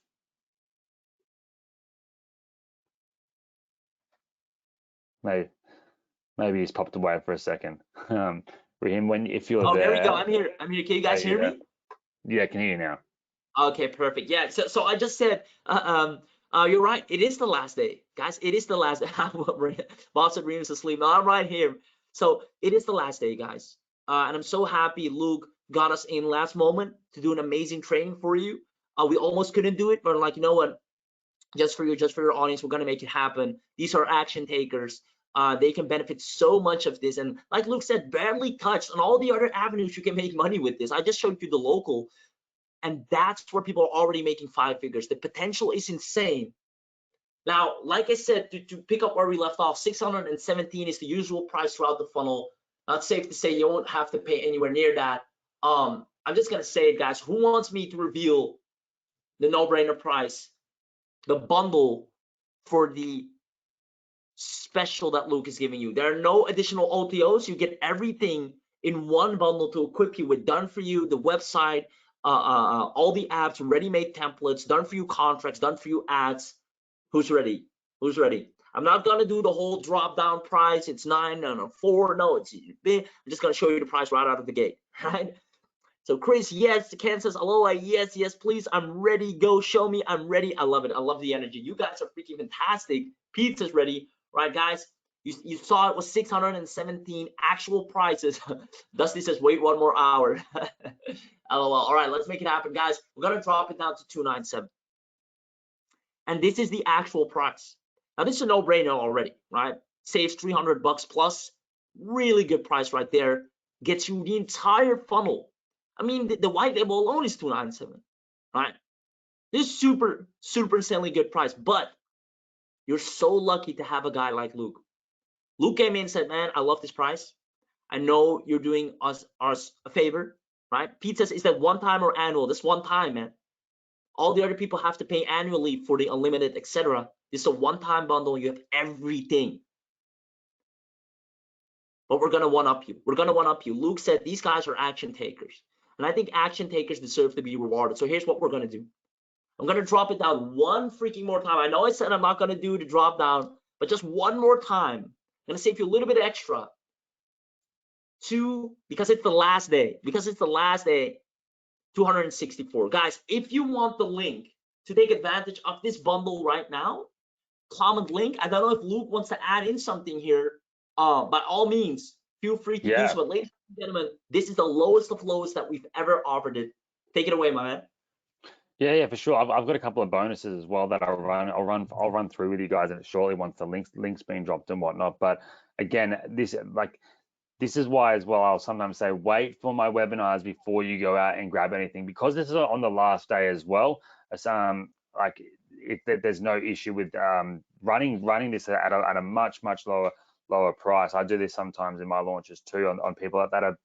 Maybe he's popped away for a second. Raheem, if you're there. Oh, there we go. I'm here. Can you guys hear me? Yeah, I can hear you now. Okay, perfect. Yeah. So I just said, you're right. It is the last day, guys. It is the last day. Bob said Raheem's asleep. No, I'm right here. So it is the last day, guys. And I'm so happy Luke got us in last moment to do an amazing training for you. We almost couldn't do it, but like, you know what? Just for your audience, we're gonna make it happen. These are action takers. They can benefit so much of this, and like Luke said, barely touched on all the other avenues you can make money with this. I just showed you the local, and that's where people are already making 5 figures. The potential is insane. Now, like I said, to pick up where we left off, 617 is the usual price throughout the funnel. Not safe to say you won't have to pay anywhere near that. I'm just gonna say it, guys. Who wants me to reveal the no-brainer price, the bundle for the special that Luke is giving you? There are no additional OTOs. You get everything in one bundle to equip you with done for you, the website, all the apps, ready-made templates, done for you contracts, done for you ads. Who's ready? Who's ready? I'm not gonna do the whole drop-down price. It's 9 and 4. No, it's big. I'm just gonna show you the price right out of the gate, right? So Chris, yes. Ken says, aloha, yes, please. I'm ready. Go show me. I'm ready. I love it. I love the energy. You guys are freaking fantastic. Pizza's ready, right, guys? You saw it was 617 actual prices. Dusty says, wait 1 more hour. LOL. All right, let's make it happen, guys. We're gonna drop it down to 297. And this is the actual price. Now this is a no-brainer already, right? Saves 300 bucks plus. Really good price right there. Gets you the entire funnel. I mean, the white label alone is 297, right? This is super insanely good price, but you're so lucky to have a guy like Luke. Luke came in and said, man, I love this price. I know you're doing us a favor, right? Pete says, is that one time or annual? This one time, man. All the other people have to pay annually for the unlimited, etc. This is a one-time bundle. You have everything. but we're gonna one up you. We're gonna one up you. Luke said these guys are action takers, and I think action takers deserve to be rewarded. So here's what we're gonna do. I'm gonna drop it down one freaking more time. I know I said I'm not gonna do the drop down, but just one more time. I'm gonna save you a little bit extra. Because it's the last day. Because it's the last day. 264. Guys, if you want the link to take advantage of this bundle right now, comment link. I don't know if Luke wants to add in something here. By all means, feel free to do so. But ladies and gentlemen, this is the lowest of lowest that we've ever offered it. Take it away, my man. Yeah, for sure. I've got a couple of bonuses as well that I'll run through with you guys and shortly once the links being dropped and whatnot. But again, this is why as well I'll sometimes say wait for my webinars before you go out and grab anything, because this is on the last day as well. There's no issue with running this at a much lower price. I do this sometimes in my launches too on people that are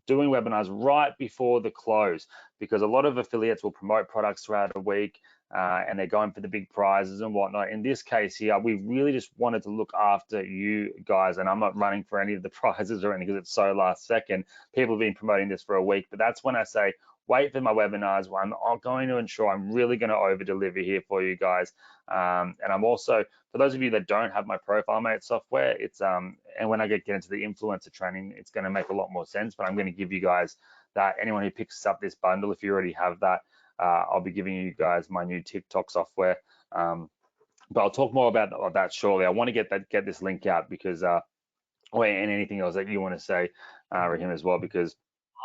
doing webinars right before the close, because a lot of affiliates will promote products throughout a week and they're going for the big prizes and whatnot. In this case here, we really just wanted to look after you guys, and I'm not running for any of the prizes or anything because it's so last second. People have been promoting this for a week, but that's when I say wait for my webinars. I'm going to ensure I'm really going to over deliver here for you guys. And I'm also, for those of you that don't have my Profile Mate software, it's and when I get into the influencer training, it's going to make a lot more sense, but I'm going to give you guys that. Anyone who picks up this bundle, if you already have that, I'll be giving you guys my new TikTok software. But I'll talk more about that shortly. I want to get this link out because and anything else that you want to say, Raheem, as well, because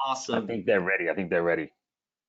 awesome. I think they're ready.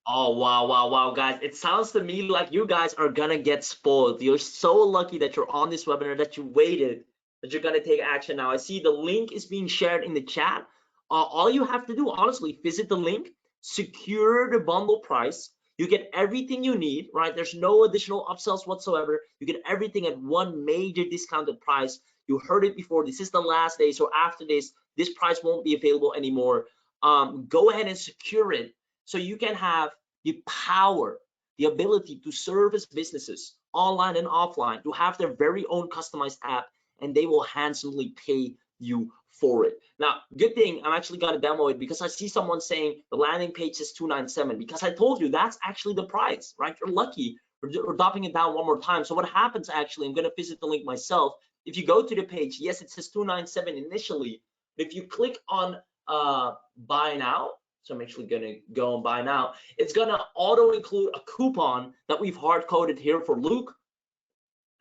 Oh, wow, guys. It sounds to me like you guys are gonna get spoiled. You're so lucky that you're on this webinar, that you waited, that you're gonna take action now. I see the link is being shared in the chat. All you have to do, honestly, visit the link, secure the bundle price. You get everything you need, right? There's no additional upsells whatsoever. You get everything at one major discounted price. You heard it before. This is the last day. So after this price won't be available anymore. Go ahead and secure it so you can have the power, the ability to service businesses online and offline, to have their very own customized app, and they will handsomely pay you for it. Now, good thing I'm actually going to demo it, because I see someone saying the landing page says 297, because I told you that's actually the price, right? You're lucky. We're dropping it down one more time. So what happens, actually, I'm going to visit the link myself. If you go to the page, yes, it says 297 initially. But if you click on buy now, so I'm actually going to go and buy now, it's going to auto include a coupon that we've hard coded here for Luke,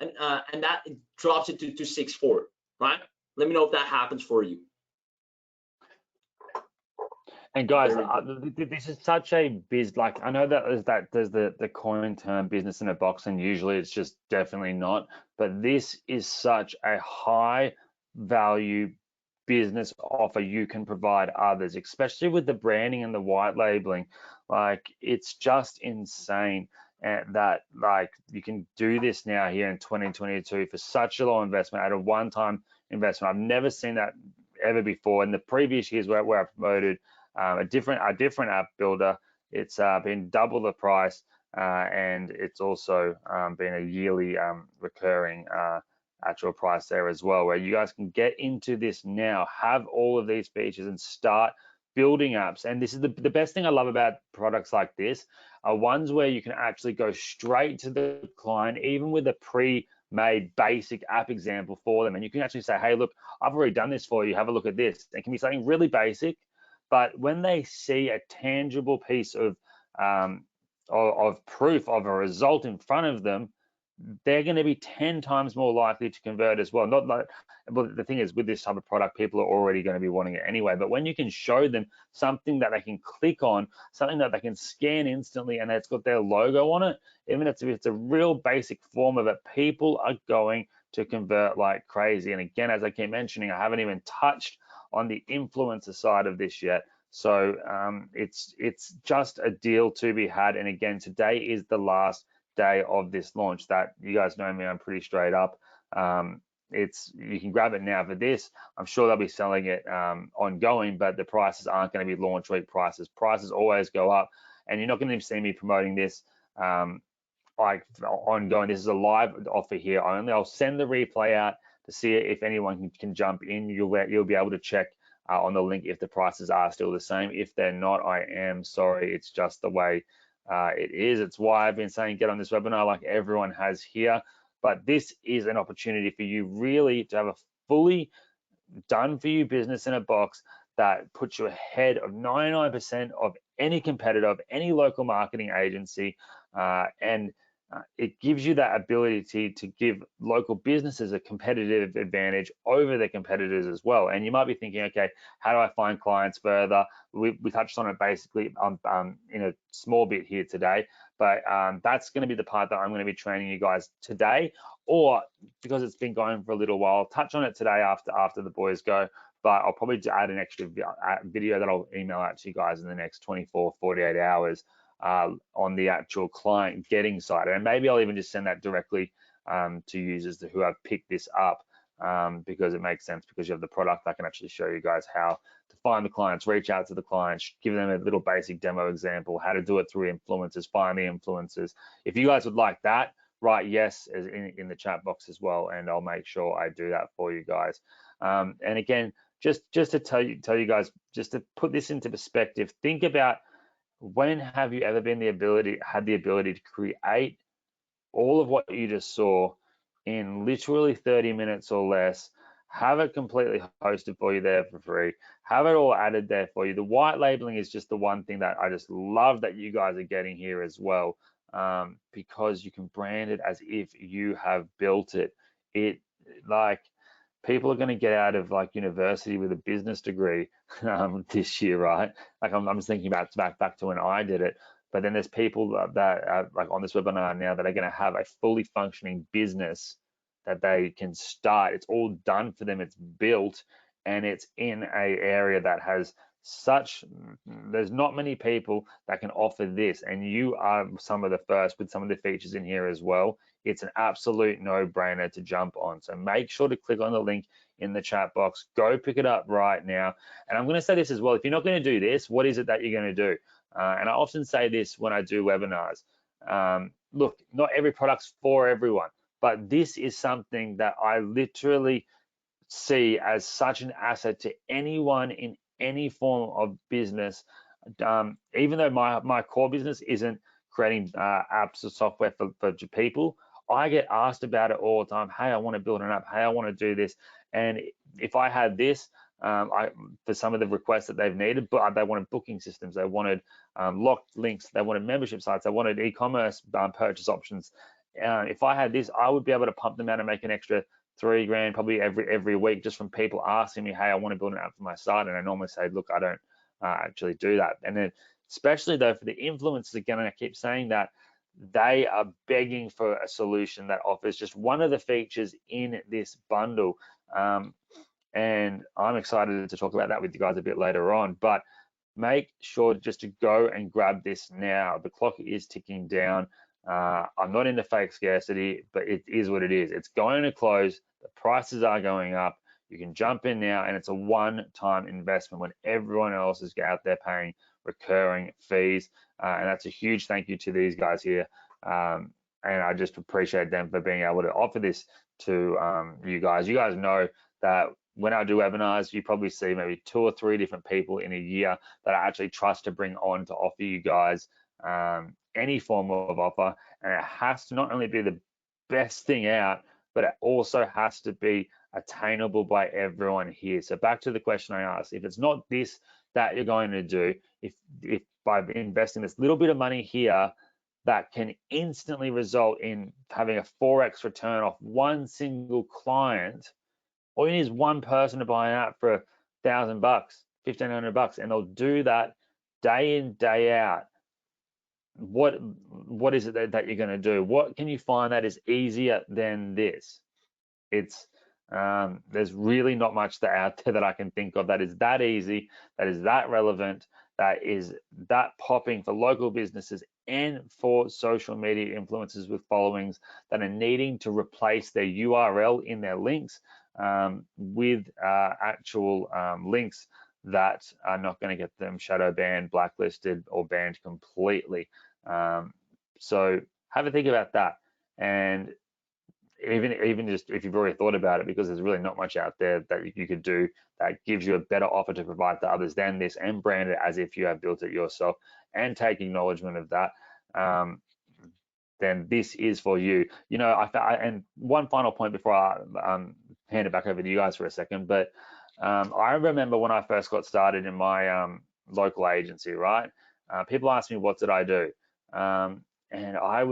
and that drops it to 264, right? Let me know if that happens for you. And guys, this is such a I know that there's the coin term business in a box, and usually it's just definitely not, but this is such a high value business offer you can provide others, especially with the branding and the white labeling. Like, it's just insane that you can do this now here in 2022 for such a low investment at a one-time investment. I've never seen that ever before. In the previous years where I promoted a different app builder, it's been double the price, and it's also been a yearly recurring actual price there as well, where you guys can get into this now, have all of these features, and start building apps. And this is the best thing I love about products like this, are ones where you can actually go straight to the client, even with a pre-made basic app example for them, and you can actually say, hey, look, I've already done this for you, have a look at this. It can be something really basic, but when they see a tangible piece of proof of a result in front of them, they're going to be 10 times more likely to convert as well. But the thing is, with this type of product, people are already going to be wanting it anyway. But when you can show them something that they can click on, something that they can scan instantly, and it's got their logo on it, even if it's a real basic form of it, people are going to convert like crazy. And again, as I keep mentioning, I haven't even touched on the influencer side of this yet. So it's just a deal to be had. And again, today is the last day of this launch. That, you guys know me, I'm pretty straight up. You can grab it now for this. I'm sure they'll be selling it ongoing, but the prices aren't going to be launch week prices. Prices always go up, and you're not going to see me promoting this like ongoing. This is a live offer here only. I'll send the replay out to see if anyone can jump in. You'll be able to check on the link if the prices are still the same. If they're not, I am sorry. It's just the way it is. It's why I've been saying get on this webinar like everyone has here. But this is an opportunity for you really to have a fully done for you business in a box that puts you ahead of 99% of any competitor, of any local marketing agency, and it gives you that ability to give local businesses a competitive advantage over their competitors as well. And you might be thinking, okay, how do I find clients further? We touched on it basically in a small bit here today, but that's going to be the part that I'm going to be training you guys today, or because it's been going for a little while, I'll touch on it today after the boys go, but I'll probably add an extra video that I'll email out to you guys in the next 24, 48 hours on the actual client getting side. And maybe I'll even just send that directly to users who have picked this up because it makes sense, because you have the product. I can actually show you guys how to find the clients, reach out to the clients, give them a little basic demo example, how to do it through influencers, find the influencers. If you guys would like that, write yes in the chat box as well, and I'll make sure I do that for you guys. And again, just to tell you guys, just to put this into perspective, think about, when have you ever had the ability to create all of what you just saw in literally 30 minutes or less, have it completely hosted for you there for free, have it all added there for you? The white labeling is just the one thing that I just love that you guys are getting here as well, because you can brand it as if you have built it. Like, people are going to get out of like university with a business degree this year, right? Like I'm just thinking about back to when I did it. But then there's people that are like on this webinar now that are going to have a fully functioning business that they can start. It's all done for them. It's built, and it's in a area that has there's not many people that can offer this, and you are some of the first with some of the features in here as well. It's an absolute no-brainer to jump on. So make sure to click on the link in the chat box. Go pick it up right now. And I'm going to say this as well. If you're not going to do this, what is it that you're going to do? And I often say this when I do webinars. Look, not every product's for everyone, but this is something that I literally see as such an asset to anyone in any form of business. Even though my core business isn't creating apps or software for people, I get asked about it all the time. Hey, I want to build an app. Hey, I want to do this. And if I had this, for some of the requests that they've needed, but they wanted booking systems, they wanted locked links, they wanted membership sites, they wanted e-commerce purchase options. If I had this, I would be able to pump them out and make an extra $3 grand probably every week just from people asking me, hey, I want to build an app for my site. And I normally say, look, I don't actually do that. And then especially though for the influencers, again, and I keep saying that, they are begging for a solution that offers just one of the features in this bundle. And I'm excited to talk about that with you guys a bit later on, but make sure just to go and grab this now. The clock is ticking down. I'm not into fake scarcity, but it is what it is. It's going to close. The prices are going up. You can jump in now, and it's a one-time investment when everyone else is out there paying recurring fees. And that's a huge thank you to these guys here. And I just appreciate them for being able to offer this to you guys. You guys know that when I do webinars, you probably see maybe 2 or 3 different people in a year that I actually trust to bring on to offer you guys any form of offer. And it has to not only be the best thing out, but it also has to be attainable by everyone here. So back to the question I asked, if it's not this that you're going to do, if by investing this little bit of money here that can instantly result in having a 4x return off one single client, all you need is one person to buy an app for $1,000, $1,500, and they'll do that day in, day out. What is it that you're going to do? What can you find that is easier than this? It's there's really not much out there that I can think of that is that easy, that is that relevant, that is that popping for local businesses and for social media influencers with followings that are needing to replace their URL in their links with actual links that are not going to get them shadow banned, blacklisted, or banned completely. So have a think about that. And even just if you've already thought about it, because there's really not much out there that you could do that gives you a better offer to provide to others than this, and brand it as if you have built it yourself and take acknowledgement of that, then this is for you. You know, and one final point before I hand it back over to you guys for a second, but I remember when I first got started in my local agency, right? People asked me, what did I do? And I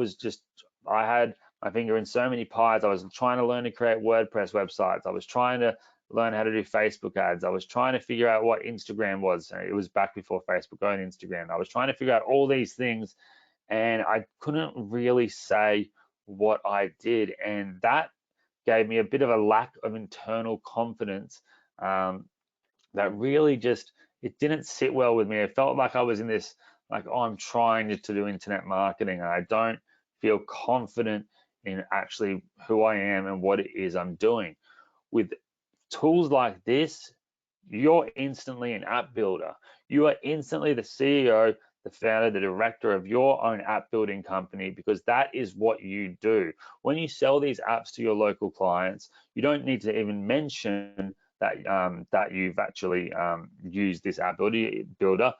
had my finger in so many pies. I was trying to learn to create WordPress websites. I was trying to learn how to do Facebook ads. I was trying to figure out what Instagram was. It was back before Facebook owned Instagram. I was trying to figure out all these things, and I couldn't really say what I did. And that gave me a bit of a lack of internal confidence that really just, it didn't sit well with me. It felt like I was in this, like, oh, I'm trying to do internet marketing, and I don't feel confident in actually who I am and what it is I'm doing. With tools like this, you're instantly an app builder. You are instantly the CEO, the founder, the director of your own app building company, because that is what you do. When you sell these apps to your local clients, you don't need to even mention that that you've actually used this app builder,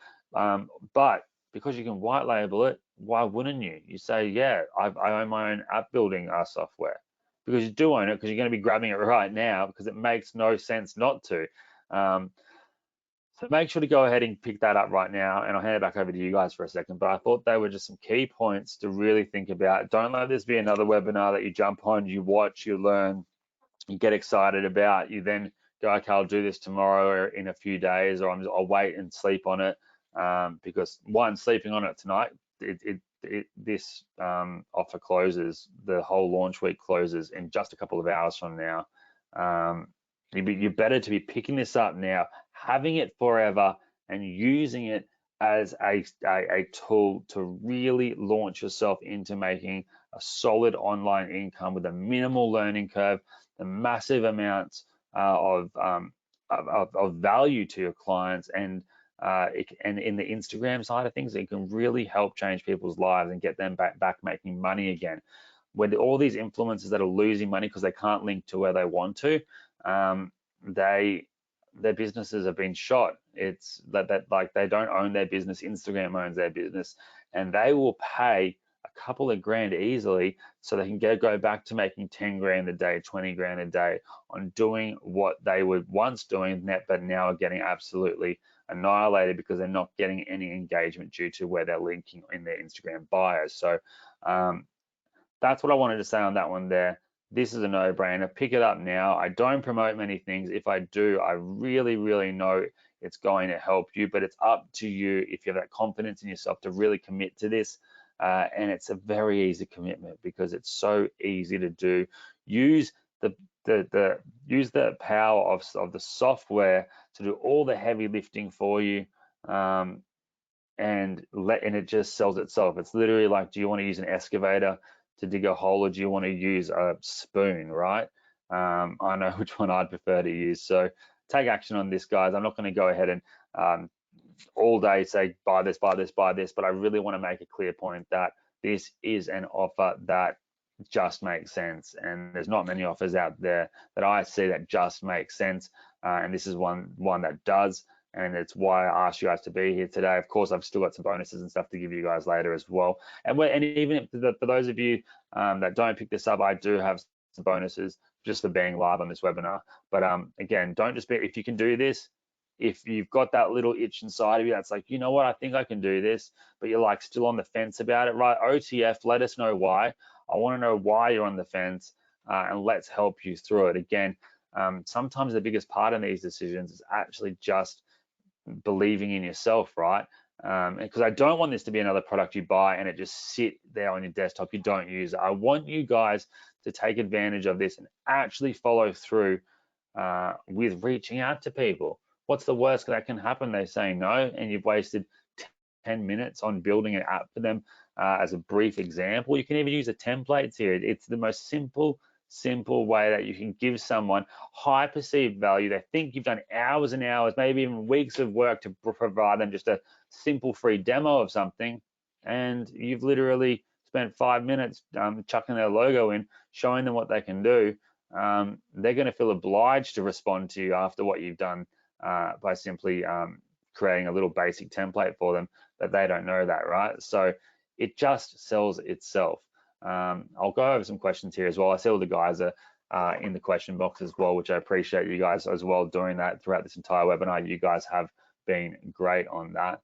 but because you can white label it, why wouldn't you? You say, yeah, I own my own app building software, because you do own it, because you're going to be grabbing it right now, because it makes no sense not to. So make sure to go ahead and pick that up right now, and I'll hand it back over to you guys for a second. But I thought they were just some key points to really think about. Don't let this be another webinar that you jump on, you watch, you learn, you get excited about, you then go, okay, I'll do this tomorrow or in a few days, or I'll wait and sleep on it. Because one, sleeping on it tonight, this offer closes, the whole launch week closes in just a couple of hours from now. You're better to be picking this up now, having it forever, and using it as a tool to really launch yourself into making a solid online income with a minimal learning curve, the massive amounts of value to your clients, and in the Instagram side of things, it can really help change people's lives and get them back making money again. When all these influencers that are losing money because they can't link to where they want to, their businesses have been shot. It's that like they don't own their business. Instagram owns their business, and they will pay a couple of grand easily so they can go back to making 10 grand a day, 20 grand a day on doing what they were once doing, but now are getting absolutely annihilated because they're not getting any engagement due to where they're linking in their Instagram bios. So that's what I wanted to say on that one there. This is a no-brainer. Pick it up now. I don't promote many things. If I do, I really, really know it's going to help you, but it's up to you if you have that confidence in yourself to really commit to this. And it's a very easy commitment because it's so easy to do. Use the power of the software to do all the heavy lifting for you, and it just sells itself. It's literally like, do you want to use an excavator to dig a hole, or do you want to use a spoon, right? I know which one I'd prefer to use. So take action on this, guys. I'm not going to go ahead and all day say buy this, buy this, buy this, but I really want to make a clear point that this is an offer that just makes sense, and there's not many offers out there that I see that just make sense, and this is one that does. And it's why I asked you guys to be here today. Of course, I've still got some bonuses and stuff to give you guys later as well. And even for those of you that don't pick this up, I do have some bonuses just for being live on this webinar. But again, don't just be, if you can do this, if you've got that little itch inside of you that's like, you know what, I think I can do this, but you're like still on the fence about it, right? OTF, let us know why. I want to know why you're on the fence, and let's help you through it. Again, sometimes the biggest part in these decisions is actually just believing in yourself, right? Because I don't want this to be another product you buy and it just sit there on your desktop, you don't use it. I want you guys to take advantage of this and actually follow through with reaching out to people. What's the worst that can happen? They say no, and you've wasted 10 minutes on building an app for them. As a brief example, you can even use the templates here. It's the most simple way that you can give someone high perceived value. They think you've done hours and hours, maybe even weeks of work to provide them just a simple free demo of something, and you've literally spent 5 minutes chucking their logo in, showing them what they can do, they're going to feel obliged to respond to you after what you've done by simply creating a little basic template for them, that they don't know that, right? So it just sells itself. I'll go over some questions here as well. I see all the guys are in the question box as well, which I appreciate you guys as well doing that throughout this entire webinar. You guys have been great on that.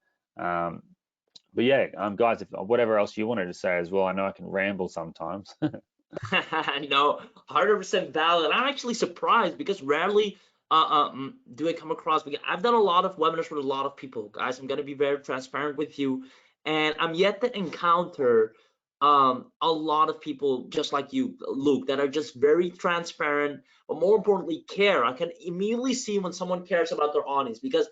But yeah, guys, if whatever else you wanted to say as well, I know I can ramble sometimes. No, 100% valid. I'm actually surprised because rarely do I come across, because I've done a lot of webinars with a lot of people, guys. I'm going to be very transparent with you, and I'm yet to encounter a lot of people just like you, Luke, that are just very transparent, but more importantly, care. I can immediately see when someone cares about their audience, because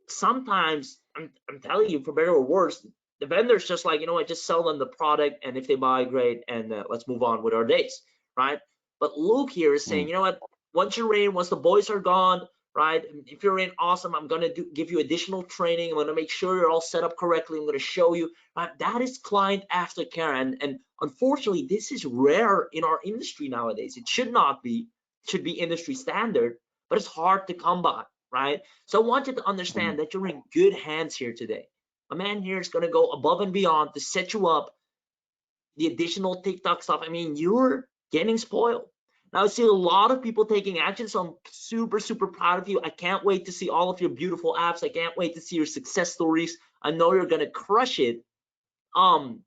sometimes I'm telling you, for better or worse, the vendor's just like, you know what, just sell them the product, and if they buy, great, and let's move on with our days, right? But Luke here is saying, you know what, once you're in, once the boys are gone, right, if you're in, awesome, I'm gonna give you additional training, I'm gonna make sure you're all set up correctly, I'm gonna show you, right? That is client aftercare, and unfortunately, this is rare in our industry nowadays. It should not be, it should be industry standard, but it's hard to come by, right? So I want you to understand that you're in good hands here today. A man here is going to go above and beyond to set you up. The additional TikTok stuff, I mean, you're getting spoiled. Now I see a lot of people taking action, so I'm super, super proud of you. I can't wait to see all of your beautiful apps. I can't wait to see your success stories. I know you're going to crush it. On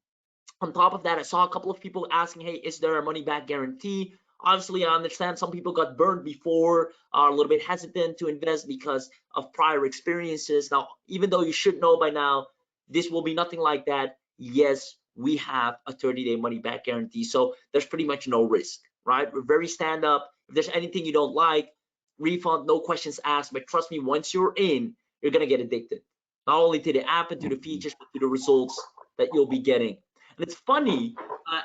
top of that, I saw a couple of people asking, hey, is there a money back guarantee? Obviously, I understand some people got burned before, are a little bit hesitant to invest because of prior experiences. Now, even though you should know by now, this will be nothing like that. Yes, we have a 30-day money back guarantee, so there's pretty much no risk, right? We're very stand up. If there's anything you don't like, refund, no questions asked. But trust me, once you're in, you're gonna get addicted, not only to the app and to the features, but to the results that you'll be getting. And it's funny,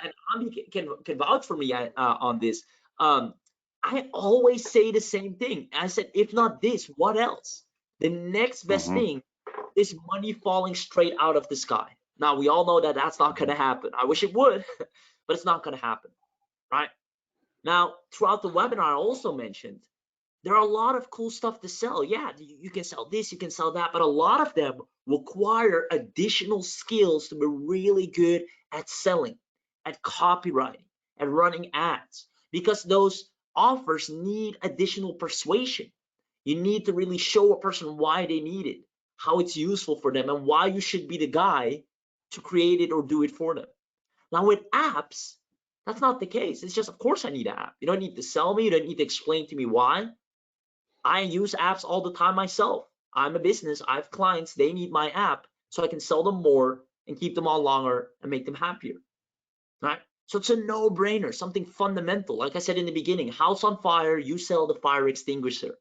and Ami can vouch for me on this. I always say the same thing. I said, if not this, what else? The next best thing is money falling straight out of the sky. Now, we all know that that's not going to happen. I wish it would, but it's not going to happen, right? Now, throughout the webinar, I also mentioned there are a lot of cool stuff to sell. Yeah, you can sell this, you can sell that, but a lot of them require additional skills to be really good at selling, at copywriting, at running ads, because those offers need additional persuasion. You need to really show a person why they need it, how it's useful for them, and why you should be the guy to create it or do it for them. Now with apps, that's not the case. It's just, of course I need an app. You don't need to sell me, you don't need to explain to me why. I use apps all the time myself. I'm a business, I have clients, they need my app so I can sell them more and keep them on longer and make them happier, right? So it's a no-brainer, something fundamental. Like I said in the beginning, house on fire, you sell the fire extinguisher.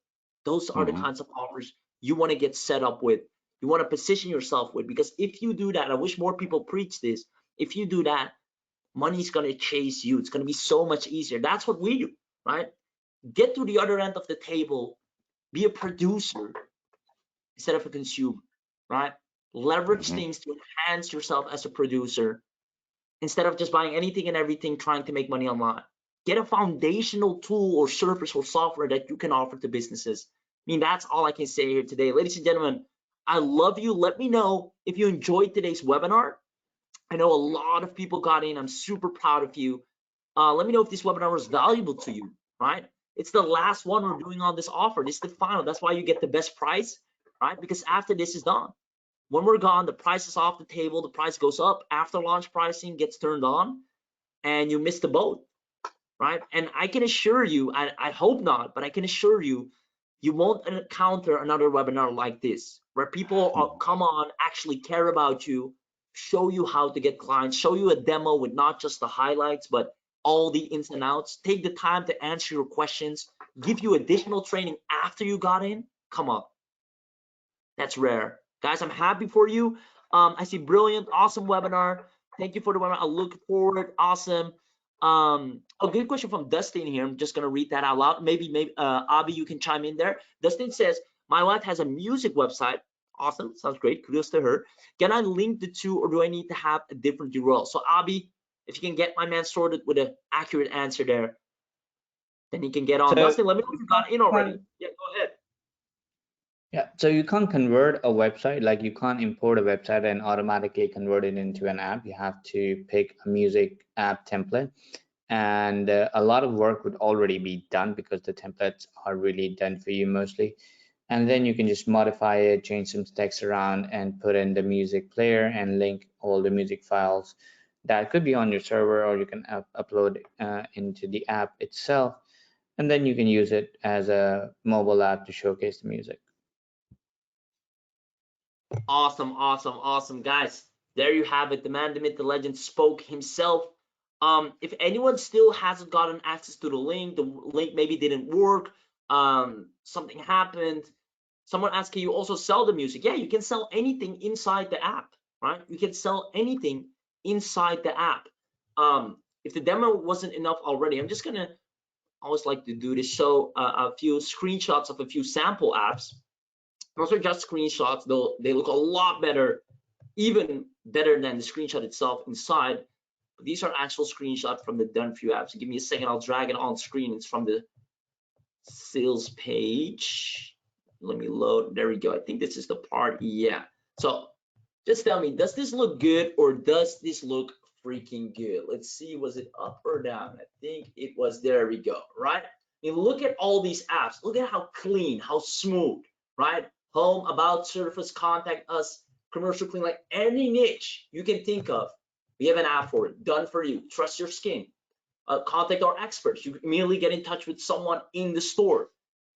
Those are the kinds of offers you want to get set up with, you want to position yourself with, because if you do that, I wish more people preach this, if you do that, money's going to chase you. It's going to be so much easier. That's what we do, right? Get to the other end of the table, be a producer instead of a consumer, right? Leverage things to enhance yourself as a producer instead of just buying anything and everything trying to make money online. Get a foundational tool or service or software that you can offer to businesses. I mean, that's all I can say here today. Ladies and gentlemen, I love you. Let me know if you enjoyed today's webinar. I know a lot of people got in. I'm super proud of you. Let me know if this webinar was valuable to you, right? It's the last one we're doing on this offer. This is the final. That's why you get the best price, right? Because after this is done, when we're gone, the price is off the table. The price goes up. After launch pricing gets turned on, and you miss the boat, right? And I can assure you, I hope not, but I can assure you, you won't encounter another webinar like this, where people come on, actually care about you, show you how to get clients, show you a demo with not just the highlights, but all the ins and outs, take the time to answer your questions, give you additional training after you got in. Come on, that's rare. Guys, I'm happy for you. I see brilliant, awesome webinar. Thank you for the webinar. I look forward. Awesome. A good question from Dustin here. I'm just gonna read that out loud. Maybe Abby, you can chime in there. Dustin says, my wife has a music website. Awesome, sounds great. Kudos to her. Can I link the two, or do I need to have a different URL? So Abby, If you can get my man sorted with an accurate answer there, then he can get on. So Dustin, let me know if you got in already. Yeah, go ahead. Yeah, so you can't convert a website, like you can't import a website and automatically convert it into an app. You have to pick a music app template, and a lot of work would already be done because the templates are really done for you mostly. And then you can just modify it, change some text around, and put in the music player and link all the music files that could be on your server, or you can upload into the app itself, and then you can use it as a mobile app to showcase the music. Awesome, awesome, awesome, guys. There you have it. The man, the myth, the legend spoke himself. If anyone still hasn't gotten access to the link maybe didn't work, something happened. Someone asked, can you also sell the music? Yeah, you can sell anything inside the app, right? You can sell anything inside the app. If the demo wasn't enough already, I'm just gonna always like to do this, show a few screenshots of a few sample apps. Those are just screenshots, though they look a lot better, even better than the screenshot itself inside. But these are actual screenshots from the done for you apps. Give me a second, I'll drag it on screen. It's from the sales page. Let me load. There we go. I think this is the part. Yeah. So just tell me, does this look good or does this look freaking good? Let's see, was it up or down? I think it was. There we go. Right. I mean, look at all these apps. Look at how clean, how smooth, right? Home, about, surface, contact us, commercial clean, like any niche you can think of, we have an app for it, done for you. Trust your skin. Contact our experts. You immediately get in touch with someone in the store.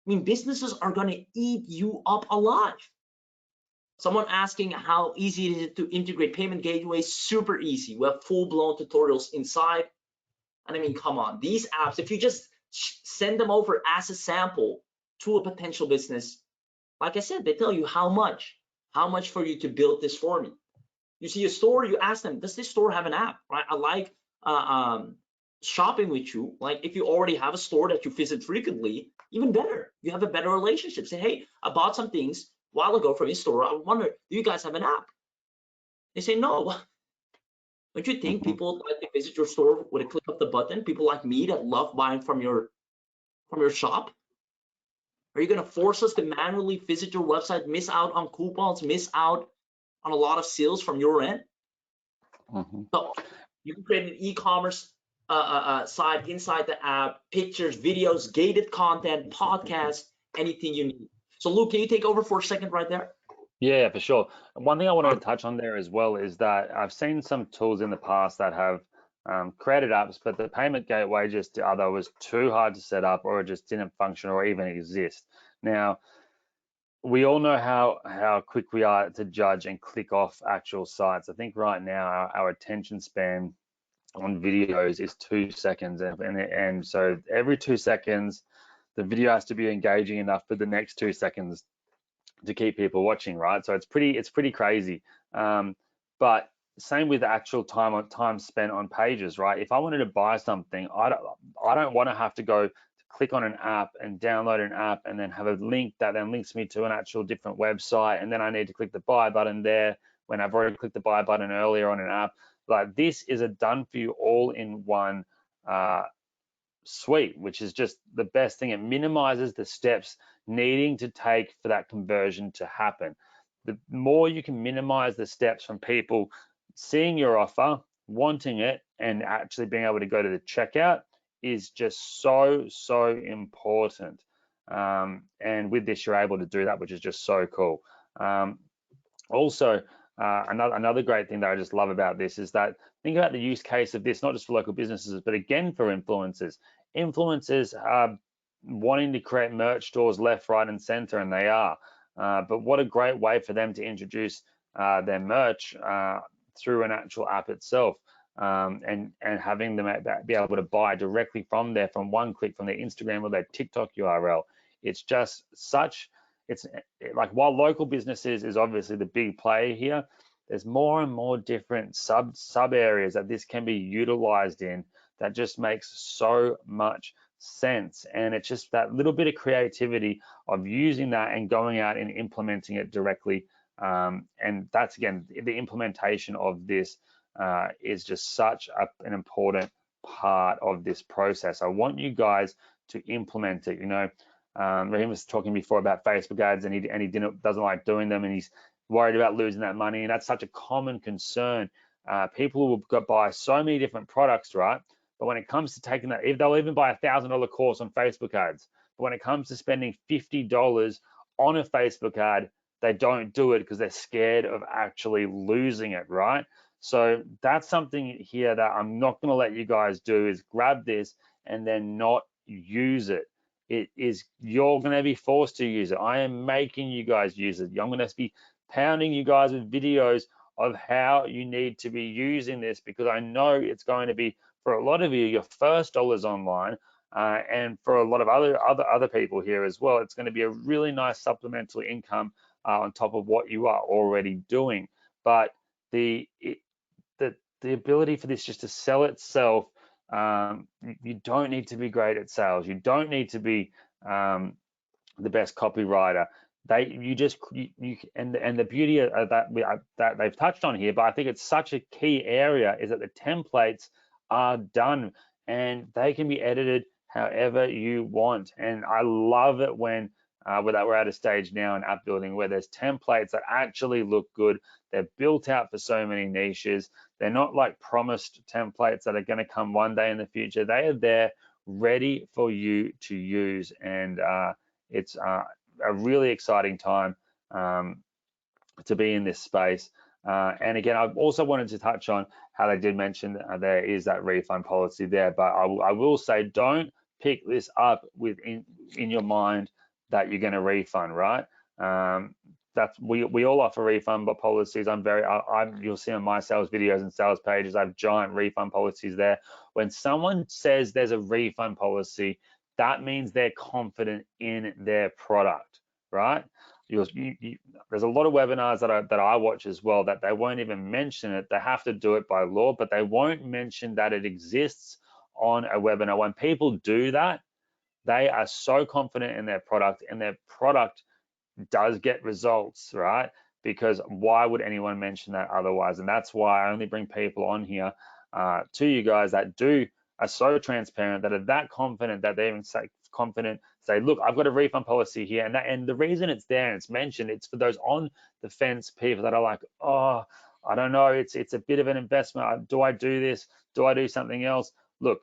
I mean, businesses are going to eat you up alive. Someone asking how easy it is to integrate payment gateways. Super easy. We have full-blown tutorials inside. And I mean, come on, these apps, if you just send them over as a sample to a potential business, like I said, they tell you how much for you to build this for me. You see a store, you ask them, does this store have an app, right? I like shopping with you. Like if you already have a store that you visit frequently, even better. You have a better relationship. Say, hey, I bought some things a while ago from your store. I wonder, do you guys have an app? They say no. Don't you think people like to visit your store with a click of the button? People like me that love buying from your shop? Are you going to force us to manually visit your website, miss out on coupons, miss out on a lot of sales from your end? So you can create an e-commerce site inside the app, pictures, videos, gated content, podcasts, anything you need. So Luke, can you take over for a second right there? Yeah, for sure. One thing I wanted to touch on there as well is that I've seen some tools in the past that have created apps, but the payment gateway just either was too hard to set up or it just didn't function or even exist. Now, we all know how quick we are to judge and click off actual sites. I think right now our attention span on videos is 2 seconds, and so every 2 seconds the video has to be engaging enough for the next 2 seconds to keep people watching, right? So it's pretty crazy. But same with the actual time spent on pages, right? If I wanted to buy something, I don't want to have to go click on an app and download an app and then have a link that then links me to an actual different website, and then I need to click the buy button there when I've already clicked the buy button earlier on an app. Like, this is a done for you all in one suite, which is just the best thing. It minimizes the steps needing to take for that conversion to happen. The more you can minimize the steps from people seeing your offer, wanting it, and actually being able to go to the checkout is just so important. And with this, you're able to do that, which is just so cool. Also, another great thing that I just love about this is that, think about the use case of this, not just for local businesses, but again for influencers. Influencers are wanting to create merch stores left, right, and center, and they are. But what a great way for them to introduce their merch through an actual app itself, and having them be able to buy directly from there, from one click, from their Instagram or their TikTok URL. It's just such. It's like, while local businesses is obviously the big play here, there's more and more different sub areas that this can be utilized in that just makes so much sense. And it's just that little bit of creativity of using that and going out and implementing it directly. And that's, again, the implementation of this is just such an important part of this process. I want you guys to implement it. You know, Raheem was talking before about Facebook ads, and he doesn't like doing them, and he's worried about losing that money, and that's such a common concern. People will buy so many different products, right? But when it comes to taking that, if they'll even buy $1,000 course on Facebook ads, but when it comes to spending $50 on a Facebook ad, they don't do it because they're scared of actually losing it, right? So that's something here that I'm not going to let you guys do, is grab this and then not use it. You're going to be forced to use it. I am making you guys use it. I'm going to be pounding you guys with videos of how you need to be using this, because I know it's going to be, for a lot of you, your first dollars online, and for a lot of other people here as well, it's going to be a really nice supplemental income on top of what you are already doing. But the ability for this just to sell itself, you don't need to be great at sales. You don't need to be the best copywriter. And the beauty of that they've touched on here, but I think it's such a key area, is that the templates are done and they can be edited however you want. And I love it when we're at a stage now in app building where there's templates that actually look good. They're built out for so many niches. They're not like promised templates that are going to come one day in the future. They are there ready for you to use, and it's a really exciting time to be in this space. And again, I also wanted to touch on how they did mention there is that refund policy there, but I will say, don't pick this up in your mind that you're going to refund, right? We all offer refund policies. You'll see on my sales videos and sales pages, I have giant refund policies there. When someone says there's a refund policy, that means they're confident in their product, right? There's a lot of webinars that I watch as well that they won't even mention it. They have to do it by law, but they won't mention that it exists on a webinar. When people do that, they are so confident in their product, and their product does get results, right? Because why would anyone mention that otherwise? And that's why I only bring people on here to you guys that are so transparent, that are that confident, that they even say, look, I've got a refund policy here, and the reason it's there and it's mentioned, it's for those on the fence people that are like, oh, I don't know, it's a bit of an investment. Do I do this? Do I do something else? Look,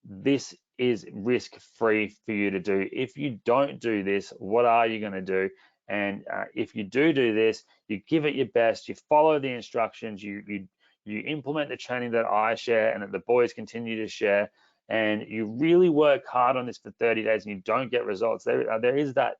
this is risk-free for you to do. If you don't do this, what are you going to do? And if you do this, you give it your best, you follow the instructions, you implement the training that I share and that the boys continue to share, and you really work hard on this for 30 days and you don't get results, there is that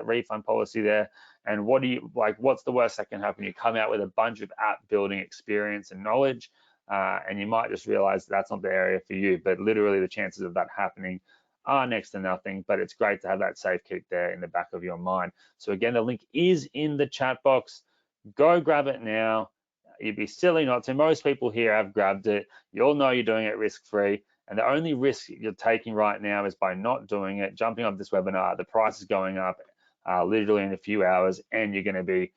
refund policy there. And what's the worst that can happen? You come out with a bunch of app building experience and knowledge, and you might just realize that's not the area for you. But literally the chances of that happening are next to nothing. But it's great to have that safe keep there in the back of your mind. So again, the link is in the chat box. Go grab it now. You'd be silly not to. Most people here have grabbed it. You all know you're doing it risk-free, and the only risk you're taking right now is by not doing it, jumping off this webinar. The price is going up literally in a few hours, and you're going to be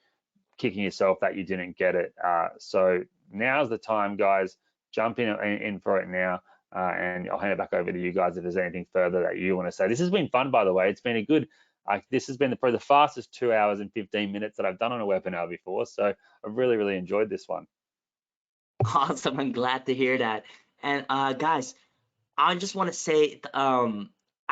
kicking yourself that you didn't get it. So now's the time, guys. Jump in for it now, and I'll hand it back over to you guys if there's anything further that you want to say. This has been fun, by the way. It's been a good. This has been probably the fastest 2 hours and 15 minutes that I've done on a webinar before. So I've really, really enjoyed this one. Awesome. I'm glad to hear that. And guys, I just want to say, I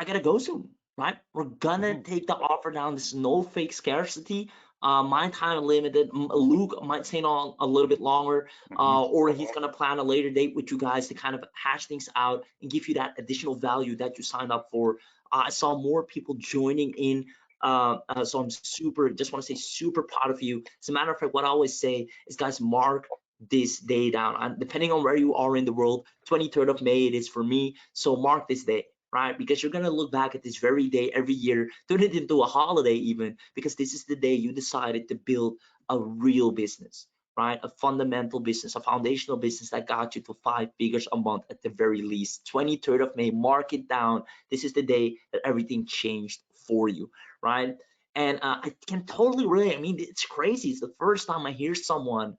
gotta go soon, right? We're gonna take the offer down. There's no fake scarcity. My time limited. Luke might stay on a little bit longer, or he's gonna plan a later date with you guys to kind of hash things out and give you that additional value that you signed up for. I saw more people joining in, so I'm just want to say super proud of you. As a matter of fact, what I always say is, guys, mark this day down. And depending on where you are in the world, 23rd of May it is for me. So mark this day, right? Because you're gonna look back at this very day every year, turn it into a holiday even, because this is the day you decided to build a real business, right? A fundamental business, a foundational business that got you to 5 figures a month at the very least. 23rd of May, mark it down. This is the day that everything changed for you, right? And I can totally relate. I mean, it's crazy. It's the first time I hear someone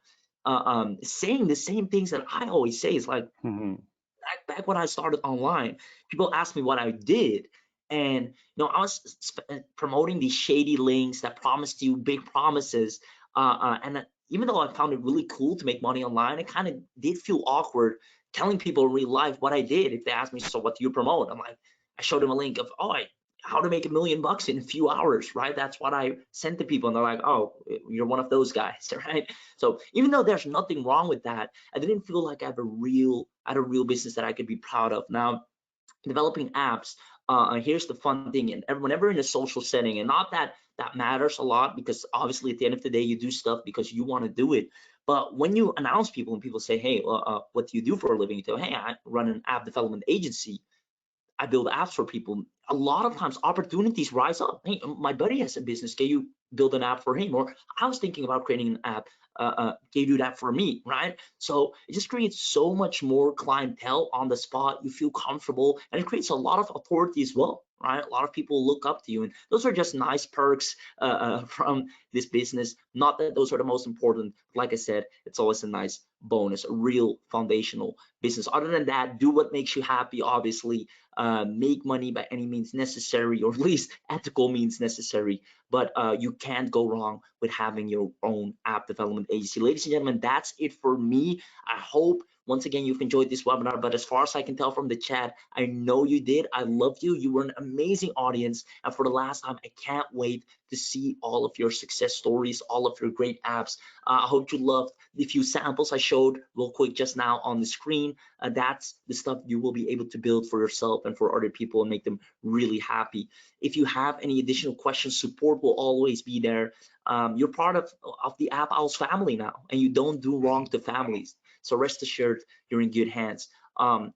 saying the same things that I always say. Is like, back when I started online, people asked me what I did, and I was promoting these shady links that promised you big promises, and even though I found it really cool to make money online, it kind of did feel awkward telling people in real life what I did. If they asked me, so what do you promote? I'm like, I showed them a link of, how to make $1 million in a few hours, right? That's what I sent to people, and they're like, oh, you're one of those guys, right? So even though there's nothing wrong with that, I didn't feel like I had a real business that I could be proud of. Now, developing apps, here's the fun thing, and whenever in a social setting, and not that that matters a lot, because obviously at the end of the day, you do stuff because you want to do it. But when you announce people and people say, hey, what do you do for a living? You tell, hey, I run an app development agency. I build apps for people. A lot of times opportunities rise up. Hey, my buddy has a business. Can you build an app for him? Or I was thinking about creating an app. Can you do that for me, right? So it just creates so much more clientele on the spot. You feel comfortable, and it creates a lot of authority as well, right? A lot of people look up to you, and those are just nice perks from this business. Not that those are the most important. Like I said, it's always a nice bonus, a real foundational business. Other than that, do what makes you happy, obviously. Make money by any means necessary, or at least ethical means necessary, but you can't go wrong with having your own app development agency. Ladies and gentlemen, that's it for me. I hope once again you've enjoyed this webinar, but as far as I can tell from the chat, I know you did. I loved you. You were an amazing audience, and for the last time, I can't wait to see all of your success stories, all of your great apps. I hope you loved the few samples I showed real quick just now on the screen. That's the stuff you will be able to build for yourself and for other people and make them really happy. If you have any additional questions, support will always be there. You're part of the App Owls family now, and you don't do wrong to families. So rest assured, you're in good hands.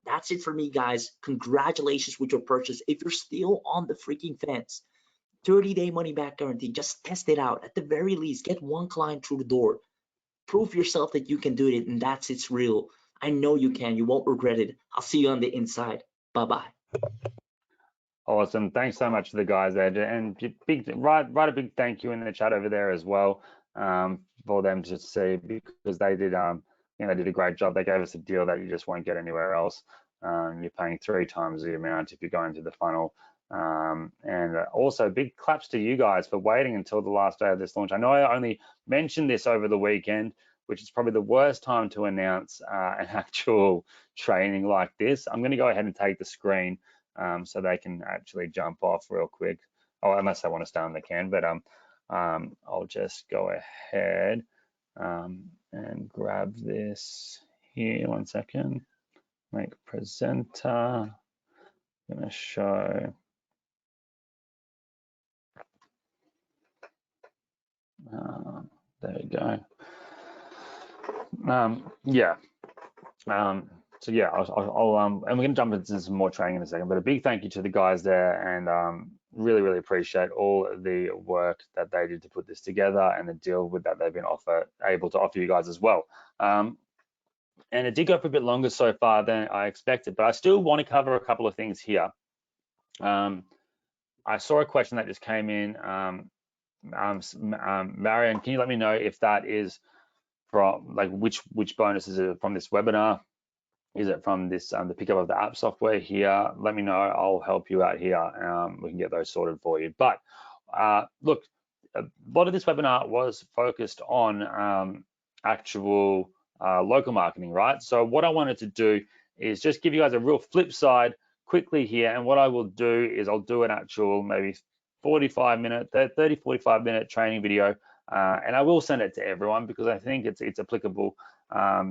That's it for me, guys. Congratulations with your purchase. If you're still on the freaking fence, 30-day money back guarantee, just test it out. At the very least, get one client through the door. Prove yourself that you can do it, and it's real. I know you can. You won't regret it. I'll see you on the inside. Bye-bye. Awesome. Thanks so much to the guys there, and write a big thank you in the chat over there as well, for them to see, because they did they did a great job. They gave us a deal that you just won't get anywhere else. You're paying 3 times the amount if you're going through the funnel. And also big claps to you guys for waiting until the last day of this launch. I know I only mentioned this over the weekend, which is probably the worst time to announce an actual training like this. I'm going to go ahead and take the screen so they can actually jump off real quick. Oh, unless they want to stay on, they can, but I'll just go ahead and grab this here. 1 second. Make presenter. I'm going to show. There we go. So yeah, and we're going to jump into some more training in a second, but a big thank you to the guys there, and really appreciate all the work that they did to put this together and the deal with that they've been able to offer you guys as well. And it did go for a bit longer so far than I expected, but I still want to cover a couple of things here. I saw a question that just came in. Marion, can you let me know if that is from, like, which bonus is it from this webinar? Is it from this the pickup of the app software here? Let me know. I'll help you out here. We can get those sorted for you. But look, a lot of this webinar was focused on actual local marketing, right? So what I wanted to do is just give you guys a real flip side quickly here. And what I will do is I'll do an actual maybe 30-45 minute training video, and I will send it to everyone because I think it's applicable,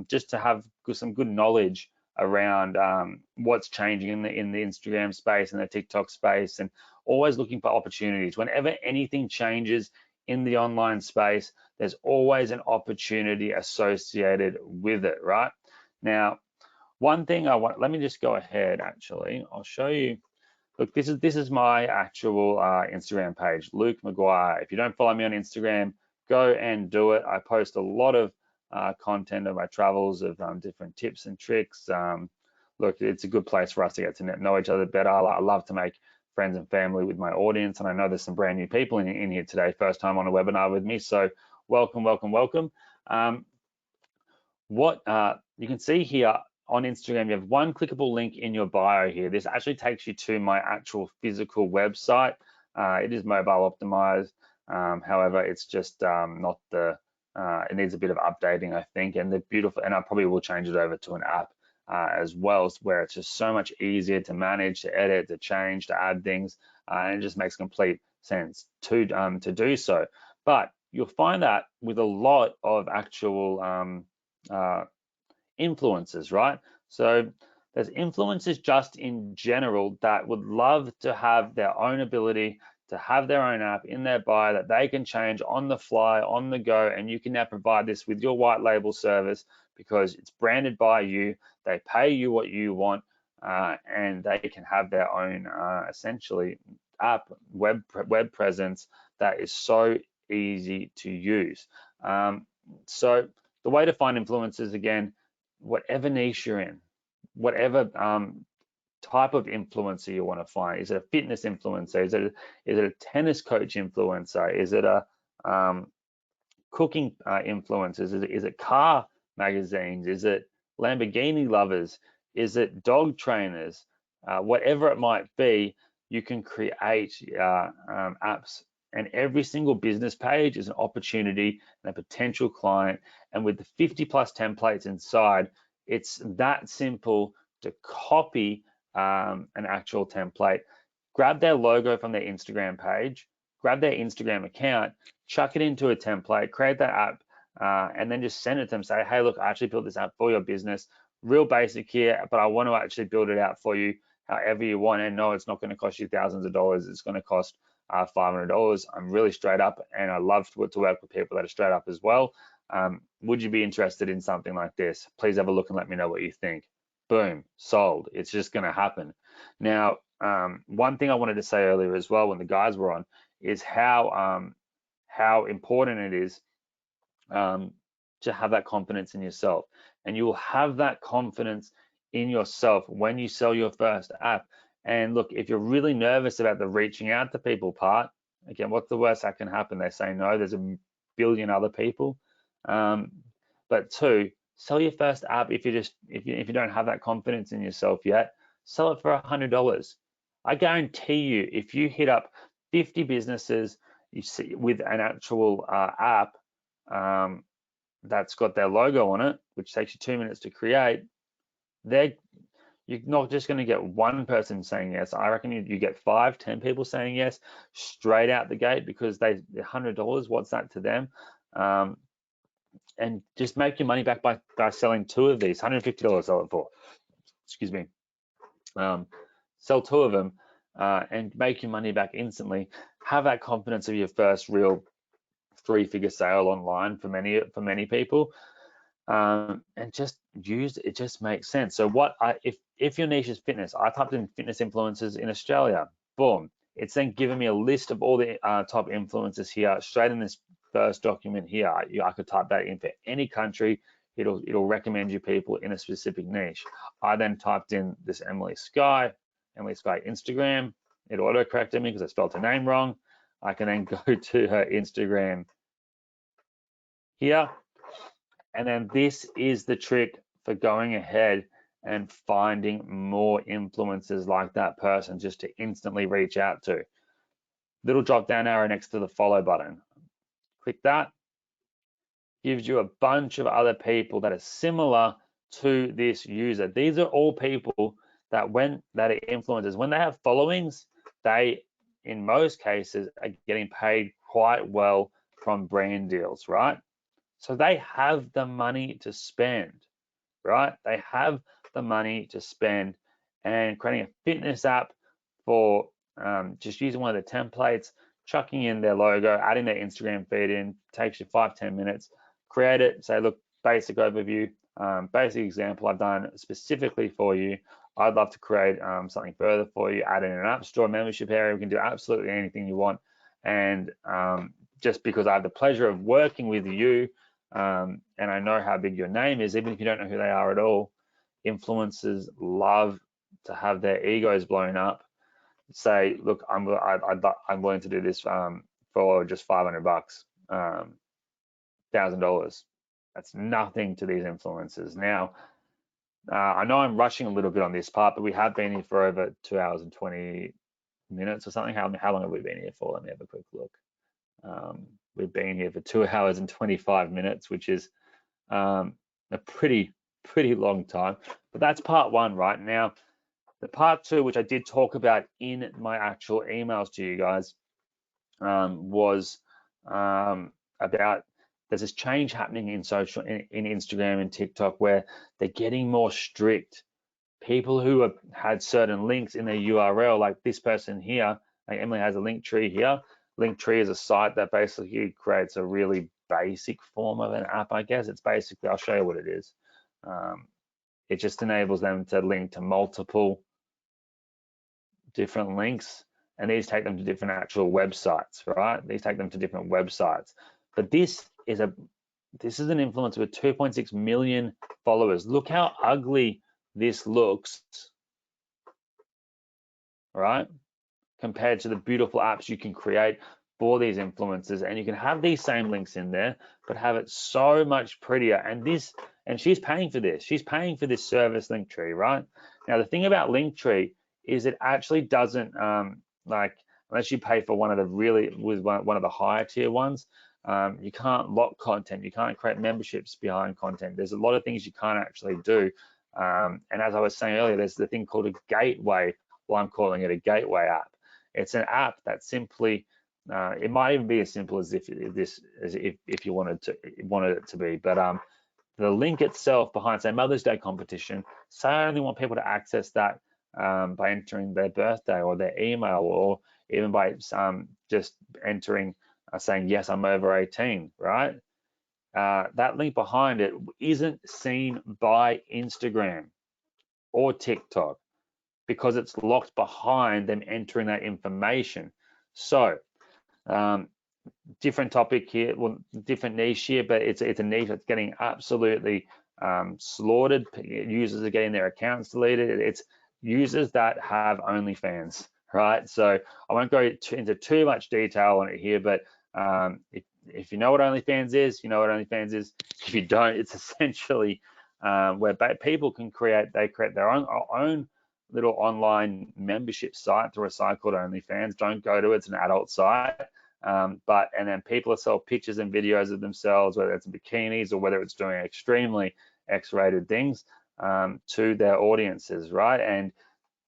just to have some good knowledge around what's changing in the Instagram space and the TikTok space, and always looking for opportunities. Whenever anything changes in the online space, there's always an opportunity associated with it, right? Now, one thing let me just go ahead, actually, I'll show you. Look, this is my actual Instagram page, Luke Maguire. If you don't follow me on Instagram, go and do it. I post a lot of content of my travels, of different tips and tricks. Look, it's a good place for us to get to know each other better. I love to make friends and family with my audience, and I know there's some brand new people in here today, first time on a webinar with me, so welcome. what you can see here on Instagram, you have one clickable link in your bio here. This actually takes you to my actual physical website. It is mobile optimized. However, it's just not the, it needs a bit of updating, I think, and they're beautiful. And I probably will change it over to an app as well, where it's just so much easier to manage, to edit, to change, to add things, and it just makes complete sense to do so. But you'll find that with a lot of actual influencers, right? So there's influencers just in general that would love to have their own ability to have their own app in their bio that they can change on the fly, on the go, and you can now provide this with your white label service because it's branded by you. They pay you what you want, and they can have their own essentially app web presence that is so easy to use. So the way to find influencers, again, whatever niche you're in, whatever type of influencer you want to find. Is it a fitness influencer? Is it a tennis coach influencer? Is it a cooking influencers? Is it car magazines? Is it Lamborghini lovers? Is it dog trainers? Whatever it might be, you can create apps, and every single business page is an opportunity and a potential client. And with the 50 plus templates inside, it's that simple to copy an actual template, grab their logo from their Instagram page, grab their Instagram account, chuck it into a template, create that app, and then just send it to them. Say, hey, look, I actually built this app for your business. Real basic here, but I want to actually build it out for you however you want. And no, it's not going to cost you thousands of dollars. It's going to cost $500. I'm really straight up, and I love to work with people that are straight up as well. Would you be interested in something like this? Please have a look and let me know what you think. Boom, sold. It's just going to happen. Now, one thing I wanted to say earlier as well when the guys were on is how important it is to have that confidence in yourself. And you will have that confidence in yourself when you sell your first app. And look, if you're really nervous about the reaching out to people part, again, what's the worst that can happen? They say no, there's a billion other people. But two, sell your first app. If you don't have that confidence in yourself yet, sell it for $100. I guarantee you, if you hit up 50 businesses you see with an actual app that's got their logo on it, which takes you 2 minutes to create, you're not just going to get one person saying yes. I reckon you get 5, 10 people saying yes straight out the gate because they're $100. What's that to them? And just make your money back by selling 2 of these. $150 sell it for. Excuse me. Sell 2 of them and make your money back instantly. Have that confidence of your first real 3-figure sale online for many people. And just use it. Just makes sense. So if your niche is fitness, I typed in fitness influencers in Australia. Boom. It's then given me a list of all the top influencers here straight in this first document here. I could type that in for any country. It'll recommend you people in a specific niche. I then typed in this Emily Sky Instagram. It auto-corrected me because I spelled her name wrong. I can then go to her Instagram here. And then this is the trick for going ahead and finding more influencers like that person just to instantly reach out to. Little drop down arrow next to the follow button. Click that. Gives you a bunch of other people that are similar to this user. These are all people that are influencers. When they have followings, they, in most cases, are getting paid quite well from brand deals, right? So they have the money to spend, right? They have the money to spend, and creating a fitness app for just using one of the templates, chucking in their logo, adding their Instagram feed in, takes you 5-10 minutes. Create it, say, look, basic overview, basic example I've done specifically for you. I'd love to create something further for you, add in an app store membership area. We can do absolutely anything you want. And just because I have the pleasure of working with you, and I know how big your name is, even if you don't know who they are at all, influencers love to have their egos blown up. Say, look, I'm willing to do this for just $500, $1,000. That's nothing to these influencers. Now, I know I'm rushing a little bit on this part, but we have been here for over 2 hours and 20 minutes or something. How long have we been here for? Let me have a quick look. We've been here for 2 hours and 25 minutes, which is a pretty long time. But that's part one, right? Now, the part two, which I did talk about in my actual emails to you guys, was about there's this change happening in Instagram and TikTok where they're getting more strict. People who have had certain links in their URL, like this person here, like Emily has a linktree here. Linktree is a site that basically creates a really basic form of an app, I guess. It's basically, I'll show you what it is. It just enables them to link to multiple different links, and these take them to different actual websites, right? These take them to different websites. But this is an influencer with 2.6 million followers. Look how ugly this looks, right? Compared to the beautiful apps you can create for these influencers, and you can have these same links in there, but have it so much prettier. And she's paying for this. She's paying for this service, Linktree, right? Now the thing about Linktree is it actually doesn't like, unless you pay for one of the higher tier ones, you can't lock content, you can't create memberships behind content. There's a lot of things you can't actually do. And as I was saying earlier, there's the thing called a gateway. Well, I'm calling it a gateway app. It's an app that simply, it might even be as simple as if you wanted it to be, but the link itself behind, say, Mother's Day competition, say I only want people to access that by entering their birthday or their email, or even by just entering, saying, yes, I'm over 18, right? That link behind it isn't seen by Instagram or TikTok because it's locked behind them entering that information. So different topic here, well, different niche here, but it's a niche that's getting absolutely slaughtered. Users are getting their accounts deleted. It's users that have OnlyFans, right? So I won't go into too much detail on it here, but if you know what OnlyFans is, you know what OnlyFans is. If you don't, it's essentially where people can create their own little online membership site through a site called OnlyFans. Don't go to it, it's an adult site. And then people sell pictures and videos of themselves, whether it's bikinis or whether it's doing extremely X-rated things to their audiences, right? And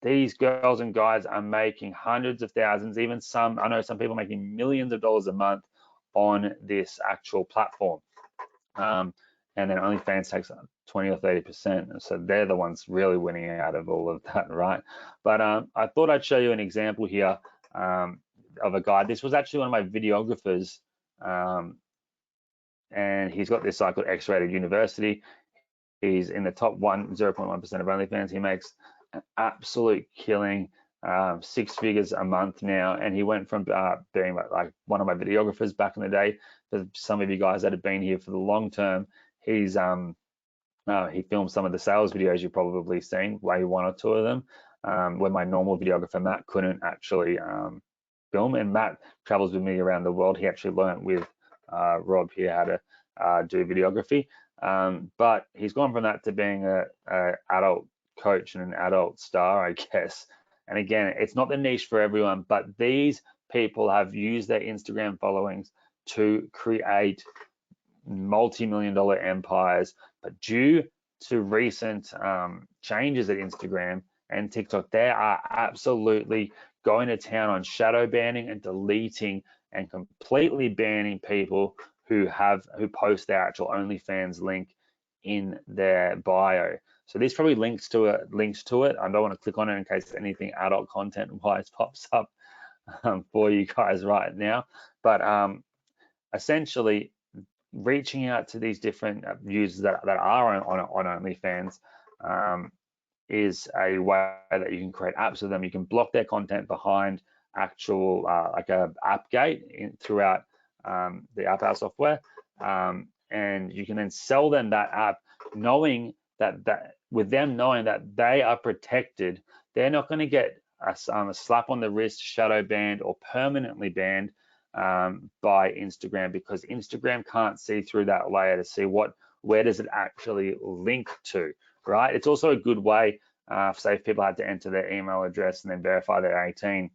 these girls and guys are making hundreds of thousands, even some, I know some people making millions of dollars a month on this actual platform. And then OnlyFans takes 20 or 30%. So they're the ones really winning out of all of that, right? But I thought I'd show you an example here of a guy. This was actually one of my videographers, and he's got this site called X-Rated University. He's in the top 0.1% of OnlyFans. He makes an absolute killing, 6 figures a month now, and he went from being like one of my videographers back in the day. For some of you guys that have been here for the long term, he's he filmed some of the sales videos you've probably seen, maybe one or two of them, where my normal videographer Matt couldn't actually film. And Matt travels with me around the world. He actually learned with Rob here how to do videography, but he's gone from that to being a adult coach and an adult star, I guess. And again, it's not the niche for everyone, but these people have used their Instagram followings to create multi-million-dollar empires. But due to recent changes at Instagram and TikTok, they are absolutely going to town on shadow banning and deleting and completely banning people who post their actual OnlyFans link in their bio. So this probably links to it. I don't want to click on it in case anything adult content wise pops up for you guys right now. But essentially, reaching out to these different users that are on OnlyFans is a way that you can create apps with them. You can block their content behind actual like a app gate throughout the App House software, and you can then sell them that app, knowing that with them knowing that they are protected. They're not going to get a slap on the wrist, shadow banned, or permanently banned by Instagram, because Instagram can't see through that layer to see what where does it actually link to, right? It's also a good way, say if people had to enter their email address and then verify they're 18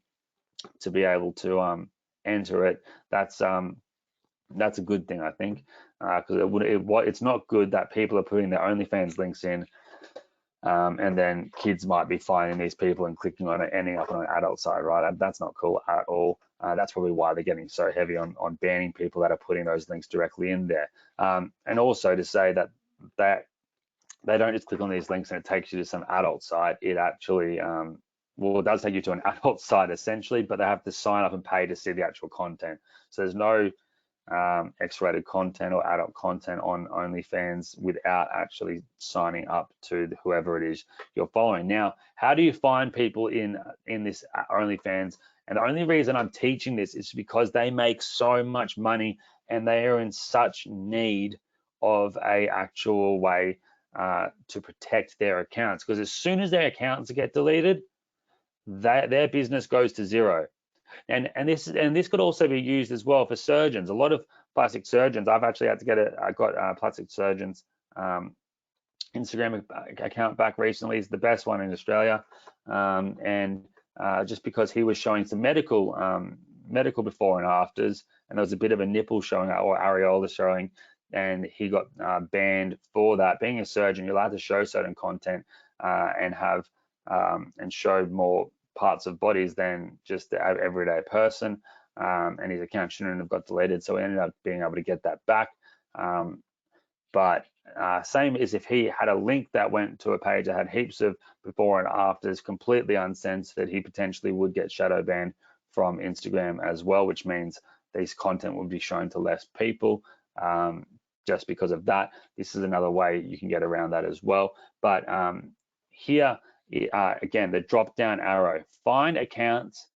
to be able to enter it. That's a good thing, I think, because it's not good that people are putting their OnlyFans links in, and then kids might be finding these people and clicking on it, ending up on an adult site, right? That's not cool at all. That's probably why they're getting so heavy on banning people that are putting those links directly in there. And also to say that they don't just click on these links and it takes you to some adult site. It actually, well, it does take you to an adult site essentially, but they have to sign up and pay to see the actual content. So there's no X-rated content or adult content on OnlyFans without actually signing up to whoever it is you're following. Now, how do you find people in this OnlyFans? And the only reason I'm teaching this is because they make so much money and they are in such need of a actual way to protect their accounts, because as soon as their accounts get deleted, their business goes to zero. And this could also be used as well for surgeons. A lot of plastic surgeons, I've actually had to get I got plastic surgeons Instagram account back recently. Is the best one in Australia, and just because he was showing some medical before and afters, and there was a bit of a nipple showing or areola showing, and he got banned for that. Being a surgeon, you're allowed to show certain content and have and show more parts of bodies than just the everyday person, and his account shouldn't have got deleted, so he ended up being able to get that back. But same as if he had a link that went to a page that had heaps of before and afters completely uncensored, he potentially would get shadow banned from Instagram as well, which means these content will be shown to less people just because of that. This is another way you can get around that as well. But here, again, the drop down arrow, find accounts.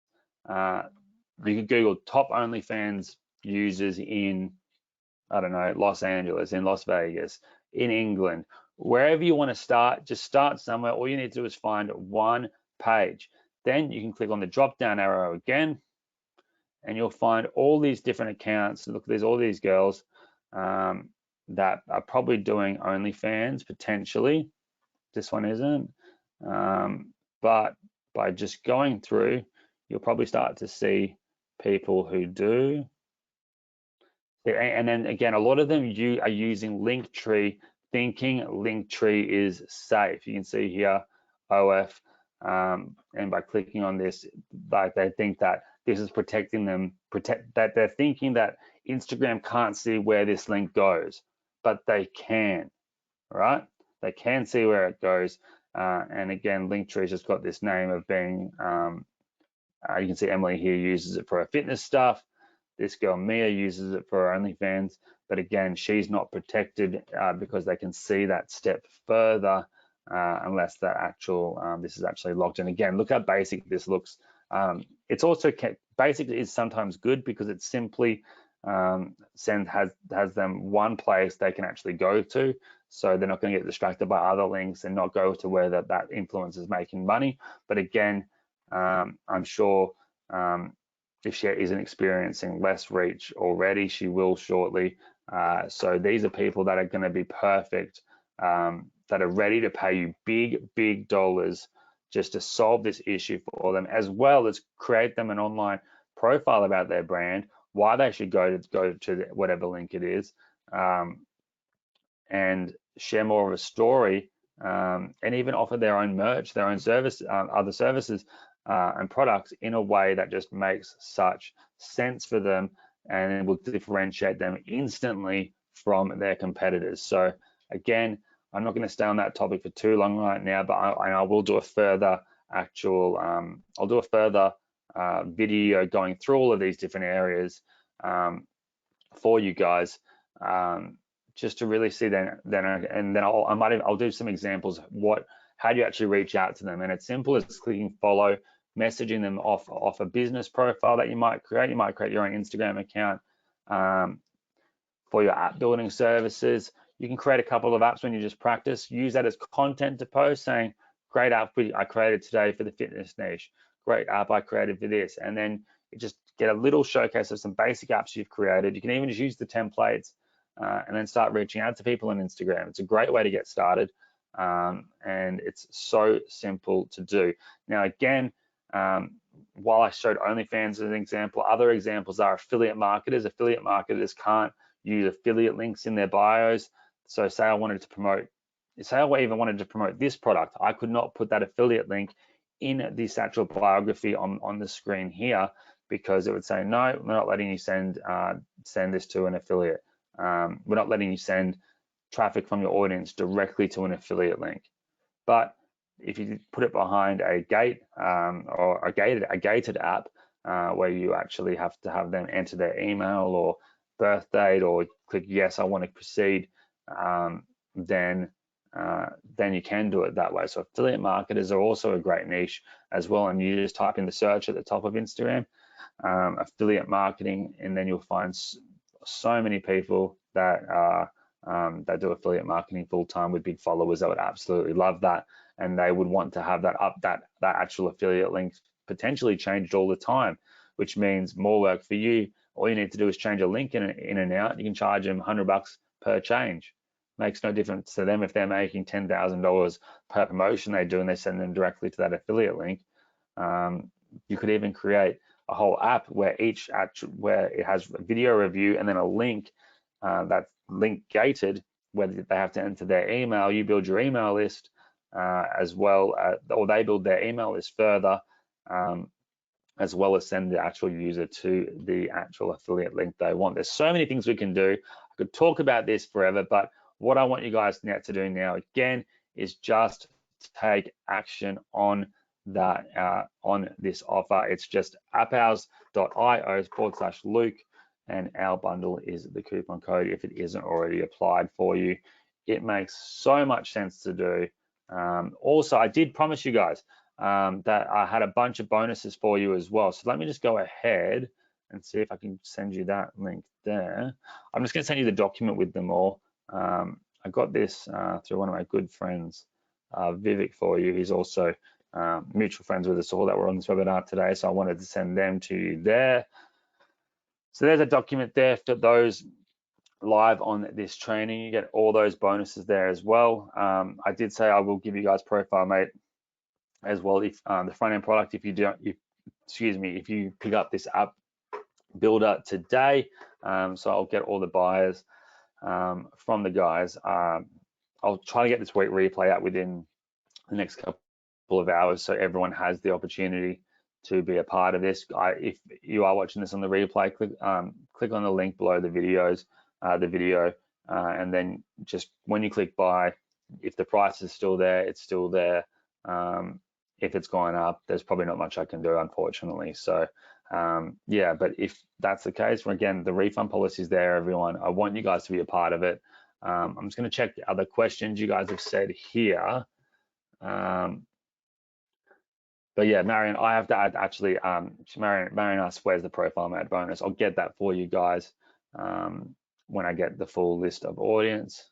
You can Google top OnlyFans users in, I don't know, Los Angeles, in Las Vegas, in England, wherever you want to start. Just start somewhere. All you need to do is find one page. Then you can click on the drop down arrow again, and you'll find all these different accounts. Look, there's all these girls that are probably doing OnlyFans potentially. This one isn't. But by just going through, you'll probably start to see people who do. And then again, a lot of them are using Linktree, thinking Linktree is safe. You can see here OF, and by clicking on this, like they think that this is protecting them, that they're thinking that Instagram can't see where this link goes, but they can, right? They can see where it goes. And again, Linktree's just got this name of being, you can see Emily here uses it for her fitness stuff. This girl Mia uses it for her OnlyFans, but again, she's not protected because they can see that step further unless that actual this is actually locked in. Again, look how basic this looks. It's also basic is sometimes good because it simply has them one place they can actually go to, so they're not going to get distracted by other links and not go to where that influencer is making money. But again, I'm sure if she isn't experiencing less reach already, she will shortly. So these are people that are going to be perfect, that are ready to pay you big dollars just to solve this issue for them, as well as create them an online profile about their brand, why they should go to whatever link it is, and share more of a story, and even offer their own merch, their own service, other services and products in a way that just makes such sense for them, and it will differentiate them instantly from their competitors. So again, I'm not going to stay on that topic for too long right now, but I will do a further actual, I'll do a further video going through all of these different areas for you guys, just to really see I'll do some examples of how do you actually reach out to them. And it's simple as clicking follow, messaging them off a business profile that you might create. You might create your own Instagram account for your app building services. You can create a couple of apps when you just practice. Use that as content to post, saying, great app I created today for the fitness niche. Great app I created for this. And then you just get a little showcase of some basic apps you've created. You can even just use the templates and then start reaching out to people on Instagram. It's a great way to get started, and it's so simple to do. Now, again, while I showed OnlyFans as an example, other examples are affiliate marketers. Affiliate marketers can't use affiliate links in their bios. So say I even wanted to promote this product, I could not put that affiliate link in this actual biography on the screen here, because it would say, no, we're not letting you send this to an affiliate. We're not letting you send traffic from your audience directly to an affiliate link. But if you put it behind a gate or a gated app where you actually have to have them enter their email or birth date or click yes, I want to proceed, then you can do it that way. So affiliate marketers are also a great niche as well, and you just type in the search at the top of Instagram, affiliate marketing, and then you'll find so many people that do affiliate marketing full time with big followers that would absolutely love that, and they would want to have that actual affiliate link potentially changed all the time, which means more work for you. All you need to do is change a link in and out. You can charge them $100 per change. Makes no difference to them if they're making $10,000 per promotion they do and they send them directly to that affiliate link. You could even create a whole app where where it has a video review and then a link that's link gated, where they have to enter their email. You build your email list as well, or they build their email list further, as well as send the actual user to the actual affiliate link they want. There's so many things we can do. I could talk about this forever, but what I want you guys now to do now, again, is just take action on that on this offer. It's just apphours.io/Luke, and our bundle is the coupon code if it isn't already applied for you. It makes so much sense to do. Also, I did promise you guys that I had a bunch of bonuses for you as well. So let me just go ahead and see if I can send you that link there. I'm just going to send you the document with them all. I got this through one of my good friends, Vivek, for you. He's also mutual friends with us all that were on this webinar today, so I wanted to send them to you there. So there's a document there for those live on this training. You get all those bonuses there as well. I did say I will give you guys Profile Mate as well, if the front end product, if you pick up this app builder today. So I'll get all the buyers from the guys. I'll try to get this week replay out within the next couple of hours, so everyone has the opportunity to be a part of this. If you are watching this on the replay, click on the link below the video, and then just when you click buy, if the price is still there, it's still there. If it's gone up, there's probably not much I can do, unfortunately. So yeah, but if that's the case, again, the refund policy is there, everyone. I want you guys to be a part of it. I'm just going to check the other questions you guys have said here. But yeah, Marion, I have to add, actually, Marion asked, where's the Profile Mate bonus? I'll get that for you guys when I get the full list of audience.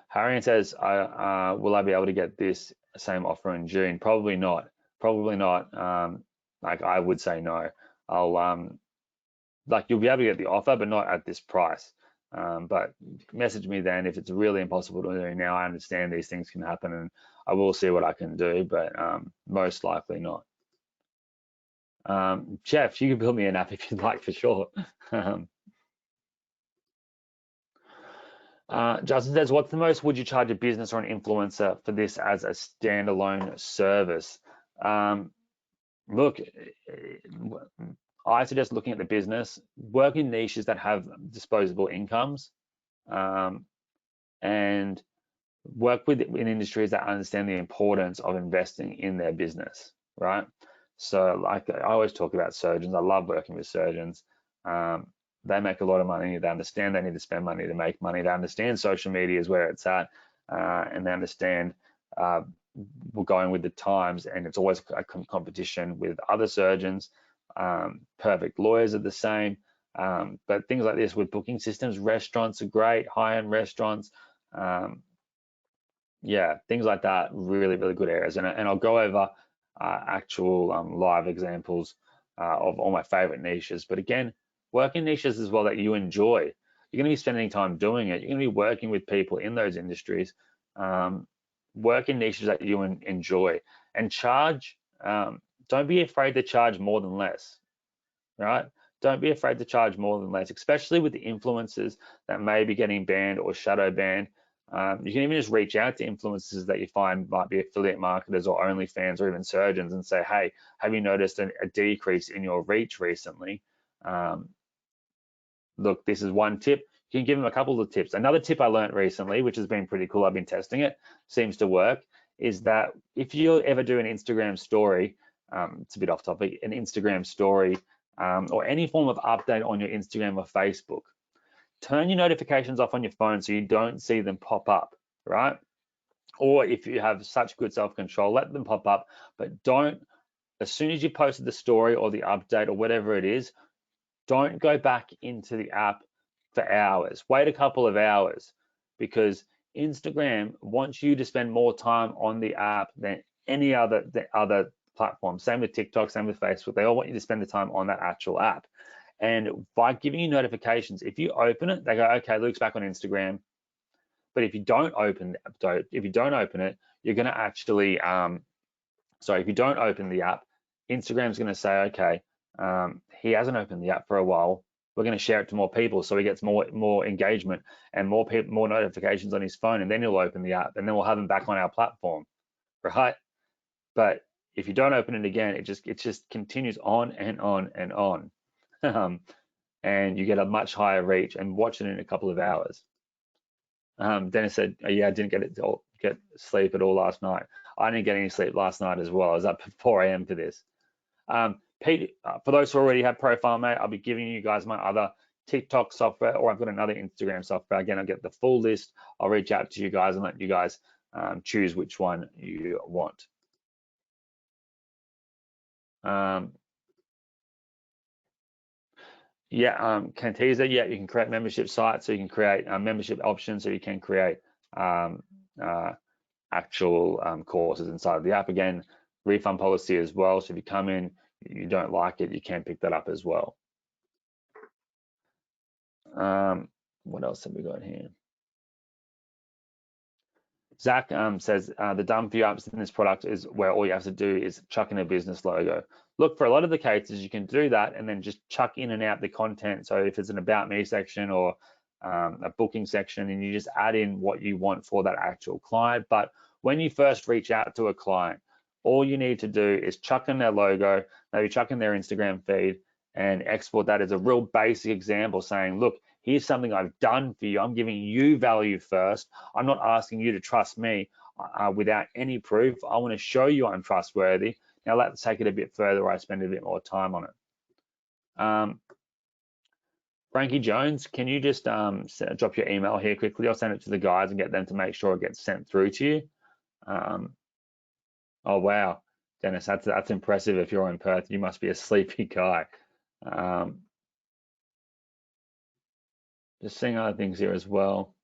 Harriet says, will I be able to get this same offer in June? Probably not. Probably not. Like, I would say no. I'll like, you'll be able to get the offer, but not at this price. But message me then if it's really impossible to do now. I understand these things can happen, and I will see what I can do, but most likely not. Jeff, you can build me an app if you'd like, for sure. Justin says, what's the most would you charge a business or an influencer for this as a standalone service? Look, I suggest looking at the business, work in niches that have disposable incomes, and work in industries that understand the importance of investing in their business, right? So like I always talk about surgeons. I love working with surgeons. They make a lot of money. They understand they need to spend money to make money. They understand social media is where it's at, and they understand we're going with the times, and it's always a competition with other surgeons. Perfect lawyers are the same, but things like this with booking systems, restaurants are great, high-end restaurants. Yeah, things like that, really, really good areas. And I'll go over actual live examples of all my favorite niches. But again, Work in niches as well that you enjoy. You're going to be spending time doing it. You're going to be working with people in those industries. Work in niches that you enjoy, and charge. Don't be afraid to charge more than less, right? Don't be afraid to charge more than less, especially with the influencers that may be getting banned or shadow banned. You can even just reach out to influencers that you find might be affiliate marketers or OnlyFans or even surgeons and say, hey, have you noticed a decrease in your reach recently? Look, this is one tip. You can give them a couple of tips. Another tip I learned recently, which has been pretty cool, I've been testing it, seems to work, is that if you ever do an Instagram story, it's a bit off topic, an Instagram story or any form of update on your Instagram or Facebook, turn your notifications off on your phone so you don't see them pop up, right? Or if you have such good self-control, let them pop up, but don't, as soon as you posted the story or the update or whatever it is, don't go back into the app for hours. Wait a couple of hours, because Instagram wants you to spend more time on the app than any other platform. Same with TikTok, same with Facebook. They all want you to spend the time on that actual app. And by giving you notifications, if you open it, they go, okay, Luke's back on Instagram. But if you don't open it, you're going to actually, if you don't open the app, Instagram's going to say, okay, he hasn't opened the app for a while. We're going to share it to more people so he gets more engagement and more notifications on his phone, and then he'll open the app, and then we'll have him back on our platform, right? But if you don't open it again, it just continues on and on and on, and you get a much higher reach. And watch it in a couple of hours. Dennis said, oh, yeah, I didn't get sleep at all last night. I didn't get any sleep last night as well. I was up at 4 a.m. for this. Pete, for those who already have Profile Mate, I'll be giving you guys my other TikTok software, or I've got another Instagram software. Again, I'll get the full list. I'll reach out to you guys and let you guys choose which one you want. Cantiza, yeah, you can create membership sites, so you can create membership options, so you can create actual courses inside of the app. Again, refund policy as well, so if you come in, you don't like it, you can pick that up as well. What else have we got here? Zach says the dumb few apps in this product is where all you have to do is chuck in a business logo. Look, for a lot of the cases, you can do that and then just chuck in and out the content. So if it's an about me section or a booking section, and you just add in what you want for that actual client. But when you first reach out to a client, all you need to do is chuck in their logo, maybe chuck in their Instagram feed, and export that as a real basic example saying, look, here's something I've done for you. I'm giving you value first. I'm not asking you to trust me without any proof. I want to show you I'm trustworthy. Now let's take it a bit further where I spend a bit more time on it. Frankie Jones, can you just drop your email here quickly? I'll send it to the guys and get them to make sure it gets sent through to you. Oh, wow. Dennis, that's impressive. If you're in Perth, you must be a sleepy guy. Just seeing other things here as well.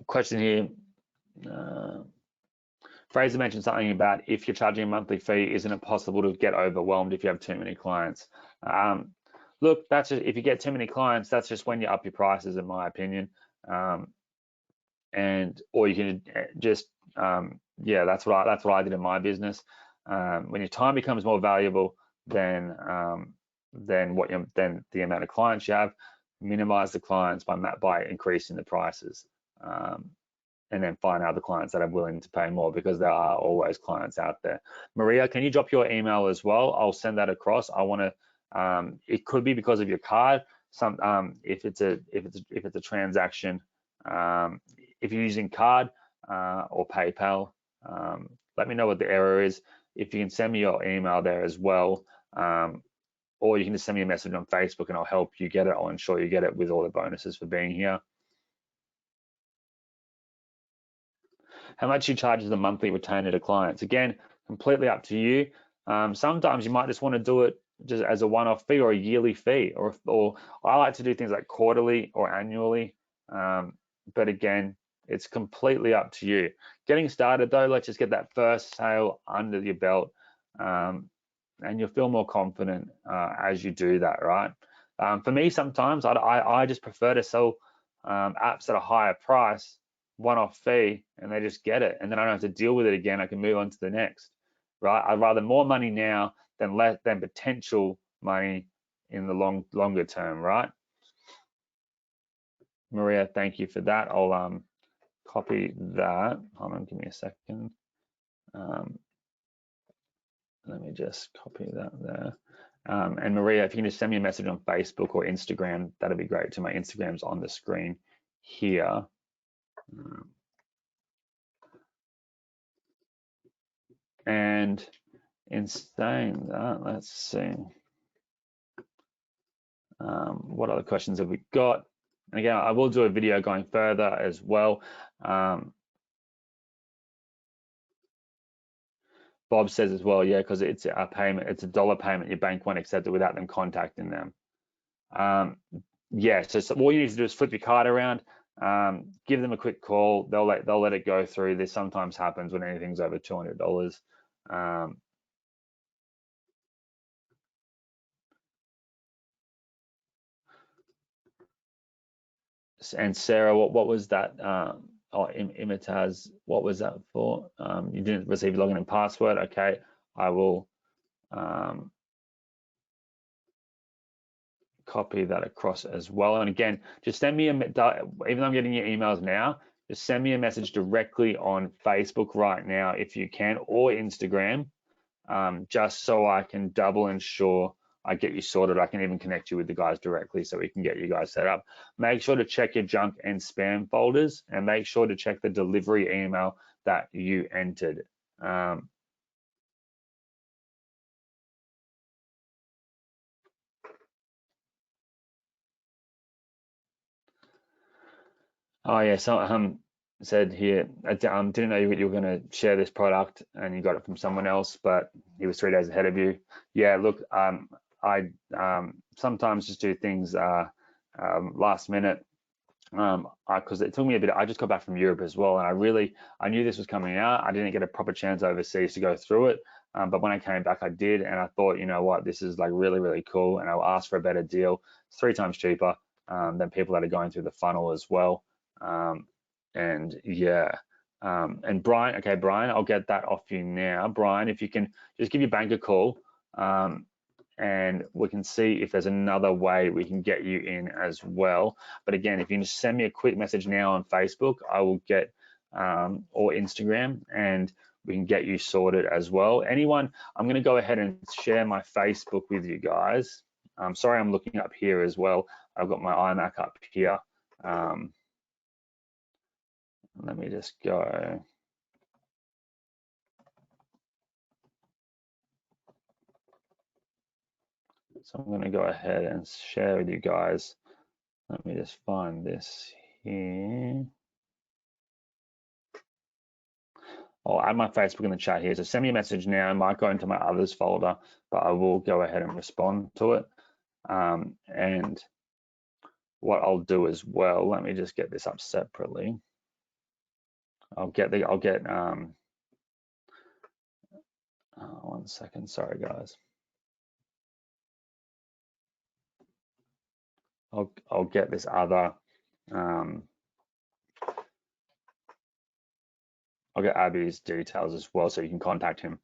Question here. Fraser mentioned something about if you're charging a monthly fee, isn't it possible to get overwhelmed if you have too many clients? Look, that's just, if you get too many clients, that's just when you up your prices, in my opinion. Or you can just, yeah, that's what I did in my business. When your time becomes more valuable than the amount of clients you have, minimize the clients by increasing the prices, and then find other clients that are willing to pay more, because there are always clients out there. Maria, can you drop your email as well? I'll send that across. I want to. It could be because of your card. If it's a transaction, if you're using card or PayPal, let me know what the error is. If you can send me your email there as well, or you can just send me a message on Facebook and I'll help you get it. I'll ensure you get it with all the bonuses for being here. How much you charge as a monthly retainer to clients? Again, completely up to you. Sometimes you might just want to do it just as a one-off fee or a yearly fee, or I like to do things like quarterly or annually. But again, It's completely up to you. Getting started though, let's just get that first sale under your belt, and you'll feel more confident as you do that, right? For me, sometimes I just prefer to sell apps at a higher price, one-off fee, and they just get it, and then I don't have to deal with it again. I can move on to the next, right? I'd rather more money now than less than potential money in the longer term, right? Maria, thank you for that. I'll copy that. Hold on, give me a second. Let me just copy that there. And Maria, if you can just send me a message on Facebook or Instagram, that'd be great too. My Instagram's on the screen here. And in saying that, let's see. What other questions have we got? And again, I will do a video going further as well. Bob says as well, yeah, because it's a payment, it's a dollar payment. Your bank won't accept it without them contacting them. Yeah, so all you need to do is flip your card around, give them a quick call. They'll let it go through. This sometimes happens when anything's over $200. And Sarah, what was that? Oh, Imitaz, what was that for? You didn't receive login and password. Okay, I will copy that across as well. And again, just send me even though I'm getting your emails now, just send me a message directly on Facebook right now if you can, or Instagram, just so I can double ensure I get you sorted. I can even connect you with the guys directly so we can get you guys set up. Make sure to check your junk and spam folders, and make sure to check the delivery email that you entered. Oh yeah, so said here, I didn't know you were going to share this product and you got it from someone else, but he was 3 days ahead of you. Yeah, look, I sometimes just do things last minute, because it took me a bit. I just got back from Europe as well, and I knew this was coming out. I didn't get a proper chance overseas to go through it, but when I came back, I did, and I thought, you know what, this is like really, really cool, and I'll ask for a better deal. It's 3 times cheaper than people that are going through the funnel as well. And yeah, and Brian, okay, Brian, I'll get that off you now. Brian, if you can just give your bank a call, and we can see if there's another way we can get you in as well. But again, if you can just send me a quick message now on Facebook, I will get, or Instagram, and we can get you sorted as well. Anyone, I'm going to go ahead and share my Facebook with you guys. Sorry, I'm looking up here as well. I've got my iMac up here. Let me just go. So I'm going to go ahead and share with you guys. Let me just find this here. I'll add my Facebook in the chat here. So send me a message now. It might go into my others folder, but I will go ahead and respond to it. And what I'll do as well, let me just get this up separately. I'll get 1 second, sorry guys. I'll get this other, I'll get Abby's details as well, so you can contact him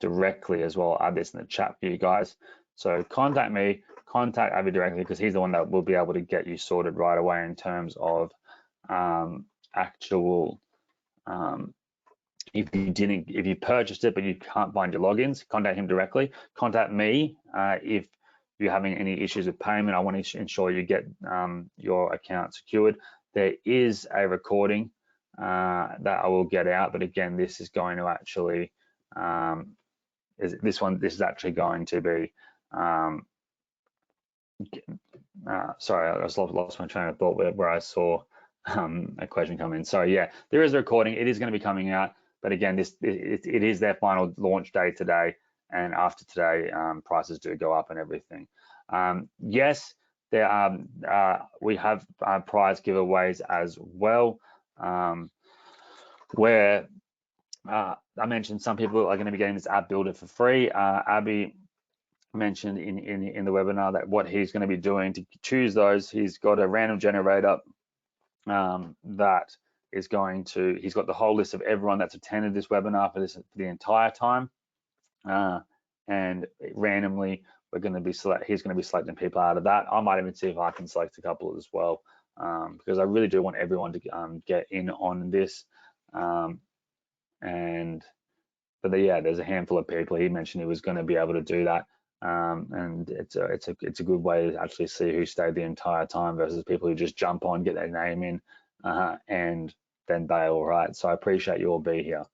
directly as well. I'll add this in the chat for you guys. So contact me, contact Abby directly, because he's the one that will be able to get you sorted right away in terms of actual, if you purchased it but you can't find your logins, contact him directly. Contact me if you're having any issues with payment. I want to ensure you get your account secured. There is a recording that I will get out, but again, this is going to actually this is actually going to be sorry, I just lost my train of thought where I saw a question come in. So yeah, there is a recording. It is going to be coming out, but again, it is their final launch day today, and after today, prices do go up and everything. Yes, there are we have prize giveaways as well. where I mentioned some people are going to be getting this app builder for free. Abby mentioned in the webinar that what he's going to be doing to choose those, he's got a random generator that is going to, he's got the whole list of everyone that's attended this webinar for the entire time, and randomly he's going to be selecting people out of that. I might even see if I can select a couple as well, because I really do want everyone to get in on this. But yeah, there's a handful of people. He mentioned he was going to be able to do that, and it's a good way to actually see who stayed the entire time versus people who just jump on, get their name in, and then bail. Right. So I appreciate you all being here.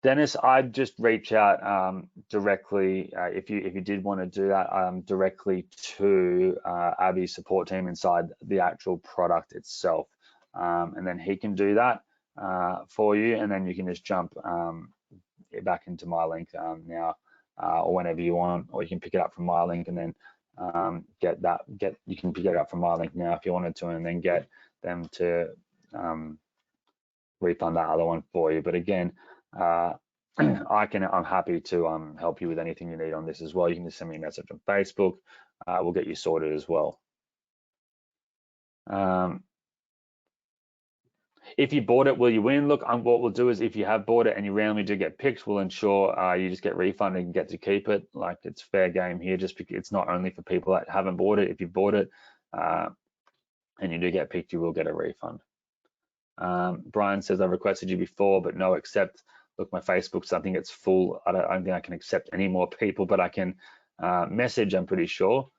Dennis, I'd just reach out directly if you did want to do that directly to Abby's support team inside the actual product itself, and then he can do that for you, and then you can just jump back into my link now or whenever you want, or you can pick it up from my link and then you can pick it up from my link now if you wanted to, and then get them to refund that other one for you. But again, I'm happy to help you with anything you need on this as well. You can just send me a message on Facebook. We'll get you sorted as well. If you bought it, will you win? Look, what we'll do is if you have bought it and you randomly do get picked, we'll ensure you just get refunded and get to keep it. Like, it's fair game here, just because it's not only for people that haven't bought it. If you've bought it and you do get picked, you will get a refund. Brian says, I've requested you before, but no accept. Look, my Facebook's, I think it's full. I don't think I can accept any more people, but I can message, I'm pretty sure.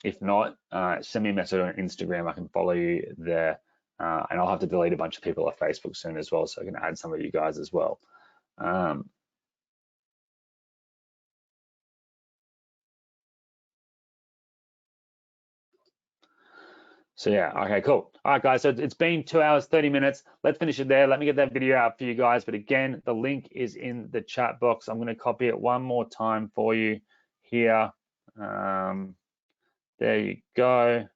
If not, send me a message on Instagram. I can follow you there. And I'll have to delete a bunch of people off Facebook soon as well, so I can add some of you guys as well. So yeah, okay, cool. All right, guys, so it's been 2 hours, 30 minutes. Let's finish it there. Let me get that video out for you guys. But again, the link is in the chat box. I'm going to copy it one more time for you here. There you go.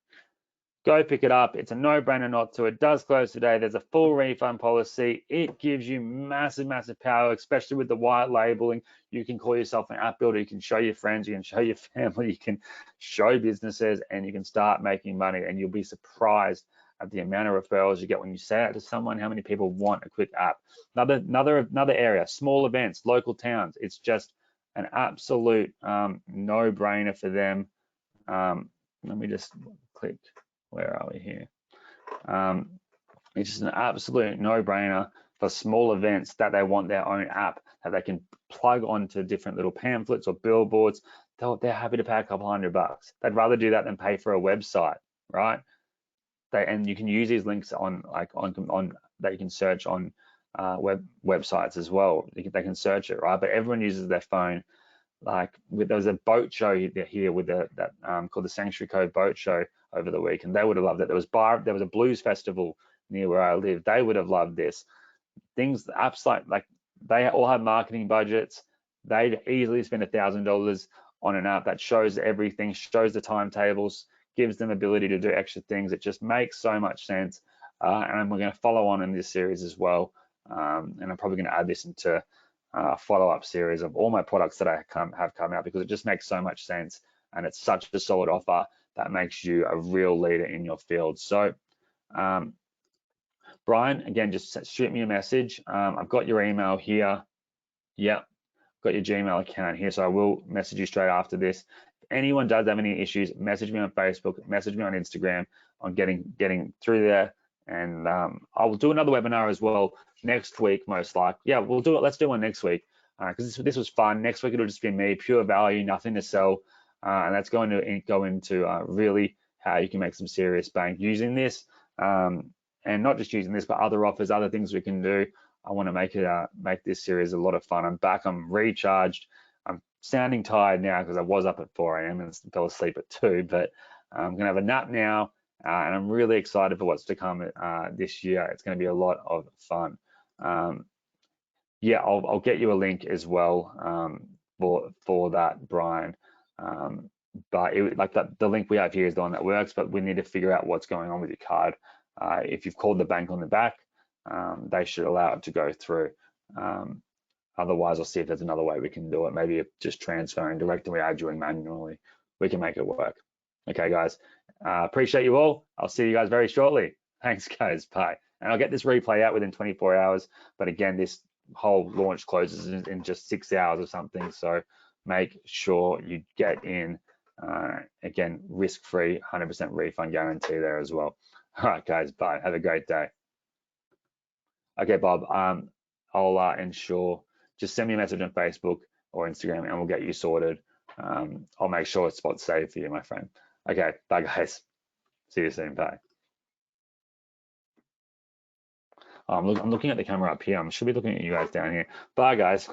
Go pick it up. It's a no-brainer not to. It does close today. There's a full refund policy. It gives you massive, massive power, especially with the white labeling. You can call yourself an app builder. You can show your friends. You can show your family. You can show businesses, and you can start making money. And you'll be surprised at the amount of referrals you get when you say that to someone, how many people want a quick app. Another area, small events, local towns. It's just an absolute no-brainer for them. Let me just click. Where are we here? It's just an absolute no-brainer for small events that they want their own app that they can plug onto different little pamphlets or billboards. They're happy to pay a couple $100. They'd rather do that than pay for a website, right? And you can use these links on that you can search on websites as well. They can search it, right? But everyone uses their phone. Like, there was a boat show here with that called the Sanctuary Cove Boat Show over the week, and they would have loved it. There was a blues festival near where I live. They would have loved this. Apps like they all have marketing budgets. They'd easily spend $1,000 on an app that shows everything, shows the timetables, gives them ability to do extra things. It just makes so much sense. And we're going to follow on in this series as well. And I'm probably going to add this into follow-up series of all my products that I have come out, because it just makes so much sense, and it's such a solid offer that makes you a real leader in your field. So Brian, again, just shoot me a message. I've got your email here. Yep, got your Gmail account here, so I will message you straight after this. If anyone does have any issues, message me on Facebook, message me on Instagram on getting through there. And I will do another webinar as well next week, most likely. Yeah, we'll do it. Let's do one next week, because this was fun. Next week it'll just be me, pure value, nothing to sell, and that's going to go into really how you can make some serious bank using this, and not just using this, but other offers, other things we can do. I want to make this series a lot of fun. I'm back. I'm recharged. I'm sounding tired now because I was up at 4 a.m. and fell asleep at 2, but I'm gonna have a nap now. And I'm really excited for what's to come this year. It's going to be a lot of fun. Yeah, I'll get you a link as well for that, Brian. but like the link we have here is the one that works, but we need to figure out what's going on with your card. If you've called the bank on the back, they should allow it to go through. Otherwise, I'll see if there's another way we can do it. Maybe just transferring directly or doing manually, we can make it work. Okay, guys, appreciate you all. I'll see you guys very shortly. Thanks, guys. Bye. And I'll get this replay out within 24 hours. But again, this whole launch closes in just 6 hours or something. So make sure you get in. Again, risk-free, 100% refund guarantee there as well. All right, guys. Bye. Have a great day. Okay, Bob. I'll ensure. Just send me a message on Facebook or Instagram, and we'll get you sorted. I'll make sure it's spot saved for you, my friend. Okay, bye, guys. See you soon. Bye. I'm looking at the camera up here. I should be looking at you guys down here. Bye, guys.